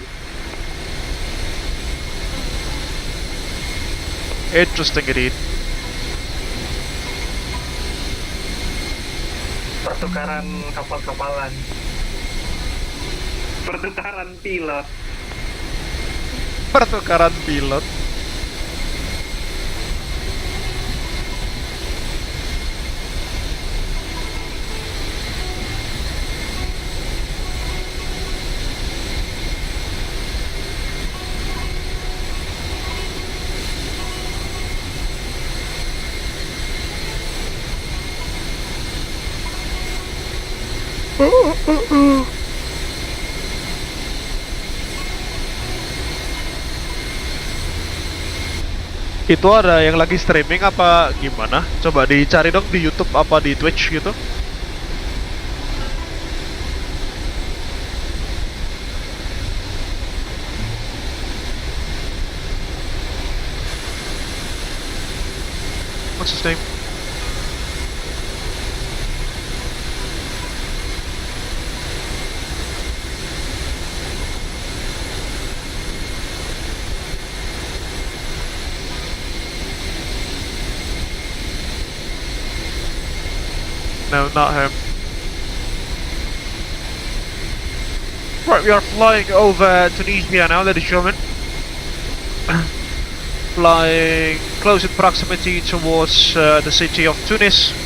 Interesting indeed. Pertukaran kapal-kapalan. Pertukaran pilot. Pertukaran pilot. Itu ada yang lagi streaming apa gimana? Coba dicari dong di YouTube apa di Twitch gitu. What's his name? No, not him. Right, we are flying over Tunisia now, ladies and gentlemen. Flying close in proximity towards the city of Tunis.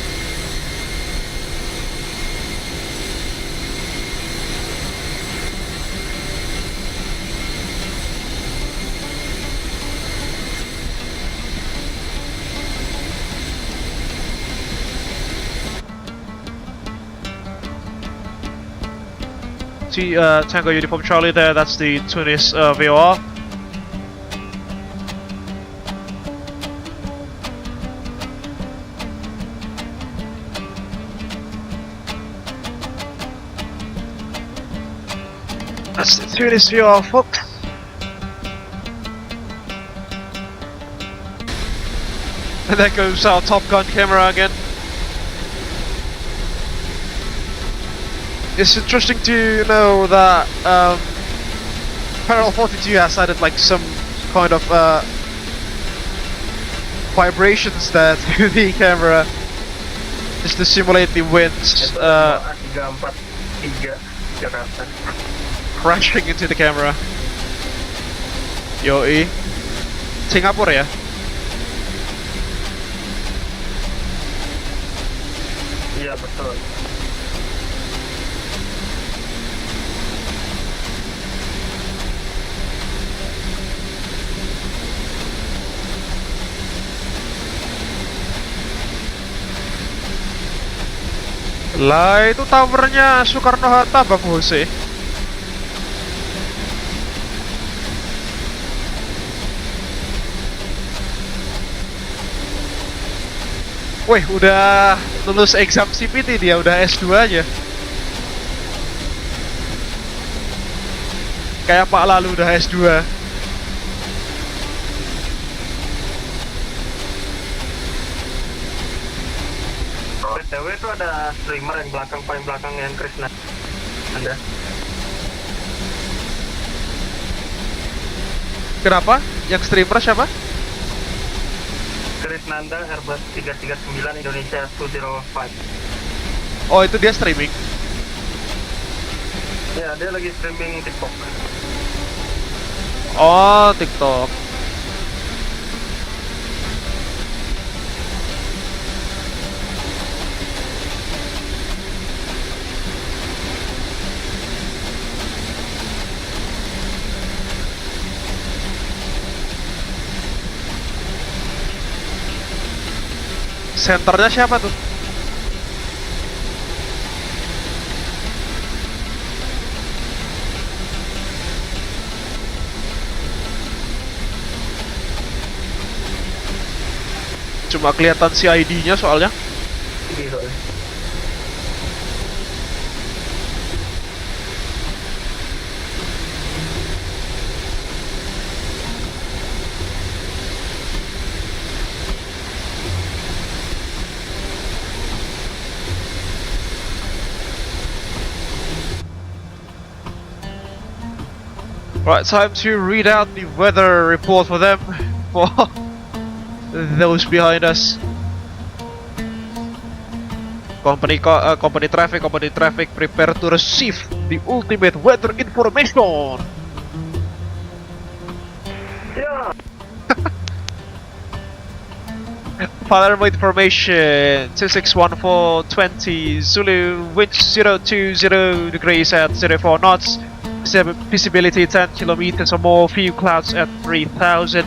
Tango Uniform Charlie there, that's the Tunis VOR. That's the Tunis VOR, folks. And there goes our Top Gun camera again. It's interesting to know that Parallel 42 has added like some kind of vibrations there to the camera just to simulate the winds crashing into the camera. Yoi. Singapura ya? Iya betul. Lah itu towernya Soekarno-Hatta Bang Jose. Wih, udah lulus exam CPT dia, udah S2 aja. Kayak Pak Lalu udah S2. BTW itu ada streamer yang paling belakang yang Krishna. Anda. Kenapa? Yang streamer siapa? Krisnanda Airbus 339 Indonesia 205. Oh, itu dia streaming. Ya, dia lagi streaming TikTok. Oh, TikTok. Senternya siapa tuh? Cuma kelihatan si ID-nya soalnya. Right, time to read out the weather report for them, for those behind us. Company traffic, prepare to receive the ultimate weather information. Yeah. Palermo information 261420 Zulu, wind 020 degrees at 04 knots. Visibility 10 kilometers or more, few clouds at 3,000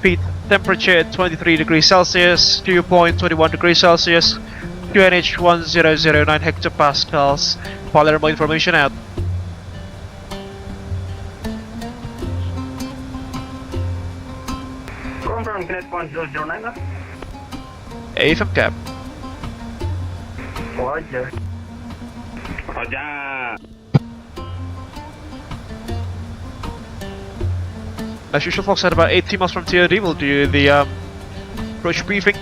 feet, temperature 23 degrees Celsius, dew point 21 degrees Celsius, QNH 1009 hectopascals. Palermo information out. Confirm Kinet 1009 AFM cap. Roger. Roger. As usual, folks, at about 80 miles from TOD, we'll do the approach briefing.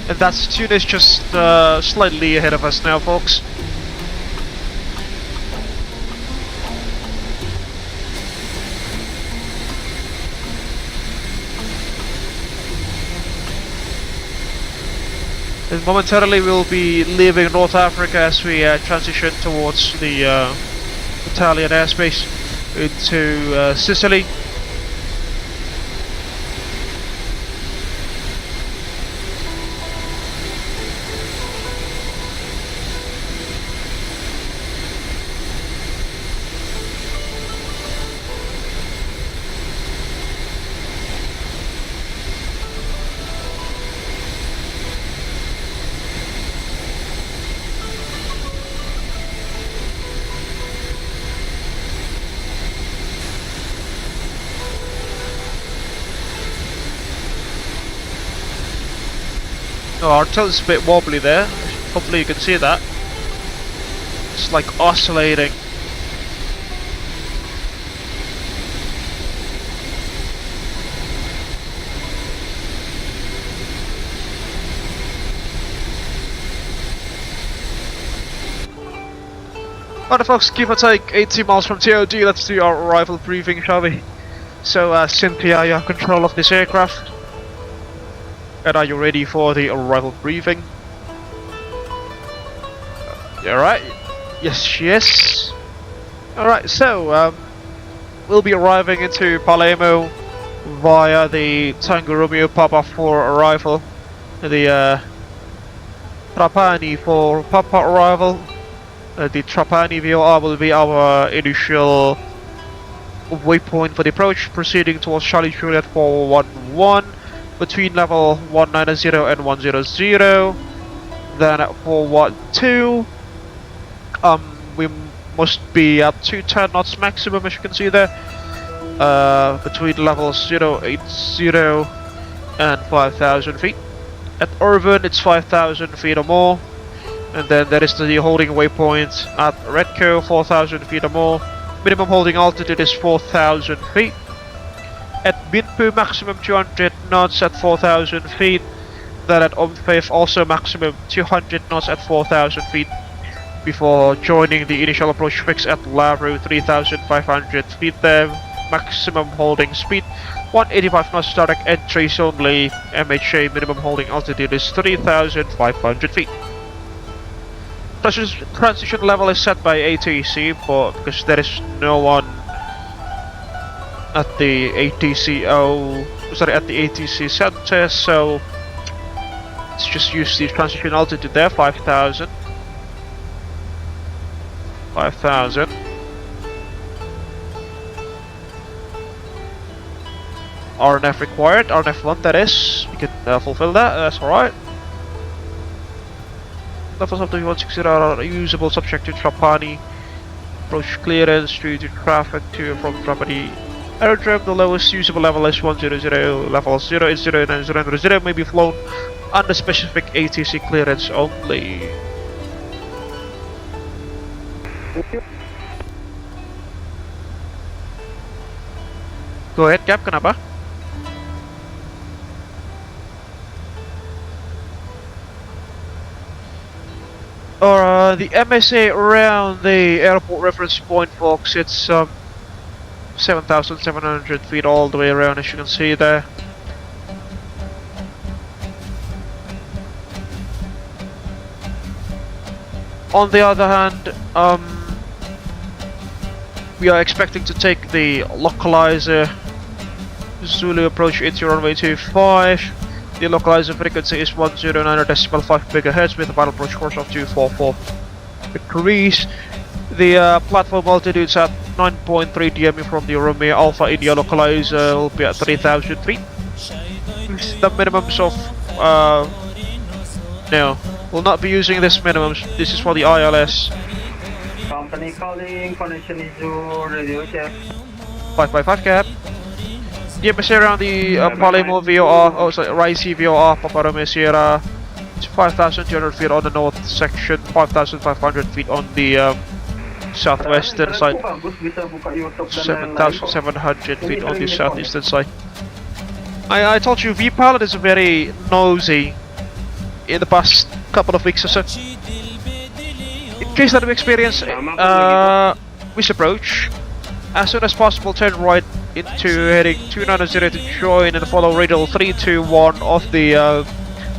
And that tune is just slightly ahead of us now, folks. And momentarily we'll be leaving North Africa as we transition towards the Italian airspace into Sicily. Oh, our tilt's a bit wobbly there. Hopefully you can see that. It's like oscillating. Alright folks, give or take 80 miles from TOD, let's do our arrival briefing, shall we? So Cynthia, you have control of this aircraft. And are you ready for the arrival briefing? Alright, yes she is. Alright, so we'll be arriving into Palermo via the Tango Romeo Papa for arrival, the Trapani for Papa arrival. The Trapani VOR will be our initial waypoint for the approach, proceeding towards Charlie Juliet 411 between level 190 and 100. Then at 412, we must be at 210 knots maximum, as you can see there. Between levels 080 and 5,000 feet. At Irvine it's 5,000 feet or more. And then there is the holding waypoint at Retco, 4,000 feet or more. Minimum holding altitude is 4,000 feet. At Binpu, maximum 200 knots at 4,000 feet. Then at Omfaith, also maximum 200 knots at 4,000 feet. Before joining the initial approach fix at Lalu, 3,500 feet there. Maximum holding speed 185 knots, direct entries only. MHA minimum holding altitude is 3,500 feet. Transition level is set by ATC, but because there is no one at the ATC center, so let's just use the transition altitude there, 5,000. 5,000. RNF required, RNF1 that is. We can fulfill that, that's alright. Levels of the 160 are usable subject to Trapani. Approach clearance to traffic to and from Trapani aerodrome. The lowest usable level is 100. Level 0 is 0 and 0 may be flown under specific ATC clearance only. Go ahead, Cap, kenapa? The MSA around the airport reference point, folks, it's 7,700 feet all the way around, as you can see there. On the other hand, we are expecting to take the localizer Zulu approach into runway 25. The localizer frequency is 109.5 MHz with a final approach course of 244 degrees. The platform altitude is at 9.3 dmi from the Romeo Alpha India localizer will be at 3,000 feet. The minimums of no, we'll not be using this minimums. This is for the ILS. Company calling, connection is to radio check. 555 cap. The MSA around the Palermo VOR, oh sorry, Raisi VOR, Papa Romeo Sierra. It's 5,200 feet on the north section, 5,500 feet on the southwestern side, 7,700 feet on the southeastern side. I told you, VPilot is very nosy in the past couple of weeks or so. In case that we experience this approach, as soon as possible turn right into heading 290 to join and follow radial 321 of the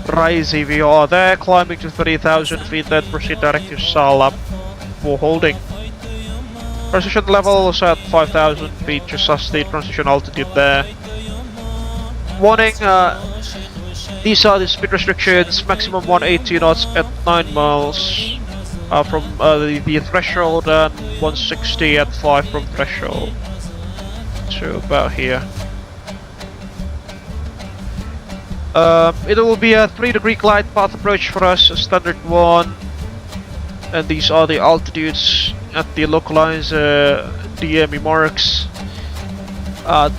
Raisi VOR there, climbing to 3,000 feet, then proceed direct to Salam for holding. Transition level is at 5,000 feet, just as the transition altitude there. Warning, these are the speed restrictions, maximum 180 knots at 9 miles from the threshold and 160 at 5 from threshold. So about here. It will be a 3-degree glide path approach for us, a standard one. And these are the altitudes at the localizer DME marks. At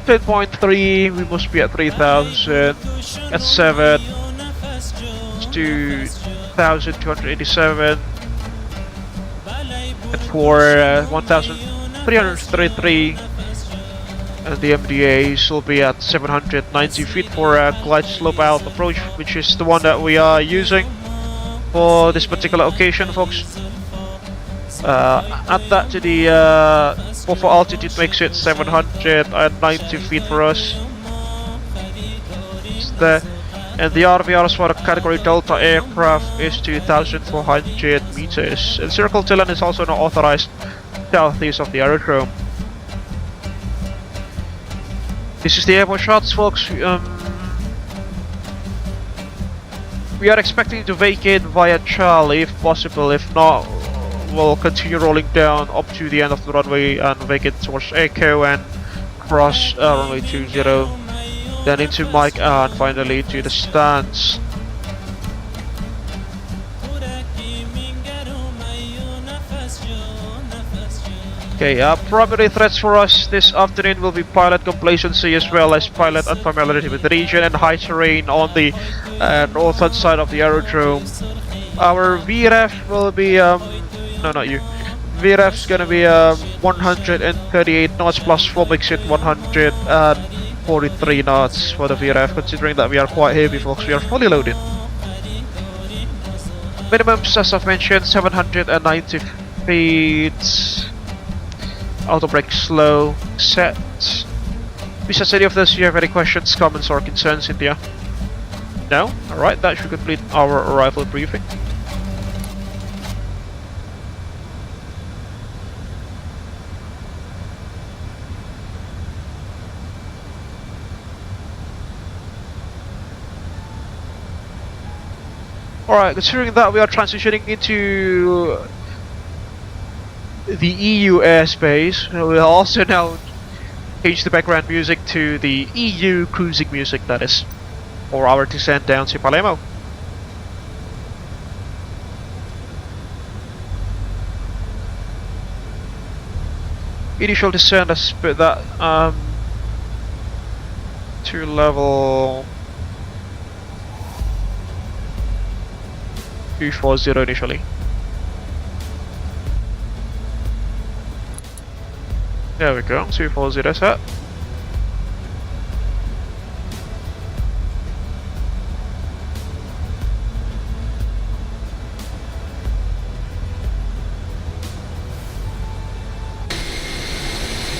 10.3 we must be at 3,000. At 7 it's 2,287. At 4 1,333. And the MDAs will be at 790 feet for a glide slope out approach, which is the one that we are using for this particular occasion, folks. Add that to the for altitude makes it 790 feet for us. And the RVRs for a category Delta aircraft is 2,400 meters. And Circle Tillen is also not authorized southeast of the aerodrome. This is the airport shots, folks. We are expecting to vacate via Charlie if possible. If not, we'll continue rolling down up to the end of the runway and vacate towards Echo and cross runway 20, then into Mike and finally to the stands. Okay, primary threats for us this afternoon will be pilot complacency as well as pilot unfamiliarity with the region and high terrain on the northern side of the aerodrome. Our VREF will be, no, not you. VREF's gonna be 138 knots plus full mix at 143 knots for the VREF, considering that we are quite heavy, folks. We are fully loaded. Minimums, as I've mentioned, 790 feet. Auto brake slow, set. Besides any of this, you have any questions, comments, or concerns, Cynthia? No? Alright, that should complete our arrival briefing. Alright, considering that we are transitioning into the EU airspace, we'll also now change the background music to the EU cruising music, that is, for our descent down to Palermo. Initial descent, let's put that to level 240 initially. There we go, 240 set.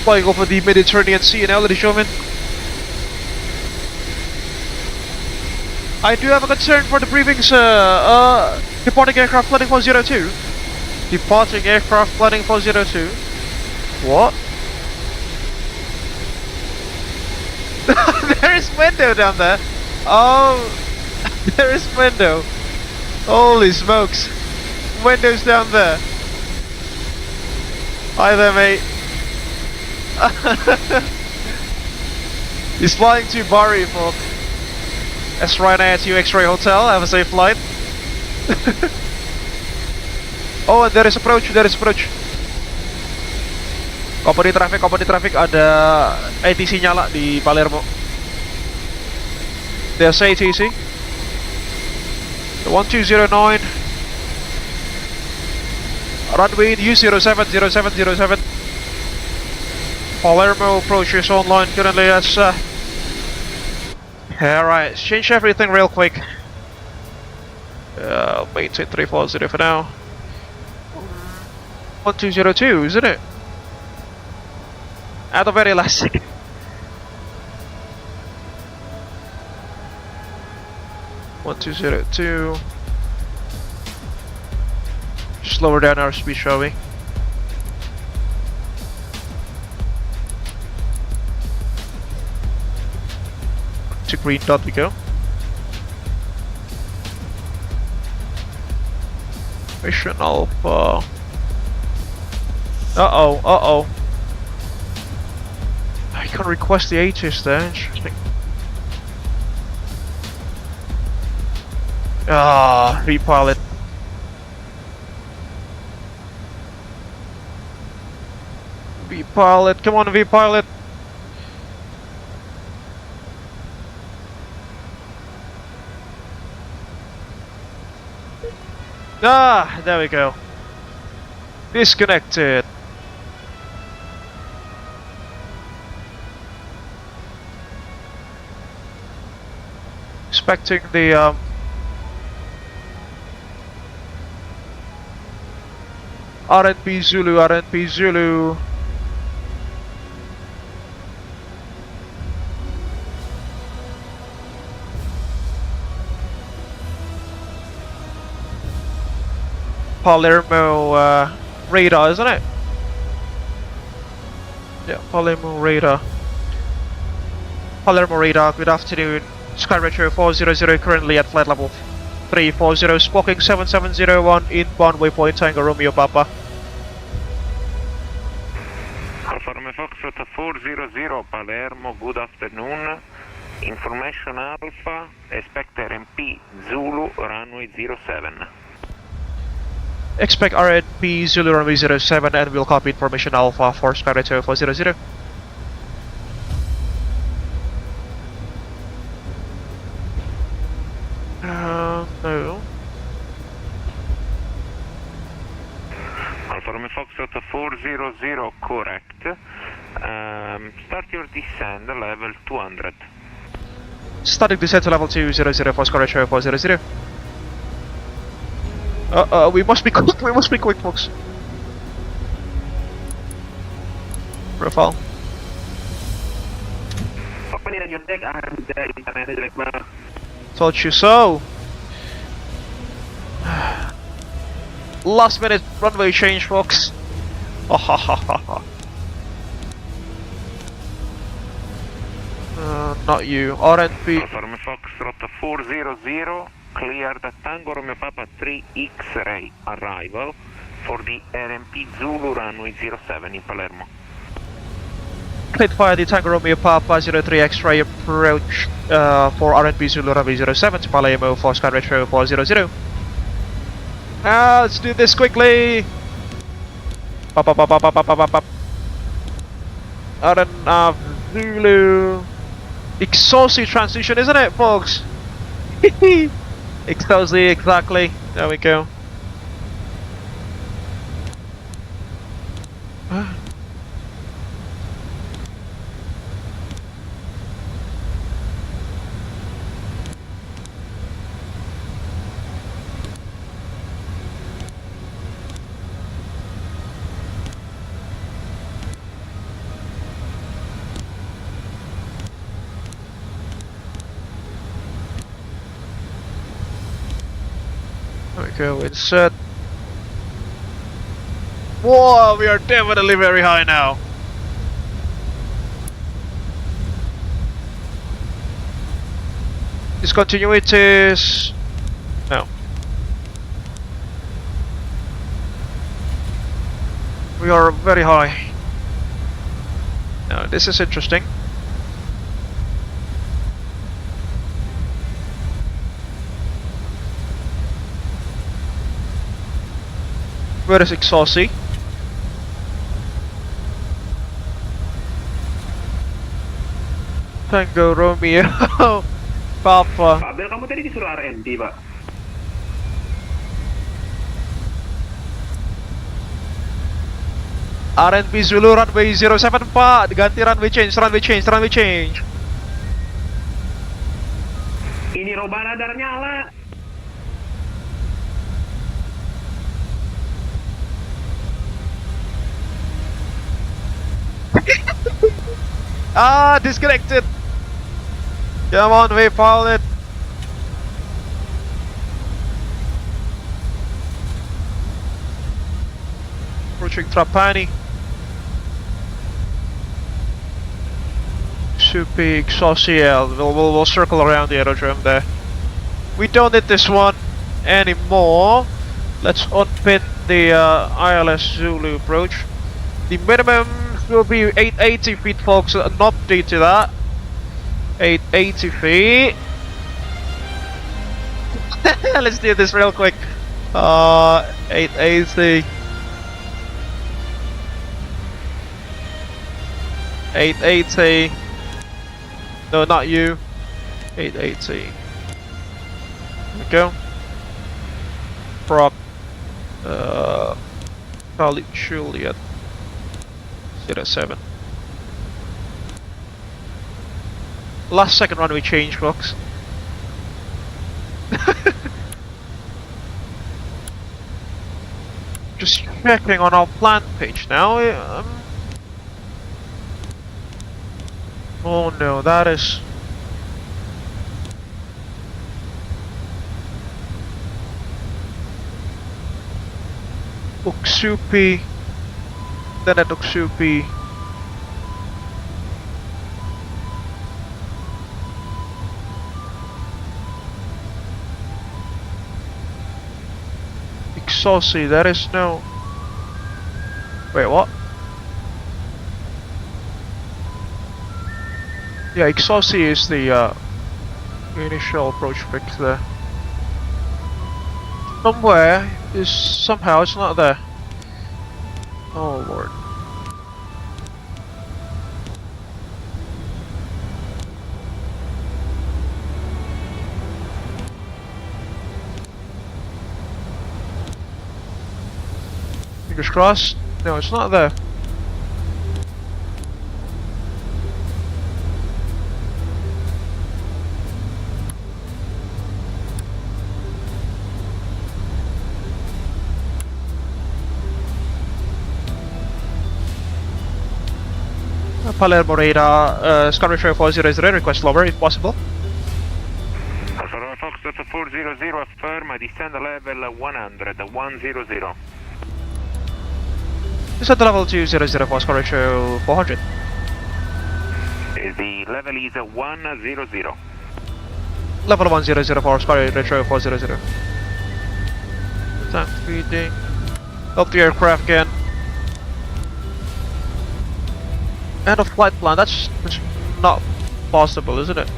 Flying over the Mediterranean Sea now, ladies and gentlemen. I do have a concern for the briefings, departing aircraft flooding 402. Departing aircraft flooding 402. What? There is Mwendo down there. Oh, there is Mwendo. Holy smokes. Mwendo's down there. Hi there, mate. He's flying to Bari for S-Ryanair to X-Ray Hotel. Have a safe flight. Oh, there is approach, there is approach. Company traffic, ada ATC nyala di Palermo. There's ATC. 1209. Runway U070707. Palermo approach is online currently as alright, change everything real quick. Maintain 340 for now. 1202, isn't it? At the very last second. One 202. Just lower down our speed, shall we? To green dot we go. Mission Alpha. Uh-oh. I can request the ATCOs there, interesting. Repilot. V-pilot, come on V-pilot. There we go. Disconnected. Expecting the RNP Zulu. Palermo radar, isn't it? Yeah, Palermo radar. Good afternoon. Sky Retro 400 currently at flight level 340, squawking 7701 inbound waypoint Tango Romeo Papa. Alfa Romeo Foxtrot 400 Palermo, good afternoon. Information Alpha, expect RMP Zulu runway 07. Expect RNP Zulu runway 07 and we'll copy information Alpha for Sky Retro 400. No. Alfa Romeo Foxtrot 400, correct. Start your descent, level 200. Starting descent to level 200 for Sky Retro 400. We must be quick, folks. Profile. Told you so. Last minute runway change, folks. Not you. RNP. Alfa Romeo Foxtrot 400, clear the Tango Romeo Papa 3 X-ray arrival for the RNP Zulu runway 07 in Palermo. Cleared via the Tango Romeo Papa 03 X-ray approach for RNP Zulu runway 07 to Palermo for Sky Retro 400. Let's do this quickly. RNP Zulu. Exhaustive transition, isn't it, folks? Exhaustive, exactly. There we go. There we go, insert. Whoa, we are definitely very high now. Discontinuities. No. We are very high. Now, this is interesting. Where is Exaucy? Tango Romeo Papa. Pak Abel, kamu tadi disuruh RND, Pak. RNP Zulu runway 07 Pak, diganti runway change. Ini roba radar nyala. Disconnected. Come on, we found it. Approaching Trapani. Super Exociel. We'll circle around the aerodrome there. We don't need this one anymore. Let's unpin the ILS Zulu approach. The minimum will be 880 feet, folks. An update to that. 880 feet. Let's do this real quick. 880. 880. No, not you. 880. There we go. Prop. Charlie Juliet. 07. Last second runway change, folks. Just checking on our plan page now. Oh no, that is. Uksupi. Then at Uksupi. Exaucy, there is no. Wait, what? Yeah, Exaucy is the initial approach pick there. Somewhere is somehow it's not there. Oh lord. Fingers crossed. No, it's not there. Palermo radar, Sky Retro 400, request lower if possible. Alfa Fox 400, affirm, descend level 100, 100. Descend level 200 for Sky Retro 400. The level is 100. Level 100 for Sky Retro 400. Time feeding. Up the aircraft again. End of flight plan, that's not possible, isn't it?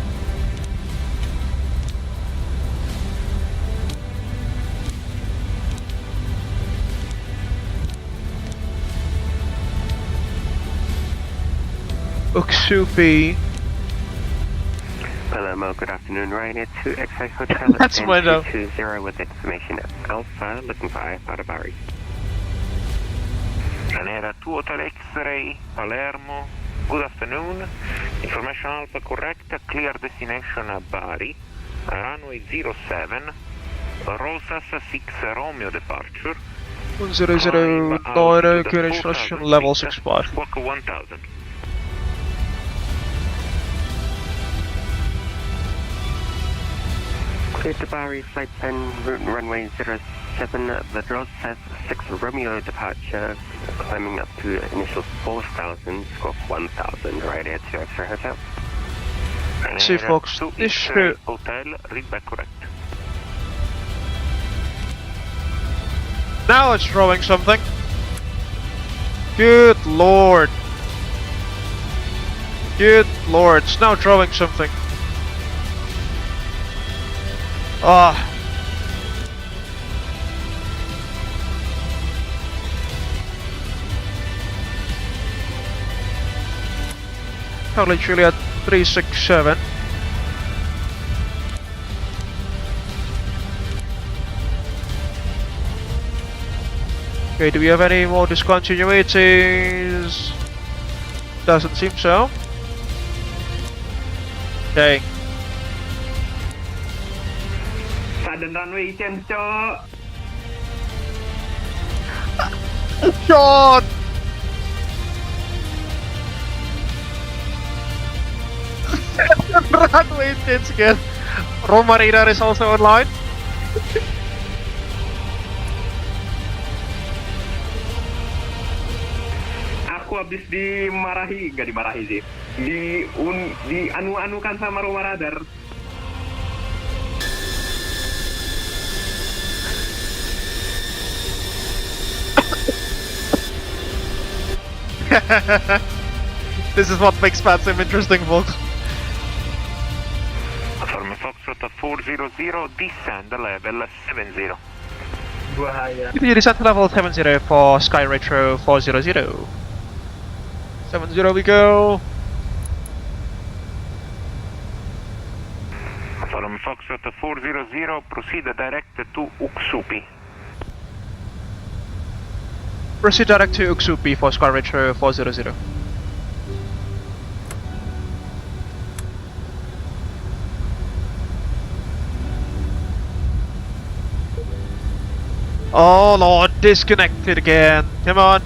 Uksupi. Palermo, good afternoon, Ryanair 2 X-Ray Hotel. That's Mwendo. 220 with information at Alpha, looking for IVAO Bari. Ryanair 2 Hotel X-Ray, Palermo, good afternoon. Information Alpha correct, clear destination Bari, runway 07, Rosas 6 Romeo departure. 1009, good instruction level 65. Squawk 1000. Cleared to Bari, flight plan, route runway 07, the Rosas 6 Romeo departure, climbing up to initial 4,000, squawk 1000, Ryanair 2 X-Ray Hotel. See folks, this should... Hotel, read back correct. Now it's throwing something. Good lord. Good lord, it's now throwing something. Ah. Charlie Juliet 367. Okay, do we have any more discontinuities? Doesn't seem so. Okay. Sudden runway change, Cok. God! Runway change again. Roma radar is also online. Aku habis dimarahi, nggak dimarahi sih. Di anu-anukan sama Roma radar. This is what makes VATSIM interesting, folks. Affirm Foxtrot 400, descend level 70. Bahaya. You descend to level 70 for Sky Retro 400. 70 we go. Affirm Foxtrot 400, proceed direct to Uksupi. Proceed direct to Uksupi for Sky Retro 400. Oh lord, disconnected again. Come on.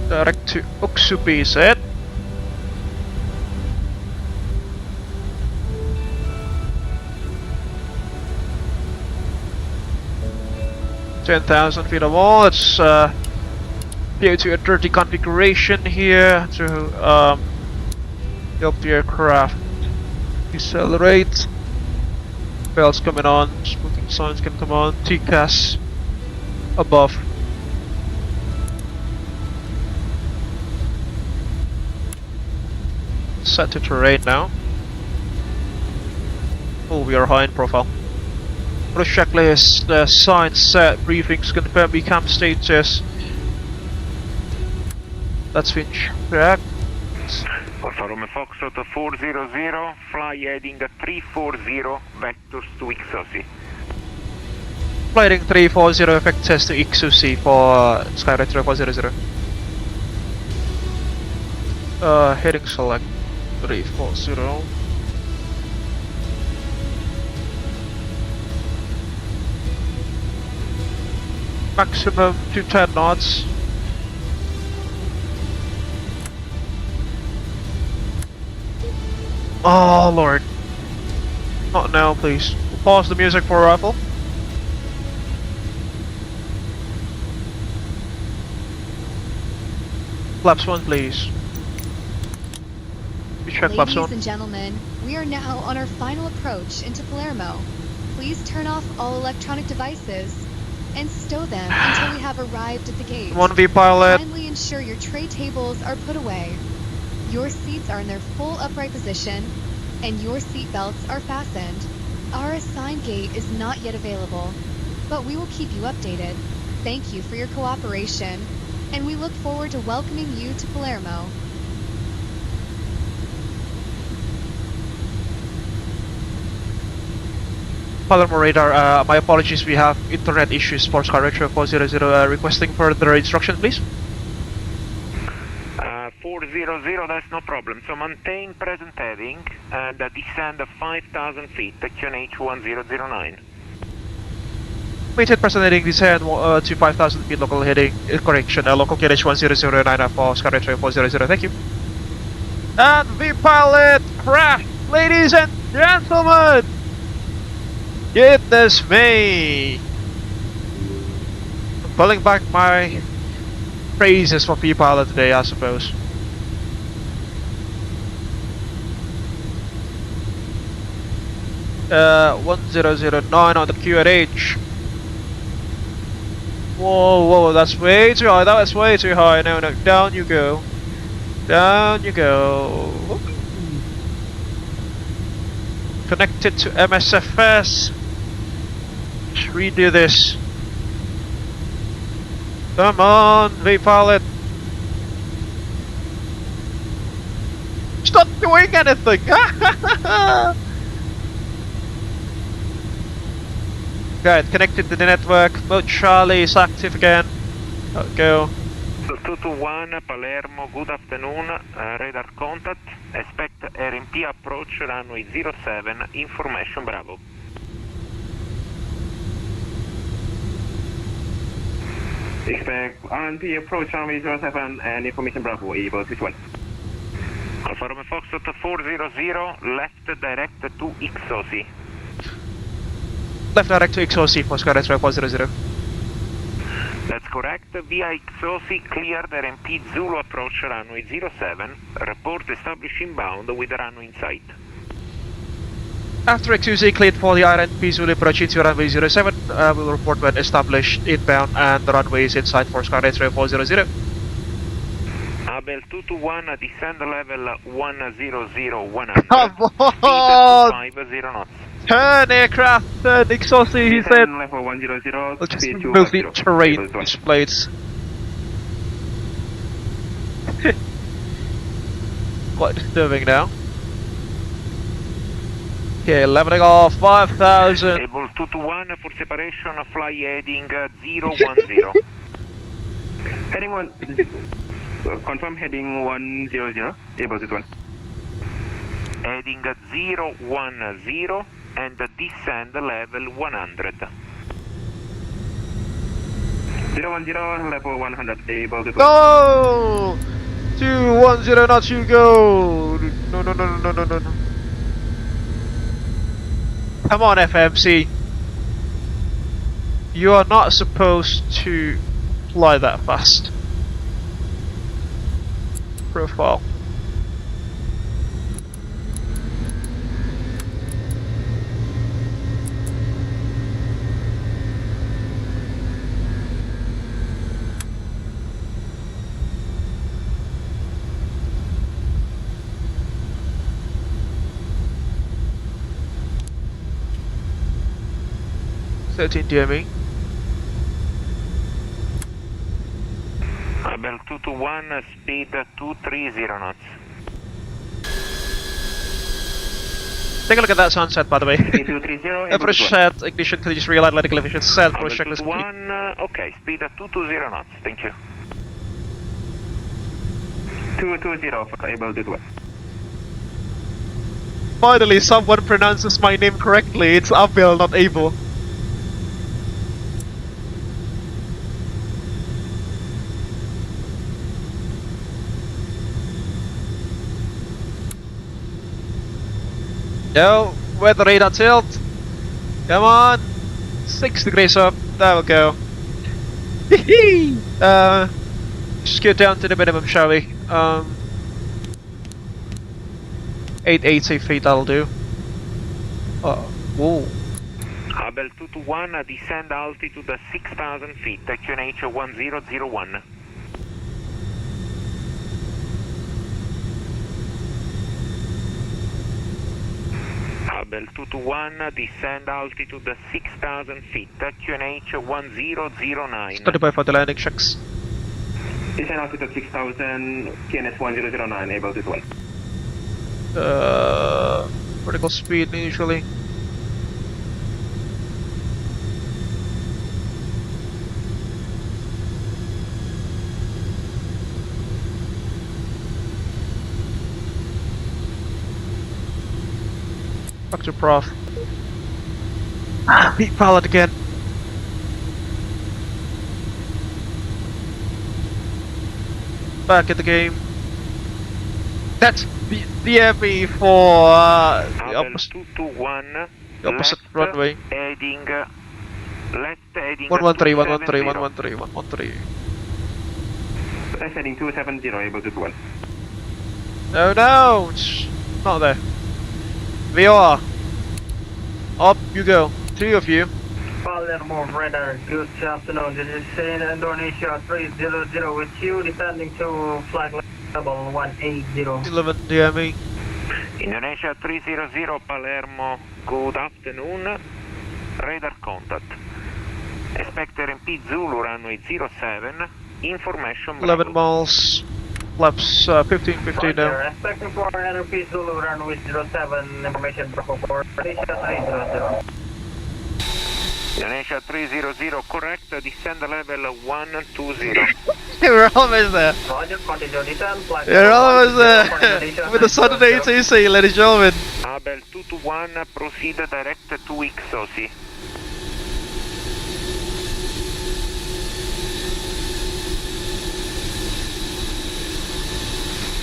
Direct to Uksupi, set. $10,000 feet of wall. Let's go to a dirty configuration here to help the aircraft decelerate. Belts coming on, smoothing signs can come on. TCAS above. Set to terrain now. Oh, we are high in profile. Approach checklist, signs set, briefings confirm camp status. That's been checked. Alfa Romeo Foxtrot 400, fly heading 340, vectors to XOC. Flighting 340, effect test to XOC for Sky Retro 400. Heading select 340. Maximum to 10 knots. Oh lord. Not now, please. Pause the music for a rifle. Flaps 1, please. You check flaps 1. Ladies and gentlemen, we are now on our final approach into Palermo. Please turn off all electronic devices and stow them until we have arrived at the gate. 1V pilot. Kindly ensure your tray tables are put away. Your seats are in their full upright position, and your seat belts are fastened. Our assigned gate is not yet available, but we will keep you updated. Thank you for your cooperation, and we look forward to welcoming you to Palermo. Palermo radar, my apologies, we have internet issues for Sky Retro 400, requesting further instruction, please. 400, that's no problem. So maintain present heading and descend 5,000 feet, QNH 1009. Maintain present heading, descend to 5,000 feet, local heading, correction, local QNH 1009 for Sky Retro 400, thank you. And the pilot craft, ladies and gentlemen! Goodness me! I'm pulling back my praises for V-Pilot today, I suppose. Uh, 1009 on the QNH. Whoa, whoa, that's way too high, that was way too high. No, no, down you go. Down you go. Connected to MSFS. Let's redo this. Come on, V-Pilot. It's not doing anything. Good, connected to the network. Mode Charlie is active again. Go. So 221 Palermo, good afternoon. Radar contact. Expect RMP approach runway 07. Information Bravo. Expect RMP approach runway 07 and information Bravo, Abel Jets Virtual. Alfa Romeo Foxtrot 400, left direct to XOC. Left direct to XOC for Sky Retro 400. That's correct. Via XOC cleared RMP Zulu approach runway 07. Report established inbound with the runway in sight. After XOC cleared for the RMP Zulu approach into runway 07, we'll report when established inbound and the runway is in sight for Sky Retro 400. Abel 221, descend level 100-100. Come on! 50 knots. Turn aircraft, turn XOC, he said. Level 100, Let's just remove the terrain displays. Quite disturbing now. Okay, leveling off 5,000. Able 221 for separation, fly heading 010. Heading 1. Confirm heading 100. Able to 1. Heading 010 and descend level 100. 010, level 100, able to 1. No! 210, not you go! No, no, no, no, no, no, no, no. Come on, FMC. You are not supposed to fly that fast. Profile. 13 DME. Abel 221, speed 230 knots. Take a look at that sunset, by the way. 230, Approach set, ignition, please realign medical efficient set, approach Abel checklist complete. 221, okay, speed 220 knots, thank you. 220 for Abel 221. Finally, someone pronounces my name correctly. It's Abel, not Abel. Yo, where the radar tilt? Come on! 6 degrees up. There we go. Just get down to the minimum, shall we? 880 feet, that'll do. Whoa. Abel 221, descend altitude 6,000 feet, QNH 1001. Abel 221, descend altitude 6,000 feet, QNH 1009. Study by for the landing checks. Descend altitude 6,000, QNH 1009, Abel 221. Vertical speed usually. Back to Prof. Beat pallet again. Back at the game. That's the ME for the opposite, 221, the opposite runway. Heading, left heading 113, 113, 113, 113. Left heading 270, Abel 221. No, it's not there. VOR. Up you go. 3 of you. Palermo radar, good afternoon. This is Indonesia 300 with you, descending to flight level 180. 11 DME. Indonesia 300, Palermo, good afternoon. Radar contact. Expect RMP Zulu runway 07, information 11 miles. Flaps 15, 15 now. Expecting for RMP Zulu runway 07, information Bravo for Indonesia 300. Indonesia 300, correct, descend level 120. We're almost there. Roger, continue descend, flight We're almost there. With the Saturday ATC, ladies and gentlemen. Abel 221, proceed direct to XOC.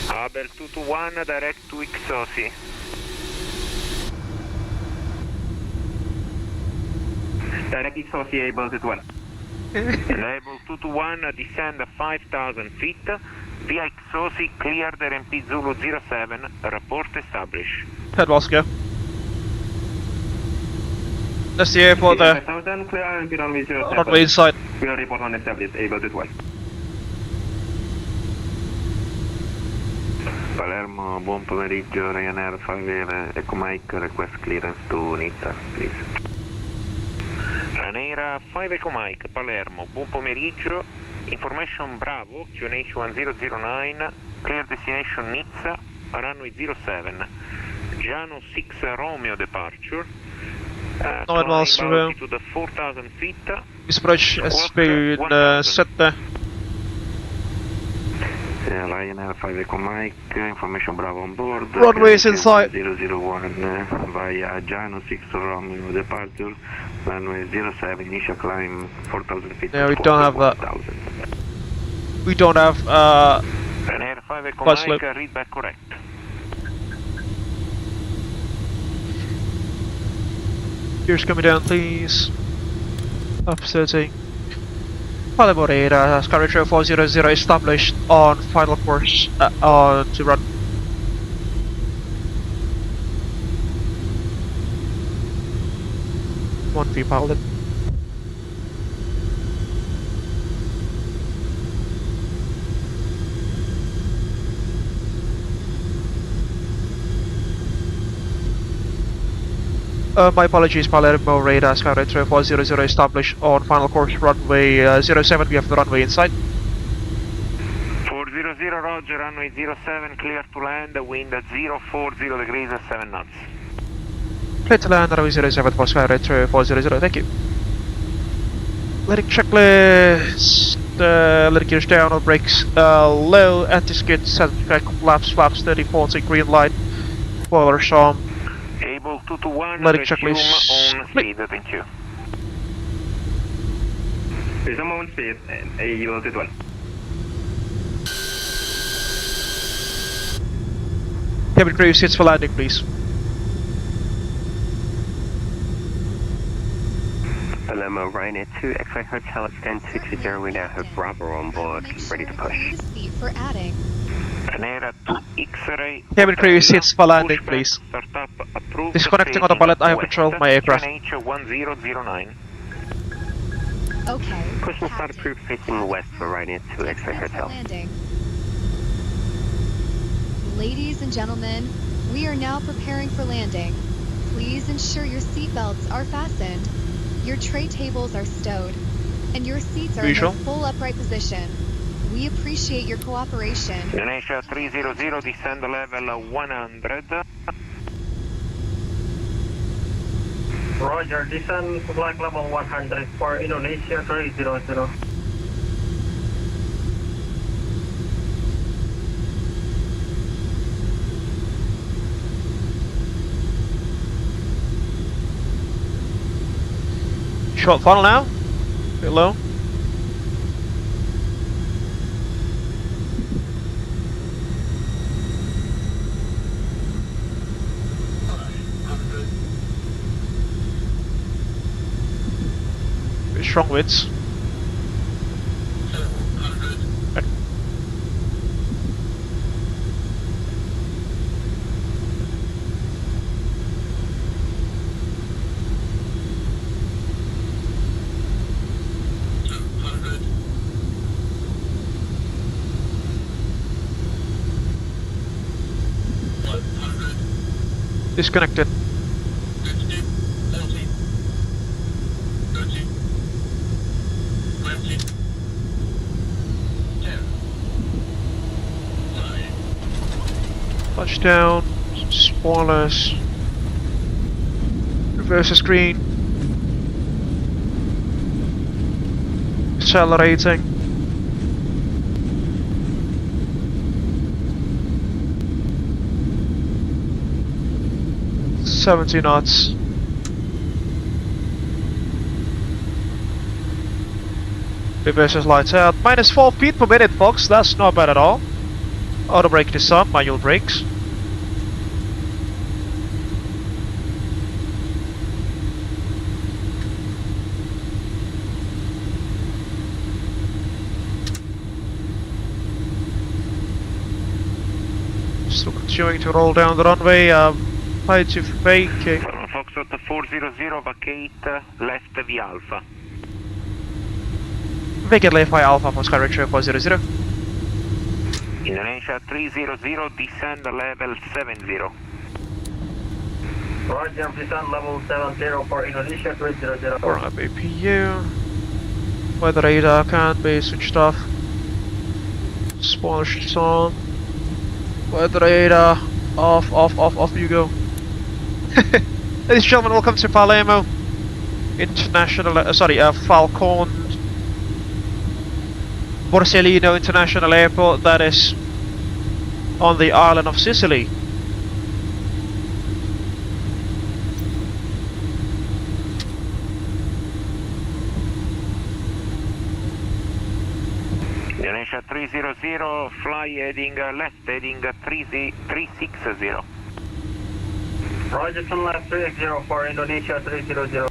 Abel 221, direct to XOC. Direct XOC, Abel 221. Level 221, descend 5,000 feet. Via XOC, cleared RMP Zulu 07, report established. Head Oscar. That's the airport there. 5,000, clear RMP runway 07. Runway inside. We'll report on established, Abel 221. Palermo, buon pomeriggio, Ryanair 5 Echo Mike, request clearance to Nizza, please. Ryanair 5 Echo Mike, Palermo, buon pomeriggio, information Bravo, QNH 1009, clear destination Nizza, runway 07, Giano 6 Romeo departure, 9 miles climb through. altitude 4,000 feet, Speed set there. Ryanair 5 Echo Mike, information Bravo on board. Runway is inside. 001 via Giano 6 Romeo departure, runway 07, initial climb 4,000 feet. Yeah, we don't have that. We don't have Ryanair 5 Echo flight Mike, slope. read back correct. Gears coming down, please. Up 30. Palermo radar, Sky Retro 400 established on final course on to run. One V pilot. My apologies, Palermo radar Sky Retro 400 established on final course runway 07. We have the runway in sight. 400 Roger, runway 07, clear to land, wind at 040 degrees at 7 knots. Clear to land, runway 07 for Sky Retro 400, thank you. Letting checklist, letting gears down on brakes low, anti-skid, set flaps, 30, 40, green light, spoilers on. Able 221, letting resume checklist on speed, thank you. Resume on speed, Able 221. Cabin crew sits for landing, please. Palermo, Ryanair 2, X-Ray Hotel extend 220, we now have Bravo on board, ready to push. For adding. Ryanair 2 X-Ray. Cabin crew sits for landing, please. Disconnecting autopilot, I have control of my aircraft. QNH1009. Okay. Push and start approved facing west for Ryanair 2, X-Ray Hotel. Landing. Ladies and gentlemen, we are now preparing for landing. Please ensure your seatbelts are fastened, your tray tables are stowed, and your seats are in their full upright position. We appreciate your cooperation. Indonesia 300, descend level 100. Roger, descend flight level 100 for Indonesia 300. Short funnel now, bit low. Bit strong widths. Disconnected. Touchdown, spoilers, reverse the screen, accelerating. $70 knots. Reverses lights out. Minus 4 feet per minute, folks. That's not bad at all. Auto brake this up, manual brakes. Still continuing to roll down the runway. Height to vacate. Foxtrot 400, vacate left V Alpha. Vacate left by Alpha for Sky Retro 400. Indonesia 300, descend level 70. Roger, descend level 70 for Indonesia 300. Warm up APU. Weather radar can't be switched off. Spoilers on. Weather radar off you go. Ladies and gentlemen, welcome to Palermo International, Falcon Borsellino International Airport, that is on the island of Sicily. Indonesia 300, fly heading left, heading 360. Roger, turn left 380 for Indonesia 300.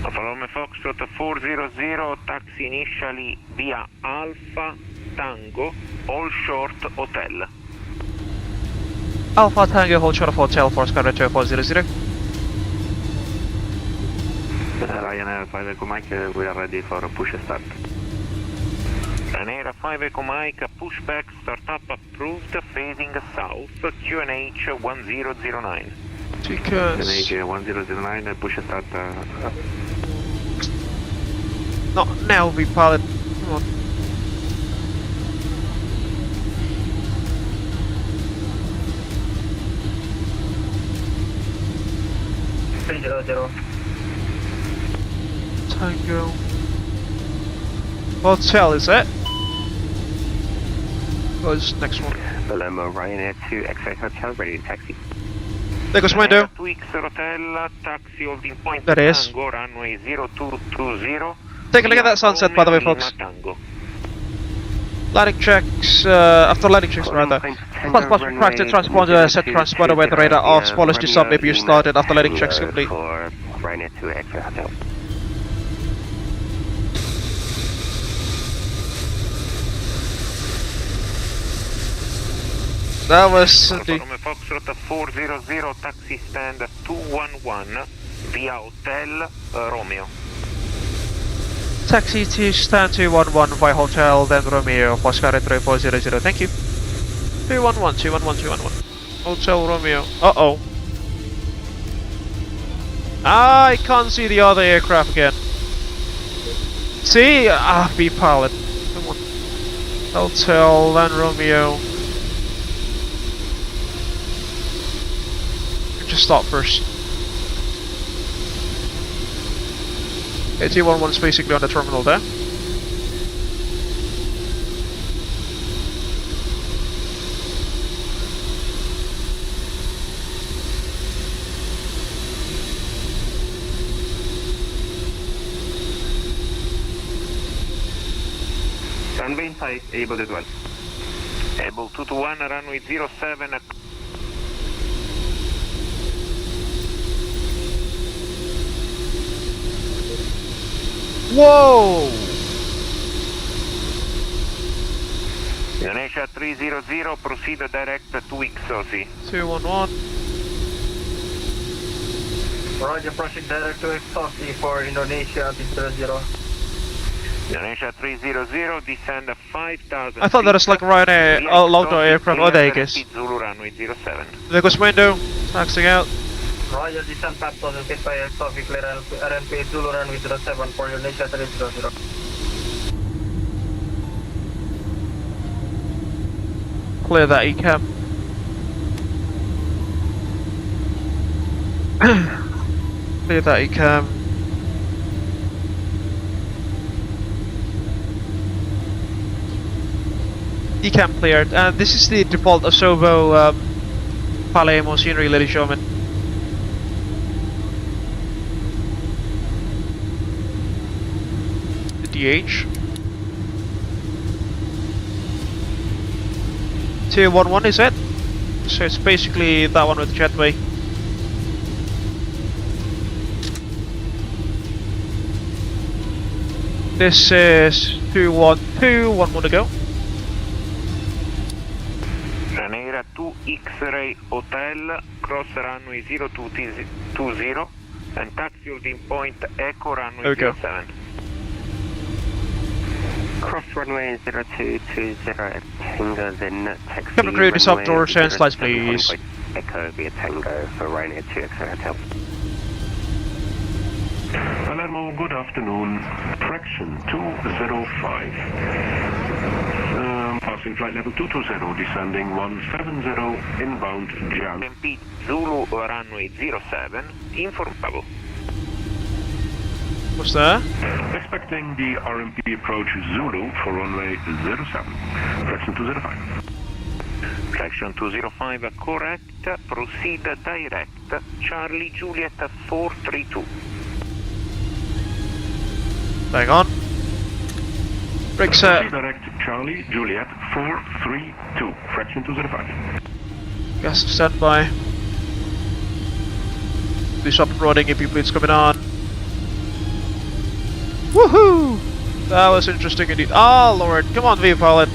Palermo Foxtrot 400, taxi initially via Alpha Tango, All Short Hotel. Alpha Tango, All Short Hotel for Sky Retro 400. Ryanair 5 Echo Mike, we are ready for a push start. Ryanair 5 Echo Mike, pushback, startup approved, phasing south, QNH 1009. Because... QNH 1009, push start. Not now, VPilot. Come on. Tango. Hotel, is it? What's next one? Palermo, Ryanair 2 X-ray Hotel, ready to taxi. There goes Mwendo. 2X Hotel, taxi holding point. That is. Tango, runway 0220. Take a look at that sunset, by the way, folks. Landing checks, after landing checks, rather. Plus, practice transponder, set transponder with radar off, spoilers to sub, maybe you started after landing checks complete. For Ryanair 2 X-ray Hotel. That was the... Foxtrot 400, taxi stand 211, via Hotel Romeo. Taxi to stand 211 by Hotel, then Romeo, Oscar Retro 400, thank you. 211, 211, 211. Hotel Romeo. Uh-oh. I can't see the other aircraft again. See? VPilot. Come on. Hotel, then Romeo. Just stop first. AT11's basically on the terminal there. Runway 5, Abel Jets 1. Abel 221, runway 07. Whoa! Indonesia 300, proceed direct to XOC. 211. Roger, proceed direct to XOC for Indonesia 300. Indonesia 300, descend 5,000. I thought that was like Ryanair, Lalu aircraft. Oh, there you go. Zulu runway 07. There goes Mwendo, taxing out. Roger, descend 5,000 feet by XOC, clear RNP Zulu runway 07 for Indonesia 300. Clear that ECAM. Clear that ECAM. ECAM cleared, and this is the default Osobo Palermo scenery, ladies and gentlemen. The DH. 211 is it? So it's basically that one with the jetway. This is 212, one more to go. Ryanair 2 X-ray Hotel, cross runway 0220 and taxi holding point Echo runway 07. Cross runway 0220, Tango, then taxi. Cabin crew, disrupt doors and slides, please. Echo via Tango for Ryanair 2 X-ray Hotel. Palermo, good afternoon. Traction 205. Passing flight level 220, descending 170, inbound Jan. MP Zulu runway 07, informable. What's that? Expecting the RMP approach Zulu for runway 07. Traction 205. Traction 205 correct, proceed direct, Charlie Juliet 432. Hang on. Brakes set. Direct Charlie Juliet 432. Fraction 205. Gas standby. Do stop running if you bleeds coming on. Woohoo! That was interesting indeed. Oh lord, come on VPilot.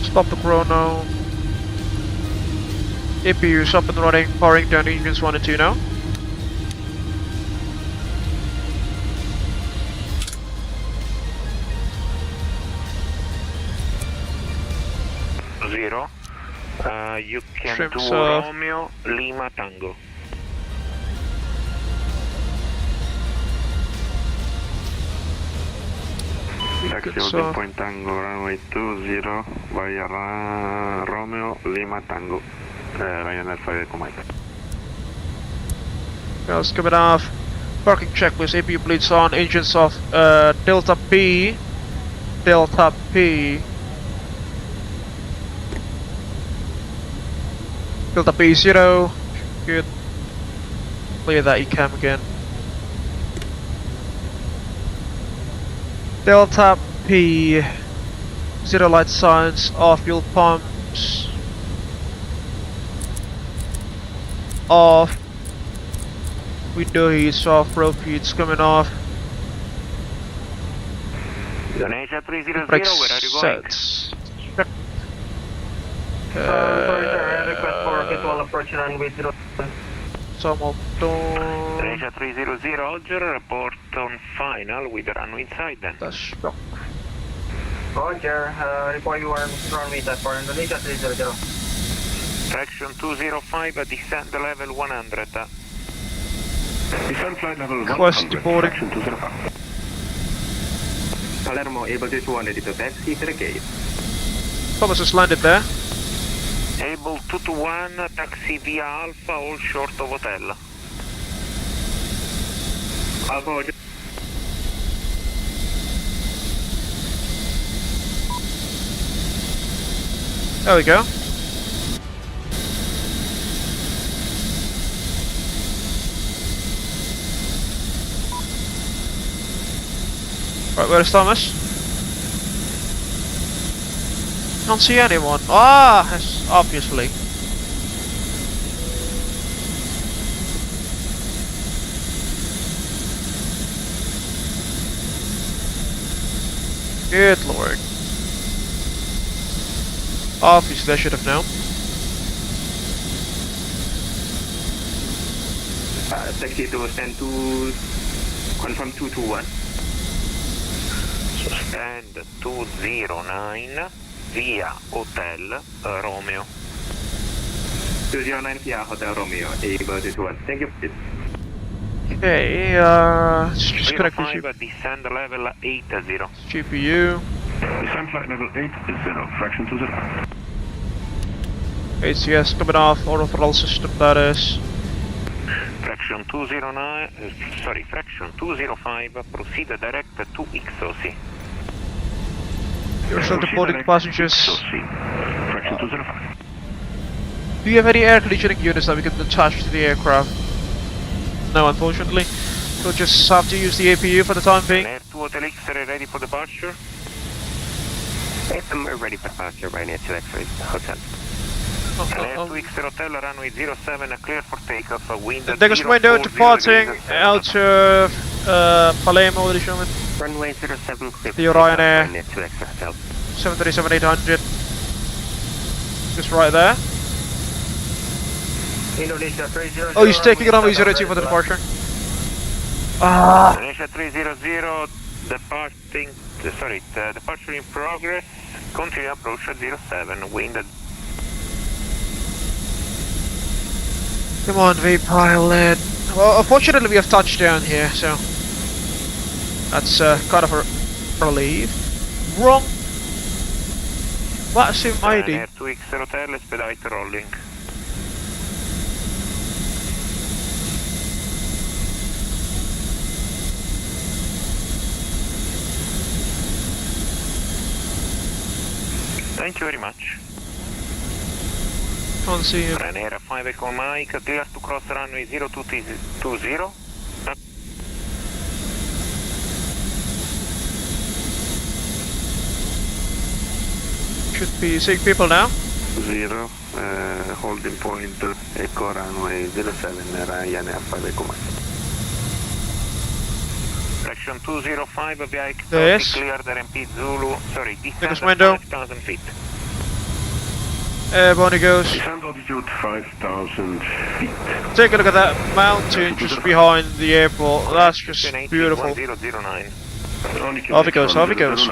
Stop the chrono. APU's up and running, powering down engines 1 and 2 now. Zero. You can Trims do off. Romeo, Lima, Tango. Taxi holding point Tango, runway 20, via Romeo, Lima, Tango. Ryanair 5 Echo Mike. Guys, coming off. Parking checklist, APU bleeds on, engines off, Delta P. Delta P. Delta P0. Good. Clear that ECAM again. Delta P. Zero light signs, off fuel pumps. Off. Window heats off, rope heats coming off. Indonesia 300, Brake where are you going? sets. Sorry sir, request for visual approach runway 0. Indonesia 300, Roger, report on final with the runway inside then. That's Roger, report you are runway set for Indonesia 300. Fraction 205, descend level 100. Descend flight level 100. Request deporting. Fraction 205. Palermo, Abel Jets 1 ready to taxi to the gate. Thomas has landed there. Able 221, taxi via Alpha, all short of hotel. Alpha, There we go. Right, where's Thomas? Can't see anyone. Ah, yes, obviously. Good lord. Obviously, I should have known. taxi to stand to confirm 221. So stand 209 via Hotel Romeo. 209 via Hotel Romeo, Abel Jets 1. Thank you. Okay, just connect with you. 05, descend level 80. GPU. Descend flight level 80, fraction 20. ACS coming off, auto throttle system that is. Fraction 209, sorry, fraction 205, proceed direct to XOC. You're still deporting passengers. Fraction 205. Do you have any air conditioning units that we can attach to the aircraft? No, unfortunately. We'll just have to use the APU for the time being. Air 2 Hotel X ready for departure? We're ready for departure right near to X-ray Hotel. Air 2 X Hotel, runway 07, clear for takeoff, wind Degus Mwendo departing out of Palermo, what is showing? Runway 07, clear the Ryanair near to X-ray Hotel. 737-800. Just right there. Indonesia 300. Oh, he's taking runway 02 for the departure. Ah! Indonesia 300, departing, sorry, departure in progress, continue approach at 07, wind. Come on, V-pilot. Well, unfortunately we have touchdown here, so that's kind of a relief. Wrong. VATSIM ID. Air 2 X Hotel, expedite rolling. Thank you very much. Can't see him. Ryanair 5 Echo Mike, clear to cross runway 0220. Should be seeing people now. 0, holding point, Echo runway 07, Ryanair 5 Echo Mike. Fraction 205 via Yes. cleared RMP Zulu, sorry, Degus descend Mwendo. 5,000 feet. Airborne it goes. Descent altitude 5,000 feet. Take a look at that mountain just behind the airport. That's just beautiful. 1009. Off it goes, off it goes.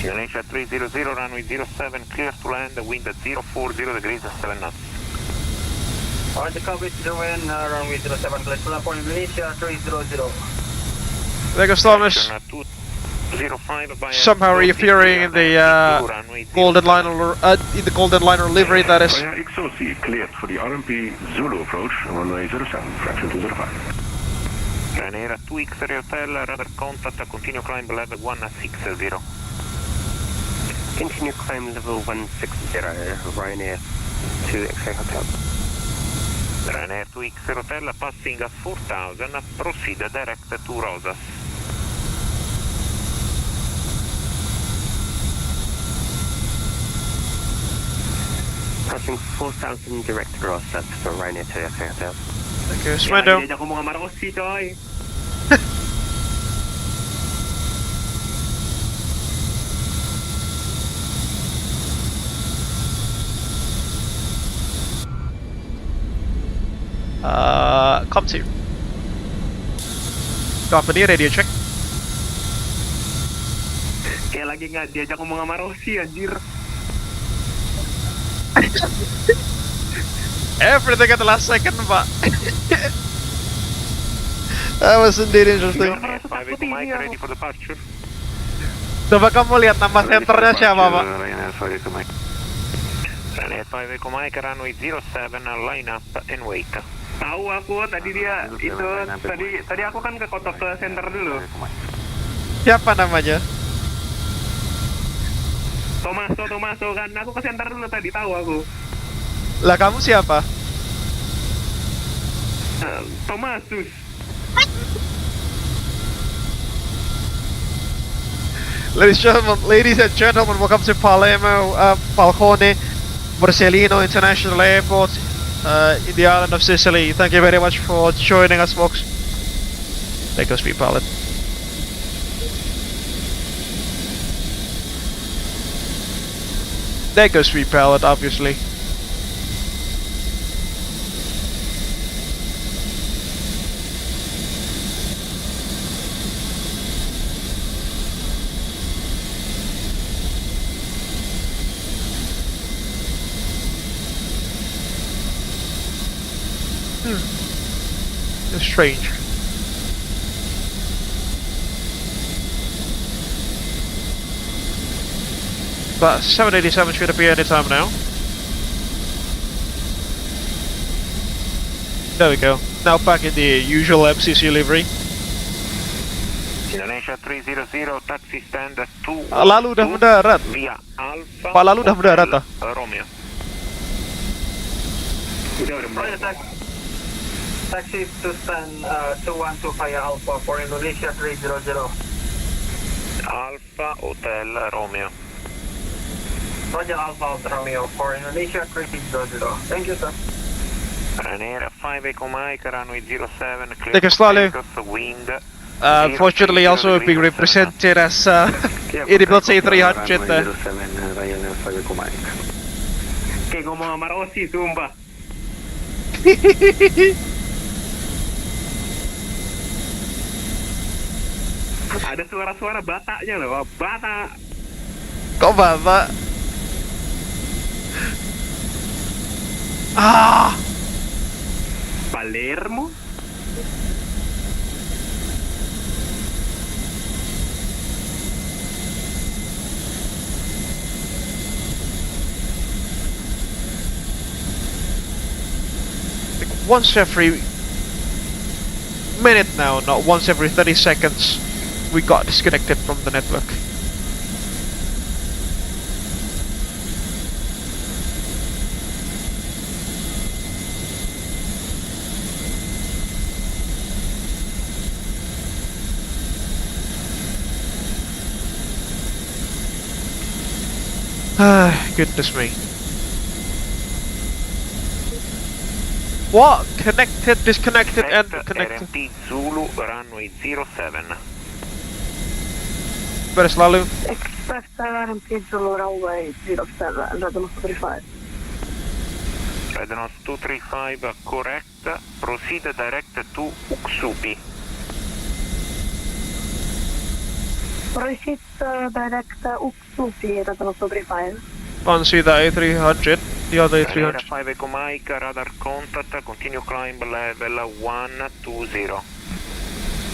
Indonesia 300, runway 07, clear to land, wind at 040 degrees, 7 knots. The coverage is wind, runway 07, clear to land for Indonesia 300. There goes Thomas. Somehow reappearing in the golden liner livery, that is. XOC cleared for the RMP Zulu approach, runway 07, fraction 205. Ryanair 2X Hotel, radar contact, continue climb level 160. Continue climb level 160, Ryanair 2X Hotel. Ryanair 2X Hotel, passing at 4000, proceed direct to Rosas. Passing 4,000 direct to Rosas for Ryanair 2X Hotel. Thank you, Mwendo. Ako mga Marossi, Toy. Come to. Company radio check. Kaya lagi nga, diajak ko mga Marossi, anjir. Everything at the last second, but that was indeed interesting. Ready for departure. Coba kamu lihat nama senternya siapa, Pak? Ryanair 5 Echo Mike, runway 07, line up and wait. Tahu aku tadi dia itu tadi aku kan ke kotak ke center dulu. Siapa namanya? Tommaso kan, aku ke center dulu tadi, tahu aku. Lah kamu siapa? Tommasus. Ladies and gentlemen, welcome to Palermo, Falcone, Borsellino International Airport, in the island of Sicily. Thank you very much for joining us, folks. There goes Sweet Pilot. There goes Sweet Pilot, obviously. It's strange. But 787 should appear any time now. There we go. Now back in the usual MCC livery. Indonesia 300, taxi stand 2. Lalu udah mendarat. Via Alpha. Pak Lalu udah mendarat ah. Romeo. Udah. Taxi to stand 212 via Alpha for Indonesia 300. Alpha Hotel Romeo. Roger Alpha Romeo for Indonesia 300. Thank you, sir. Ryanair 5 Echo Mike, runway 07, clear Thank you, Lalu. wind. Unfortunately, also being represented as iniBuilds A300 there. Kayak ngomong sama Rossi, sumpah. Ada suara-suara bataknya loh, batak. Kok batak? Ah! Palermo? Once every minute now, not once every 30 seconds, we got disconnected from the network. Ah, goodness me. What? Connected, disconnected, and connected. RMP Zulu, runway 07. Where's Lalu? Left RMP Zulu runway 07, Rednos 235. Rednos 235, correct. Proceed direct to Uksupi. Proceed direct Uksupi, Rednos 235. Fancy the A300, the other Ryanair A300. 5 Echo Mike, radar contact, continue climb level 120.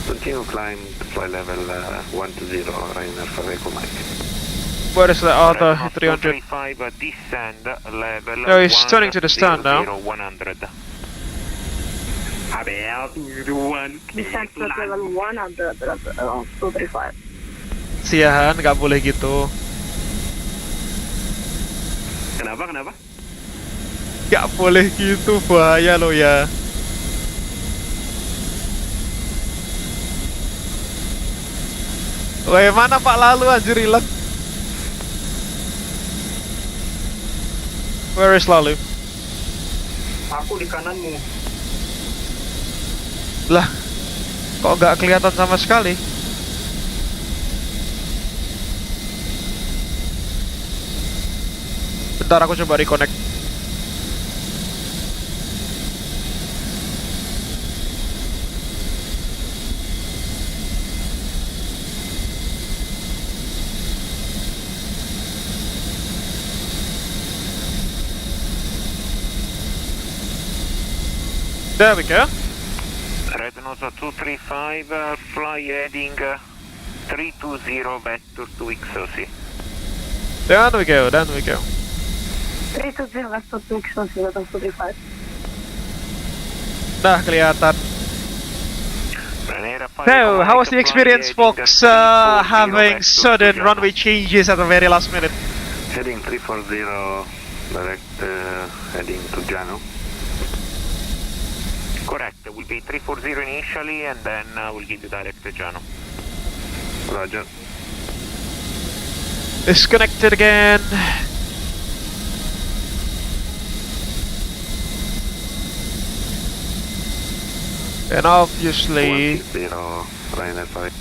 Continue climb to fly level 120, Ryanair 5 Echo Mike. Where is the other Rednos 300? 235, descend level No, he's turning to the stand now. 100. Abel, descend to level 100, Rednos 235. Siahan, nggak boleh gitu. Kenapa? Nggak boleh gitu, bahaya lo ya. Weh, mana Pak Lalu anjir hilang? Where is Lalu? Aku di kananmu. Lah, kok nggak kelihatan sama sekali? Bentar, aku coba reconnect. There we go. Rednos 235, fly heading 320 vector to XOC. There we go. 320 vector to XOC, Rednos 235. Nah, kelihatan. So, how was the experience, folks, having sudden runway changes at the very last minute? Heading 340, direct heading to Jano. Correct, it will be 340 initially and then we'll give you direct to Jano. Roger. Disconnected again. And obviously... 160, Ryanair 5.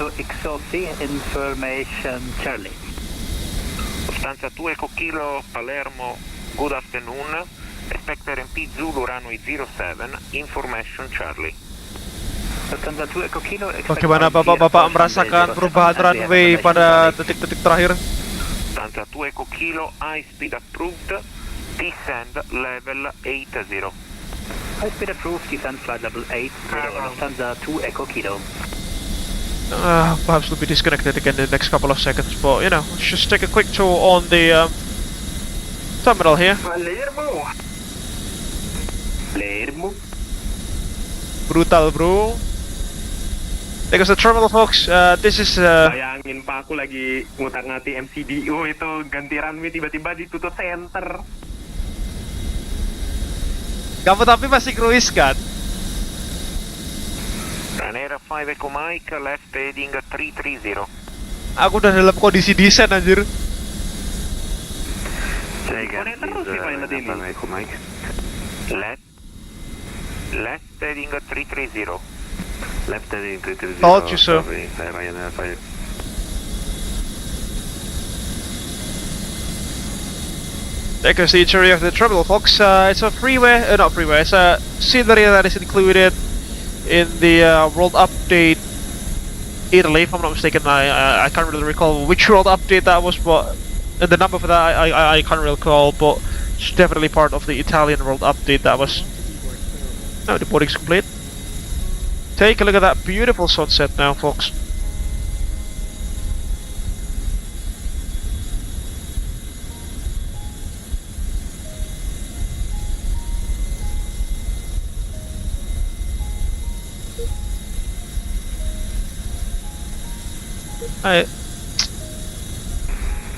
to XOC, information Charlie. Stanza 2 Echo Kilo, Palermo, good afternoon. Expect RMP Zulu runway 07, information Charlie. Stanza 2 Echo Kilo, Bagaimana bapak-bapak merasakan perubahan runway pada detik-detik terakhir? Stanza 2 Echo Kilo, high speed approved, descend level 80. High speed approved, descend flight level 80, Stanza 2 Echo Kilo. Perhaps we'll be disconnected again in the next couple of seconds, but you know, let's just take a quick tour on the terminal here. Palermo. Brutal, bro. Because the terminal, folks, this is Bayangin pa ako lagi ngutak-ngati MCDO itu ganti runway tiba-tiba ditutup center. kamu tapi masih cruise kan? Ryanair 5 Echo Mike, left heading 330. Aku udah dalam kondisi desain anjir. Say again, please, Echo Mike. Left heading 330. Left heading 330. Told you so. Sorry, Ryanair 5. Take a see of the terminal, folks. It's a freeway, not freeway. It's a scenery that is included in the world update Italy, if I'm not mistaken. I can't really recall which world update that was, but the number for that I can't recall, but it's definitely part of the Italian world update that was. No, the boarding's complete. Take a look at that beautiful sunset now, folks.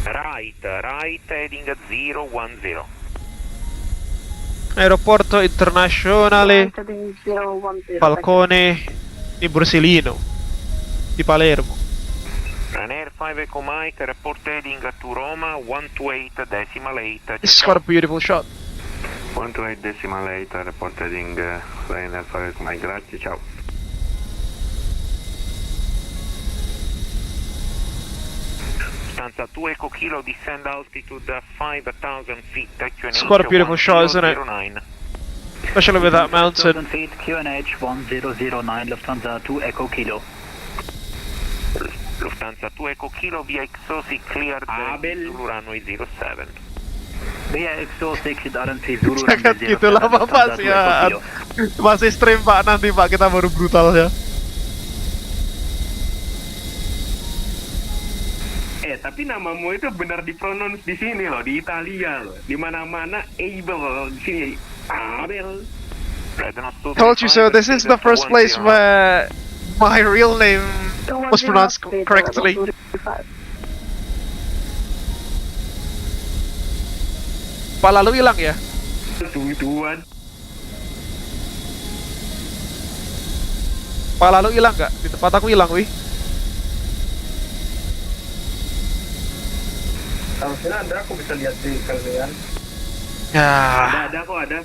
Right, heading 010. Aeroporto internazionale Heading 010. Falcone di Brusselino di Palermo. Ryanair 5 Echo Mike, report heading to Roma 128.8. This is quite a beautiful shot. 128.8, report heading Ryanair 5 Echo Mike, grazie, ciao. Stanza 2 Echo Kilo, descend altitude 5,000 feet. It's quite a beautiful shot, isn't it? Especially with that mountain. 1,000 feet, QNH 1009, Lufthansa 2 Echo Kilo. Lufthansa 2 Echo Kilo via exhaust cleared Zulu runway 07. Via exhaust exit RMP Zulu Jangan runway 07. gitu lama Pak ya. Masih stream Pak, nanti Pak kita baru brutal ya. Tapi namamu itu benar dipronounce di sini loh, di Italia loh. Di mana-mana Abel, di sini Abel. Told you so, this is the first place where my real name was pronounced correctly. Pak Lalu hilang ya? Tuan. Pak Lalu hilang nggak? Di tempat aku hilang, wih. Kalau sini ada, aku bisa lihat di kalian. Ya. Ada kok ada.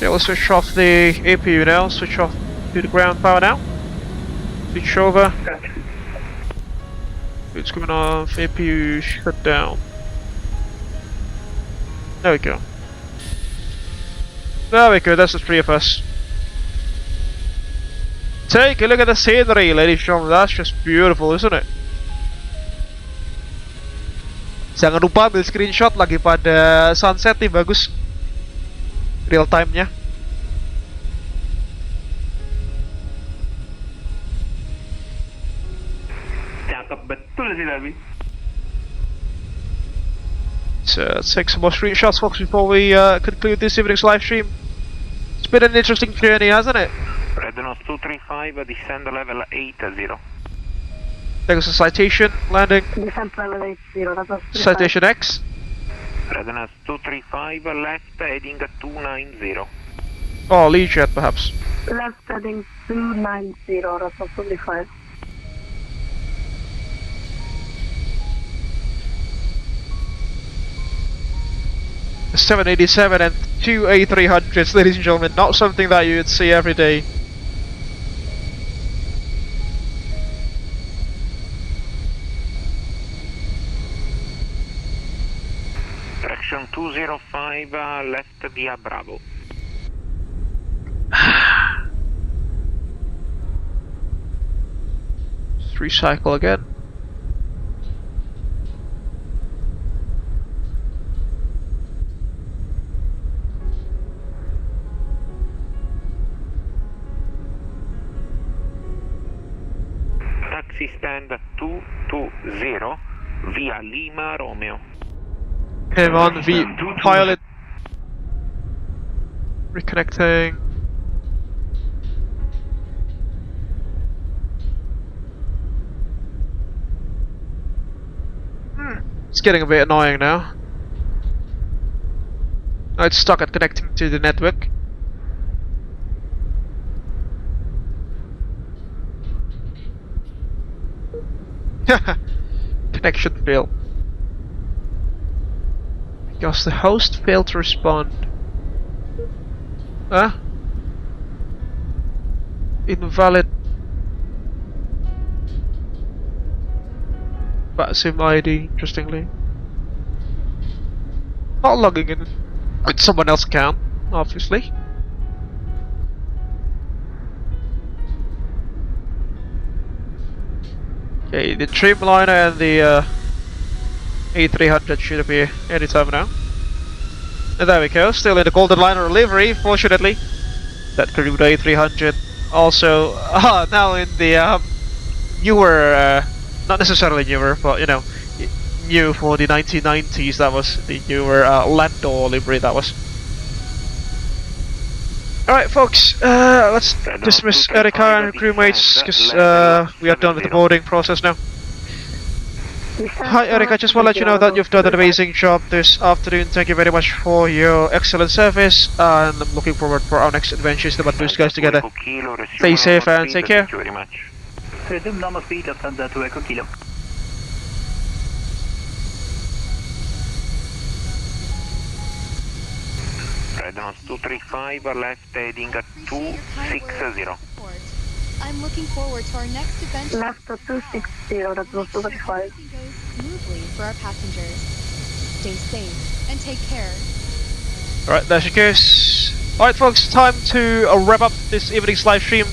Okay, we'll switch off the APU now. Switch off to the ground power now. Switch over. It's coming off. APU shut down. There we go. There we go. That's the three of us. Take a look at the scenery, ladies and gentlemen. That's just beautiful, isn't it? Jangan lupa ambil screenshot lagi pada sunset nih, bagus. Real time-nya. Cakep betul sih tapi. So let's take some more screenshots, folks, before we conclude this evening's live stream. It's been an interesting journey, hasn't it? Rednose 235, descend level 80. There goes a citation, landing. Descent level 80, that's a Citation X. Rednose 235, left heading 290. Oh, Learjet perhaps. Left heading 290, that's absolutely fine. A 787 and two A300s, ladies and gentlemen, not something that you would see every day. Direction 205, left via Bravo. Just recycle again. Taxi stand 220 via Lima Romeo. Him on the pilot. Reconnecting. It's getting a bit annoying now. Oh, it's stuck at connecting to the network. Connection failed. Because the host failed to respond. Huh? Invalid VATSIM ID, interestingly. Not logging in with someone else's account, obviously. Okay, the Dreamliner and the A300 should appear anytime now. And there we go, still in the Golden Liner livery, fortunately. That Caribou A300 also now in the newer, not necessarily newer, but you know, new for the 1990s. That was the newer Lando livery. That was. Alright folks, let's dismiss Erika and her crewmates because we are done with the boarding process now. Hi Erika, just want to let you know that you've done an amazing job this afternoon. Thank you very much for your excellent service, and I'm looking forward for our next adventures to put those guys together. Stay safe and take care. Thank you very much. Resume normal speed, Lufthansa 2 Echo Kilo. Redons 235 left heading at 260. I'm looking forward to our next adventure. Left 260, that was 235. Goes smoothly for our passengers. Stay safe and take care. Alright, there she goes. Alright folks, time to wrap up this evening's live stream.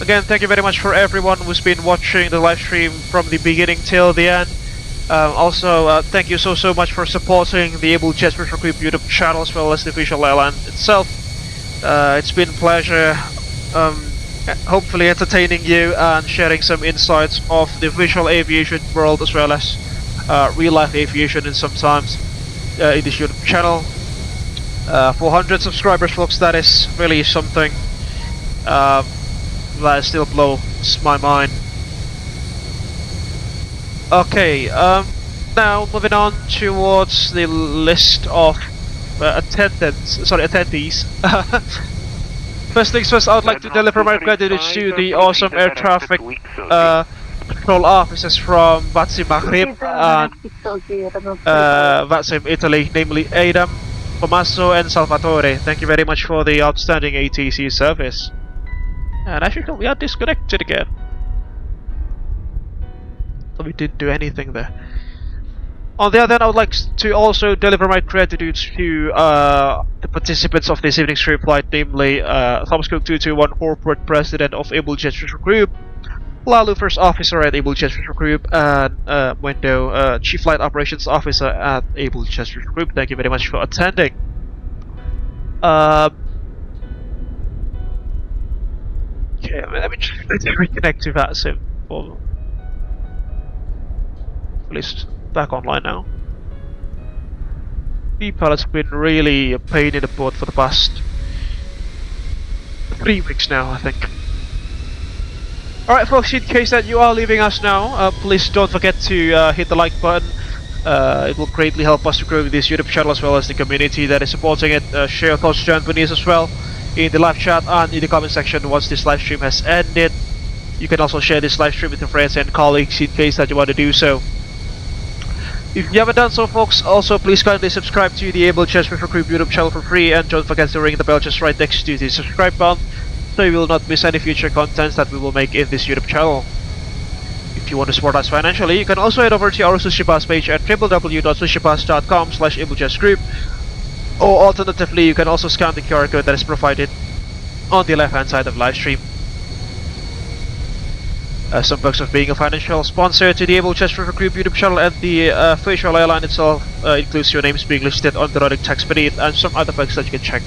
Again, thank you very much for everyone who's been watching the live stream from the beginning till the end. Also, thank you so much for supporting the Abel Jets Virtual Group YouTube channel as well as the official airline itself. It's been a pleasure hopefully entertaining you and sharing some insights of the visual aviation world as well as real life aviation in sometimes in this YouTube channel. 400 subscribers folks, that is really something that still blows my mind. Okay, now moving on towards the list of attendees. First things first, I would like to deliver my gratitude to the awesome air traffic control officers from VATSIM Maghreb and VATSIM Italy, namely Adam, Tommaso and Salvatore. Thank you very much for the outstanding ATC service. And as you can, we are disconnected again. So we didn't do anything there. On the other hand, I would like to also deliver my gratitude to the participants of this evening's trip flight, namely Thomas Cook 221, Corporate President of Abel Jets Virtual Group, Lalu, First Officer at Abel Jets Virtual Group, and Mwendo, Chief Flight Operations Officer at Abel Jets Virtual Group. Thank you very much for attending. Okay, let me reconnect to VATSIM. At least back online now. VPilot's been really a pain in the butt for the past 3 weeks now, I think. Alright folks, in case that you are leaving us now, please don't forget to hit the like button. It will greatly help us to grow this YouTube channel as well as the community that is supporting it. Share your thoughts to Anthony's as well in the live chat and in the comment section once this live stream has ended. You can also share this live stream with your friends and colleagues in case that you want to do so. If you haven't done so folks, also please kindly subscribe to the Abel Jets Virtual Group YouTube channel for free, and don't forget to ring the bell just right next to the subscribe button so you will not miss any future contents that we will make in this YouTube channel. If you want to support us financially, you can also head over to our Sushi Pass page at www.sushipass.com/AbelJetsGroup, or alternatively you can also scan the QR code that is provided on the left hand side of the live stream. Some perks of being a financial sponsor to the Abel Jets Retro Group YouTube channel and the virtual airline itself includes your names being listed on the running text beneath, and some other perks that you can check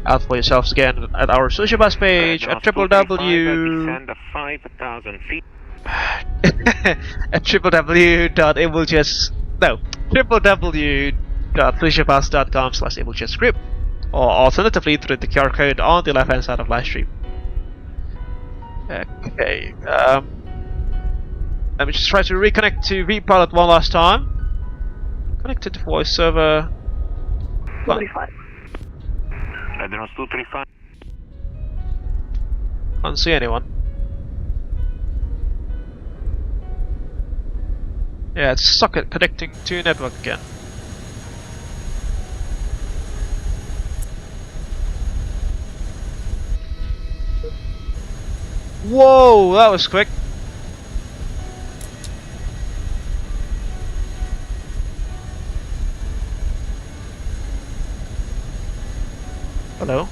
out for yourselves again at our Sushi Pass page at www.sushipass.com/AbelJetsGroup, or alternatively through the QR code on the left hand side of live stream. Okay, let me just try to reconnect to VPilot one last time. Connected to voice server. 235. Redons 235. Can't see anyone. Yeah, it's stuck at connecting to network again. Whoa, that was quick. Hello?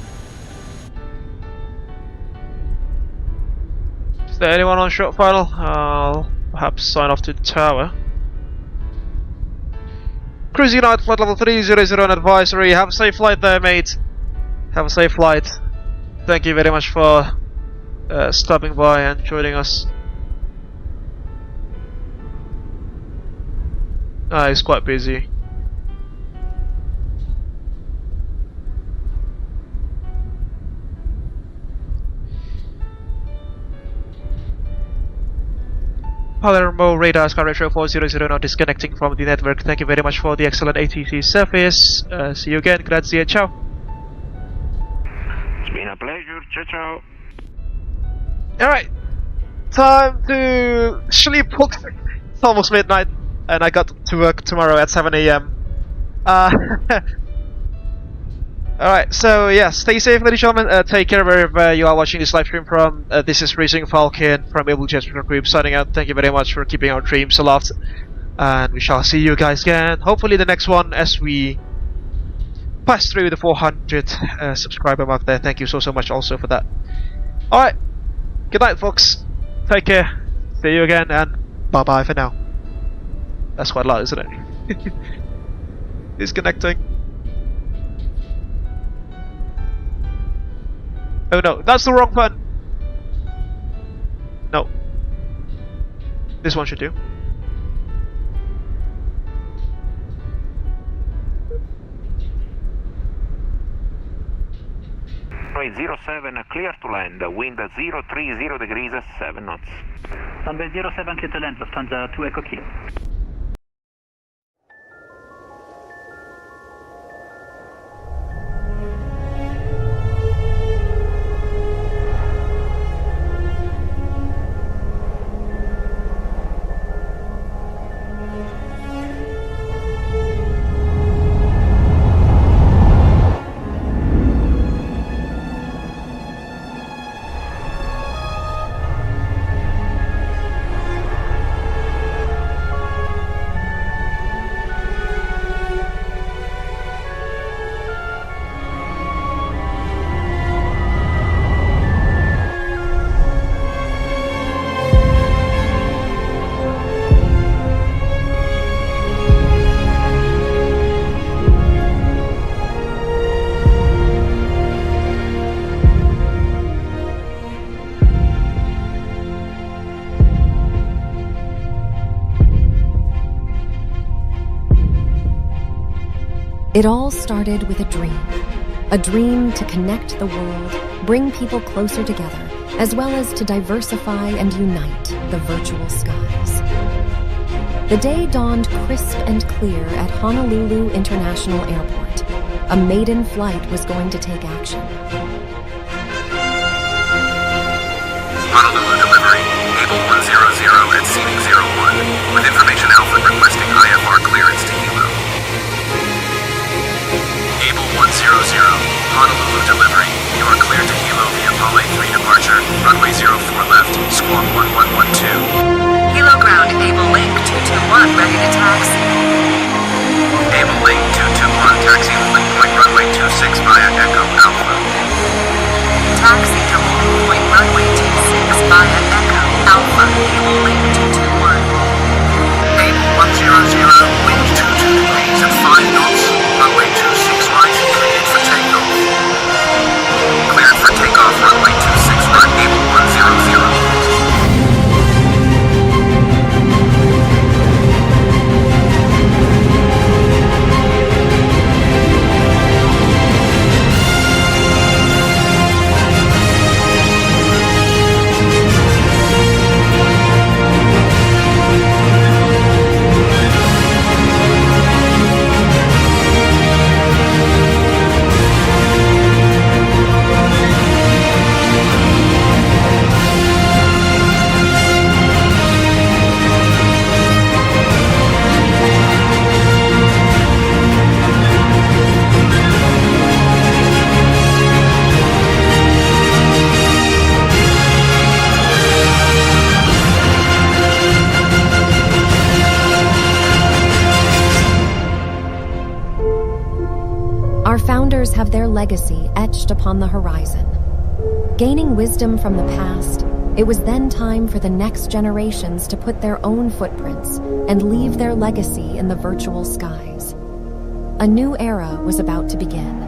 Is there anyone on short final? I'll perhaps sign off to the tower. Cruising out, flight level 300 on advisory. Have a safe flight there, mate. Have a safe flight. Thank you very much for stopping by and joining us. It's quite busy. Palermo radar Sky Retro 400 now disconnecting from the network. Thank you very much for the excellent ATC service. See you again. Grazie. Ciao. It's been a pleasure. Ciao, ciao. Alright. Time to sleep. It's almost midnight and I got to work tomorrow at 7 AM. Alright, so yeah, stay safe ladies and gentlemen, take care wherever you are watching this live stream from. This is Racing Falcon from Abel Jets Virtual Group signing out. Thank you very much for keeping our dreams aloft. And we shall see you guys again, hopefully the next one as we pass through the 400 subscriber mark there. Thank you so much also for that. Alright, good night folks, take care, see you again and bye bye for now. That's quite loud, isn't it? Disconnecting. Oh no, that's the wrong button! No. This one should do. Runway 07, clear to land, wind 030 degrees, 7 knots. Runway 07, clear to land, Lufthansa 2 Echo Kilo. It all started with a dream to connect the world, bring people closer together, as well as to diversify and unite the virtual skies. The day dawned crisp and clear at Honolulu International Airport. A maiden flight was going to take action. Honolulu delivery, Abel 100 at seating 01, with information Alpha requesting IFR clearance to Hilo. Abel 100, Honolulu delivery, you are cleared to Hilo via Pale 3 departure, runway 04 left, squawk 1112. Hilo ground, Abel Link 221, ready to taxi. Abel Link 221, taxi holding point runway 26 via Echo Alpha. Taxi to holding point runway 26 via Echo Alpha, Abel Link 221. Abel 100, wind 22 degrees at 5 knots, runway 26 right, cleared for takeoff. Cleared for takeoff, runway 26 right, Abel 100. Our founders have their legacy etched upon the horizon. Gaining wisdom from the past, it was then time for the next generations to put their own footprints and leave their legacy in the virtual skies. A new era was about to begin.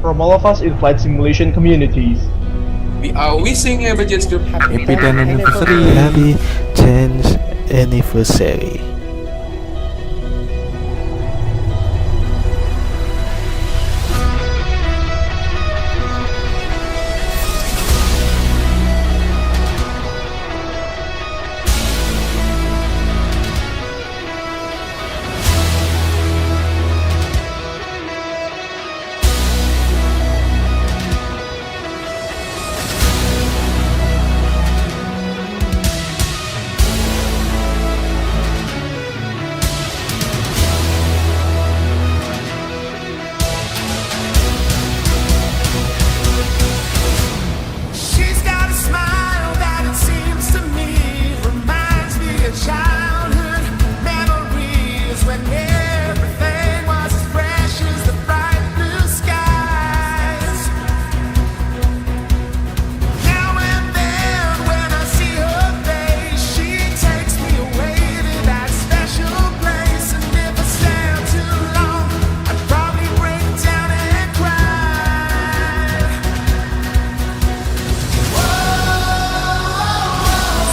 from all of us in flight simulation communities. We are wishing Abel Jets Group Happy 10th anniversary. Happy 10th anniversary. She's got a smile that it seems to me reminds me of childhood memories when everything was as fresh as the bright blue skies. Now and then when I see her face, she takes me away to that special place. And if I stand too long, I'd probably break down and cry.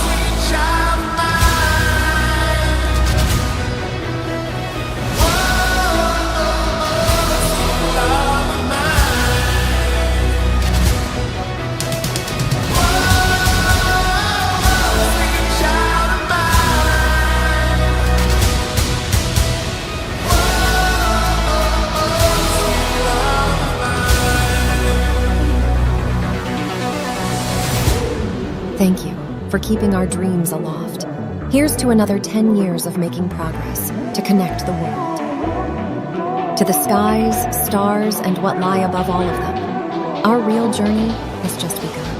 Sweet child of Thank you for keeping our dreams aloft. Here's to another 10 years of making progress to connect the world. To the skies, stars, and what lie above all of them. Our real journey has just begun.